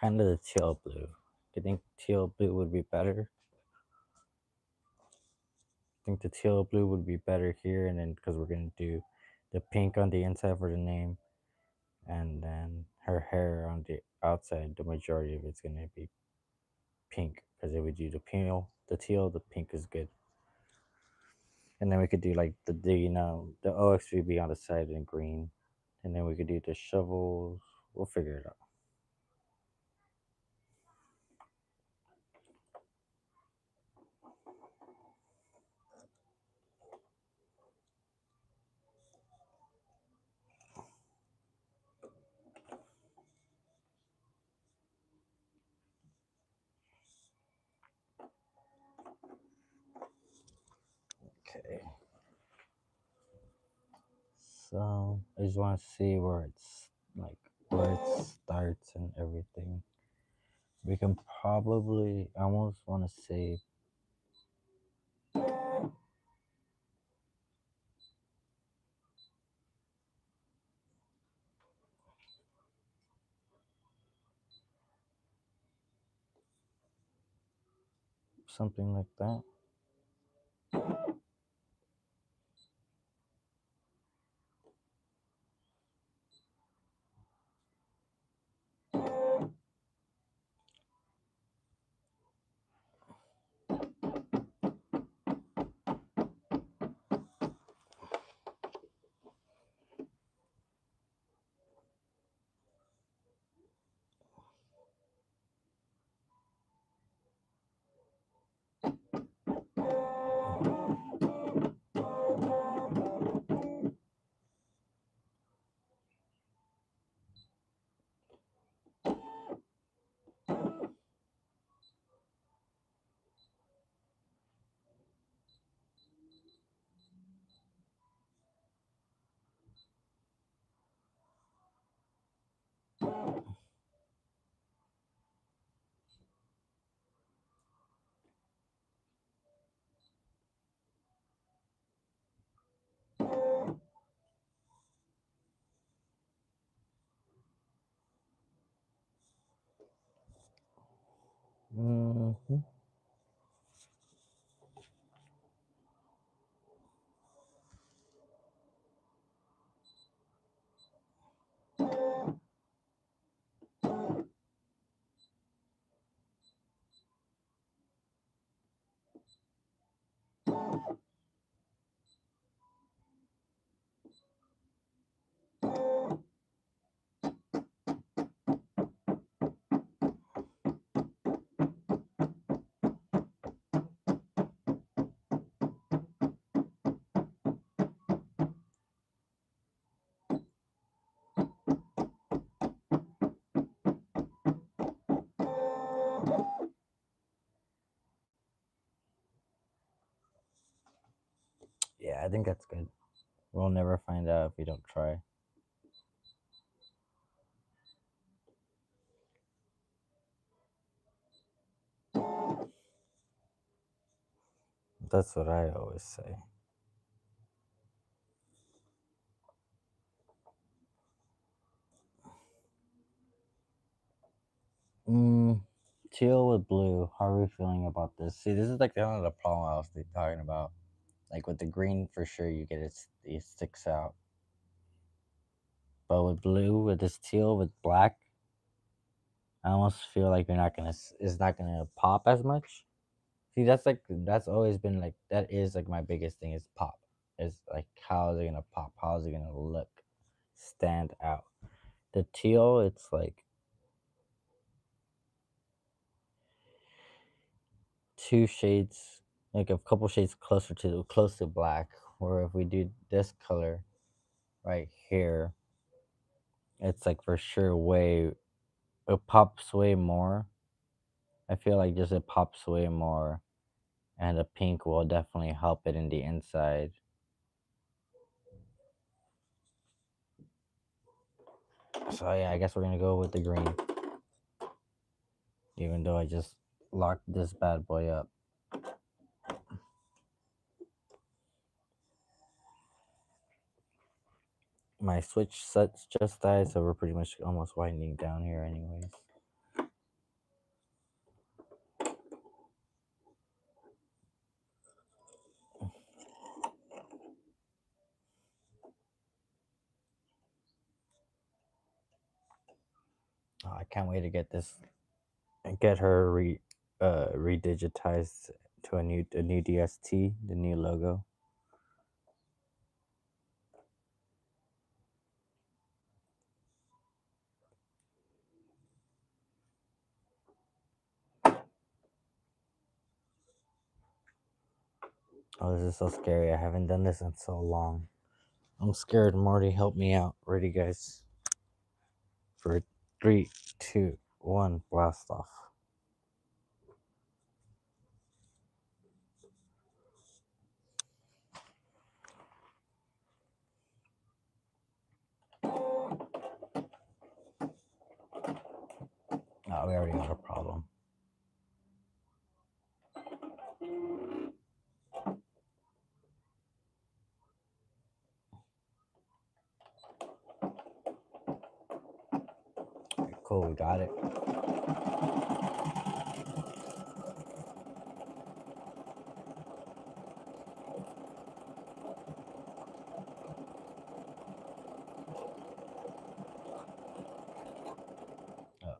Kind of the teal blue. I think teal blue would be better. I think the teal blue would be better here, and then because we're gonna do the pink on the inside for the name, and then her hair on the outside, the majority of it's gonna be pink because if we do the teal, the pink is good. And then we could do like the the OXVB on the side in green, and then we could do the shovels. We'll figure it out. Okay. So I just want to see where it's like where it starts and everything. We can probably I almost want to say something like that. Yeah, I think that's good. We'll never find out if we don't try. That's what I always say. Mm, teal with blue. How are we feeling about this? See, this is like kind of the problem I was talking about. Like with the green, for sure, you get it sticks out. But with blue, with this teal, with black, I almost feel like you're not gonna. It's not gonna pop as much. See, that's always been like that is like my biggest thing is pop. Is like how is it gonna pop? How is it gonna look, stand out? The teal, it's like two shades, like a couple shades close to black. Or if we do this color right here, it's like for sure way it pops way more. I feel like just it pops way more, and the pink will definitely help it in the inside. So yeah, I guess we're gonna go with the green, even though I just locked this bad boy up. My switch sets just died, so we're pretty much almost winding down here, anyways. Oh, I can't wait to get this and get her redigitized to a new DST, the new logo. Oh, this is so scary. I haven't done this in so long. I'm scared. Marty, help me out. Ready, guys? For three, two, one, blast off. Oh, we already got a problem. Okay, cool, we got it. Uh,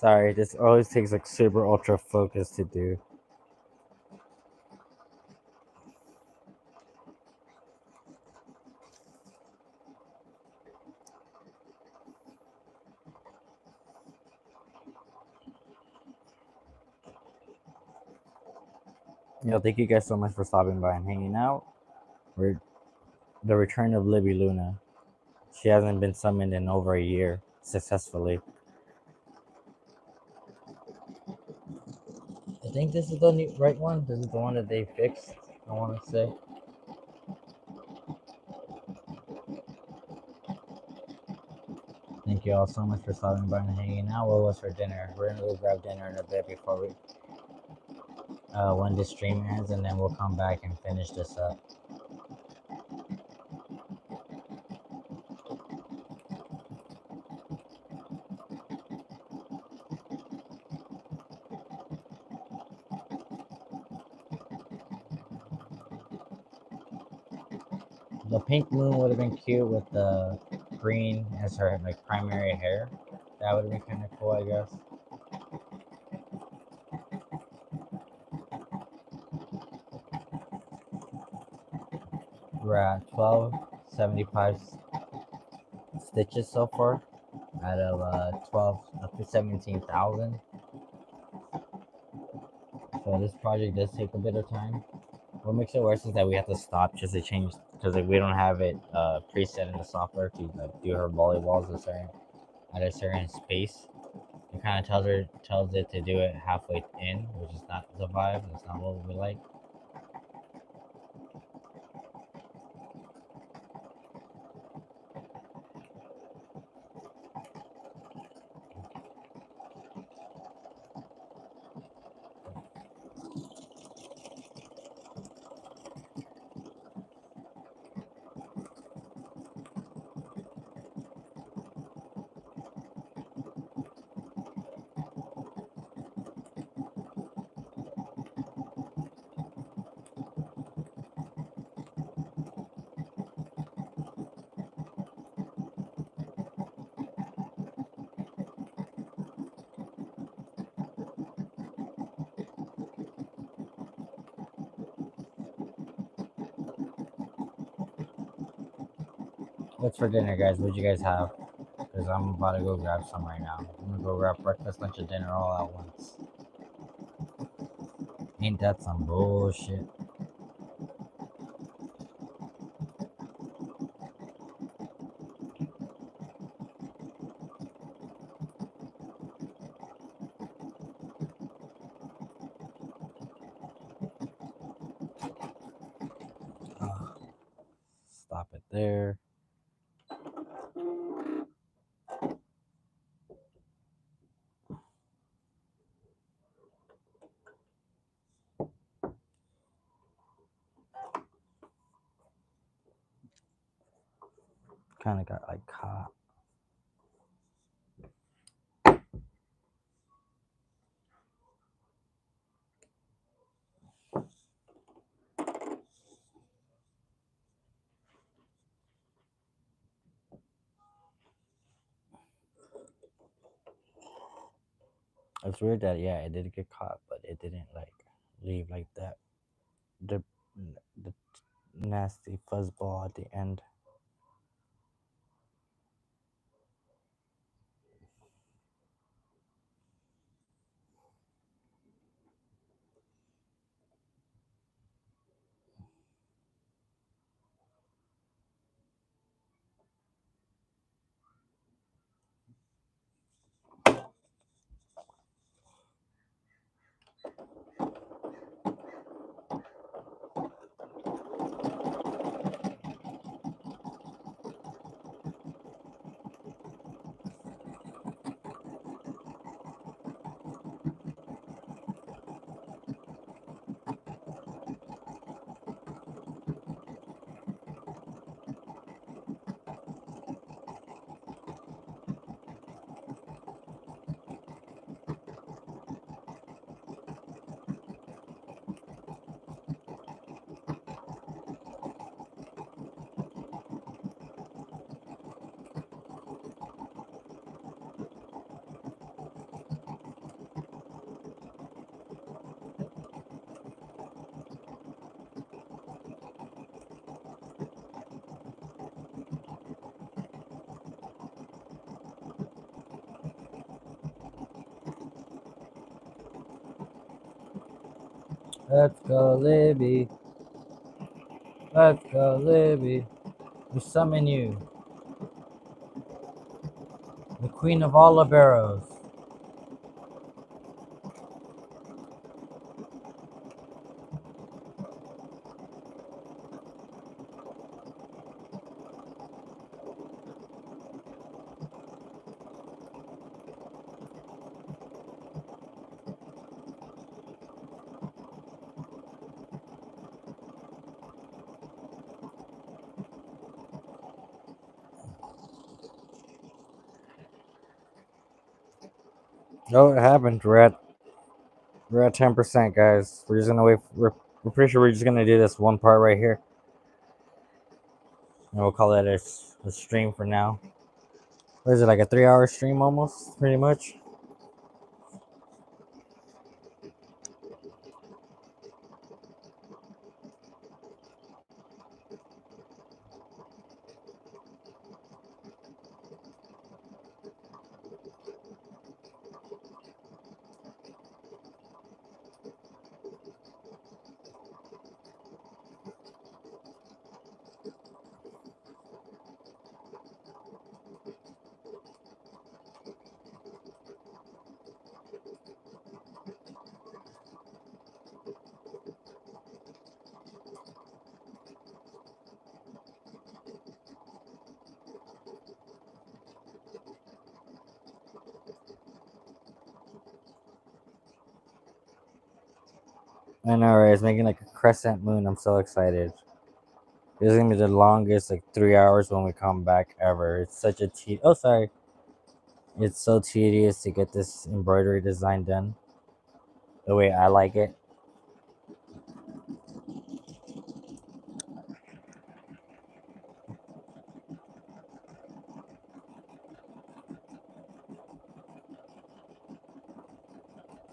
Sorry, this always takes like super ultra focus to do. Thank you guys so much for stopping by and hanging out. We're the return of Libby Luna. She hasn't been summoned in over a year successfully. I think this is the right one. This is the one that they fixed. I want to say. Thank you all so much for stopping by and hanging out. What was for dinner? We're gonna go grab dinner in a bit before we when this stream ends, and then we'll come back and finish this up. The pink moon would have been cute with the green as her like primary hair. That would have been kind of cool, I guess. We're at 1275 stitches so far out of 12 up to 17,000. So this project does take a bit of time. What makes it worse is that we have to stop just to change because like, we don't have it preset in the software to like, do her volleyballs at a certain space. It kind of tells it to do it halfway in, which is not the vibe. That's not what we like. What's for dinner, guys? What'd you guys have? Because I'm about to go grab some right now. I'm gonna go grab breakfast, lunch, and dinner all at once. Ain't that some bullshit? Stop it there. Kind of got like caught. It's weird that yeah, it did get caught, but it didn't like leave like that. The nasty fuzzball at the end. Let's go, Libby. Let's go, Libby. We summon you, the queen of all liberos. Oh, it happened. We're at 10%, guys. We're just gonna wait. We're pretty sure we're just gonna do this one part right here, and we'll call it a stream for now. What is it, like a 3 hour stream almost, pretty much? I know, right? It's making like a crescent moon. I'm so excited. This is gonna be the longest like 3 hours when we come back ever. It's such a oh sorry. It's so tedious to get this embroidery design done the way I like it.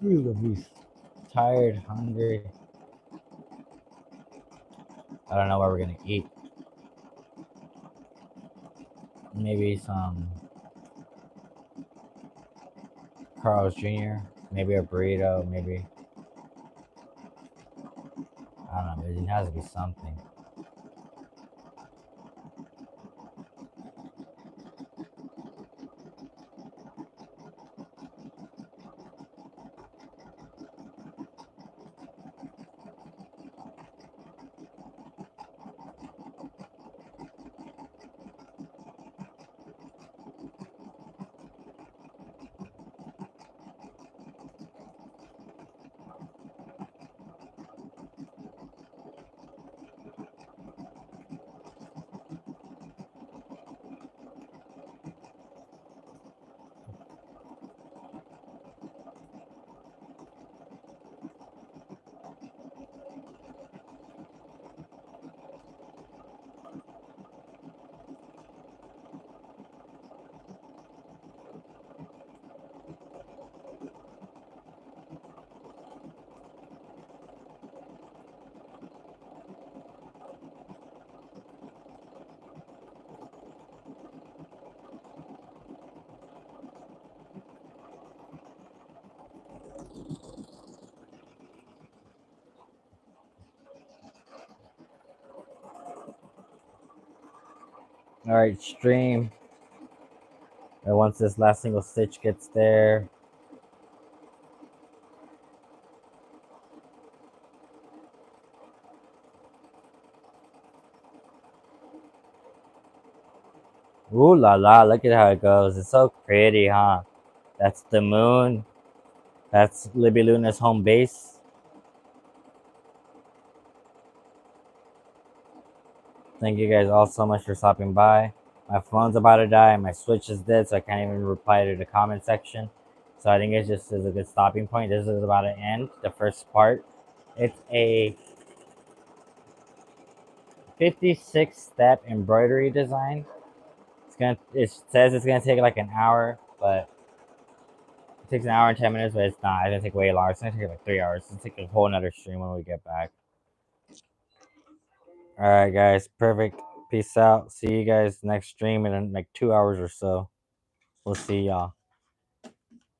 Ooh, the beast. Tired, hungry. I don't know what we're gonna eat. Maybe some Carl's Jr. Maybe a burrito. Maybe I don't know. It has to be something. All right, stream. And once this last single stitch gets there, ooh la la! Look at how it goes. It's so pretty, huh? That's the moon. That's Libby Luna's home base. Thank you guys all so much for stopping by. My phone's about to die. My Switch is dead, so I can't even reply to the comment section. So I think it just is a good stopping point. This is about to end the first part. It's a 56-step embroidery design. It says it's gonna take like an hour, but it takes an hour and 10 minutes, but it's not. It's gonna take way longer. It's gonna take like 3 hours. It's gonna take a whole another stream when we get back. All right, guys. Perfect. Peace out. See you guys next stream in like 2 hours or so. We'll see y'all.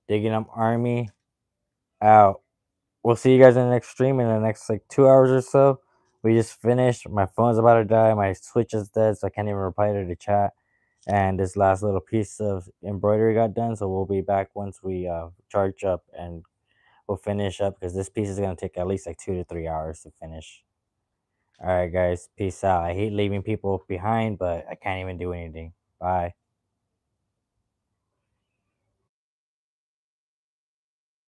Diggin'em Army out. we'll see you guys in the next stream in the next like 2 hours or so. We just finished. My phone's about to die. My Switch is dead, so I can't even reply to the chat. And this last little piece of embroidery got done, so we'll be back once we charge up and we'll finish up because this piece is gonna take at least like 2 to 3 hours to finish. All right, guys, peace out. I hate leaving people behind, but I can't even do anything. Bye.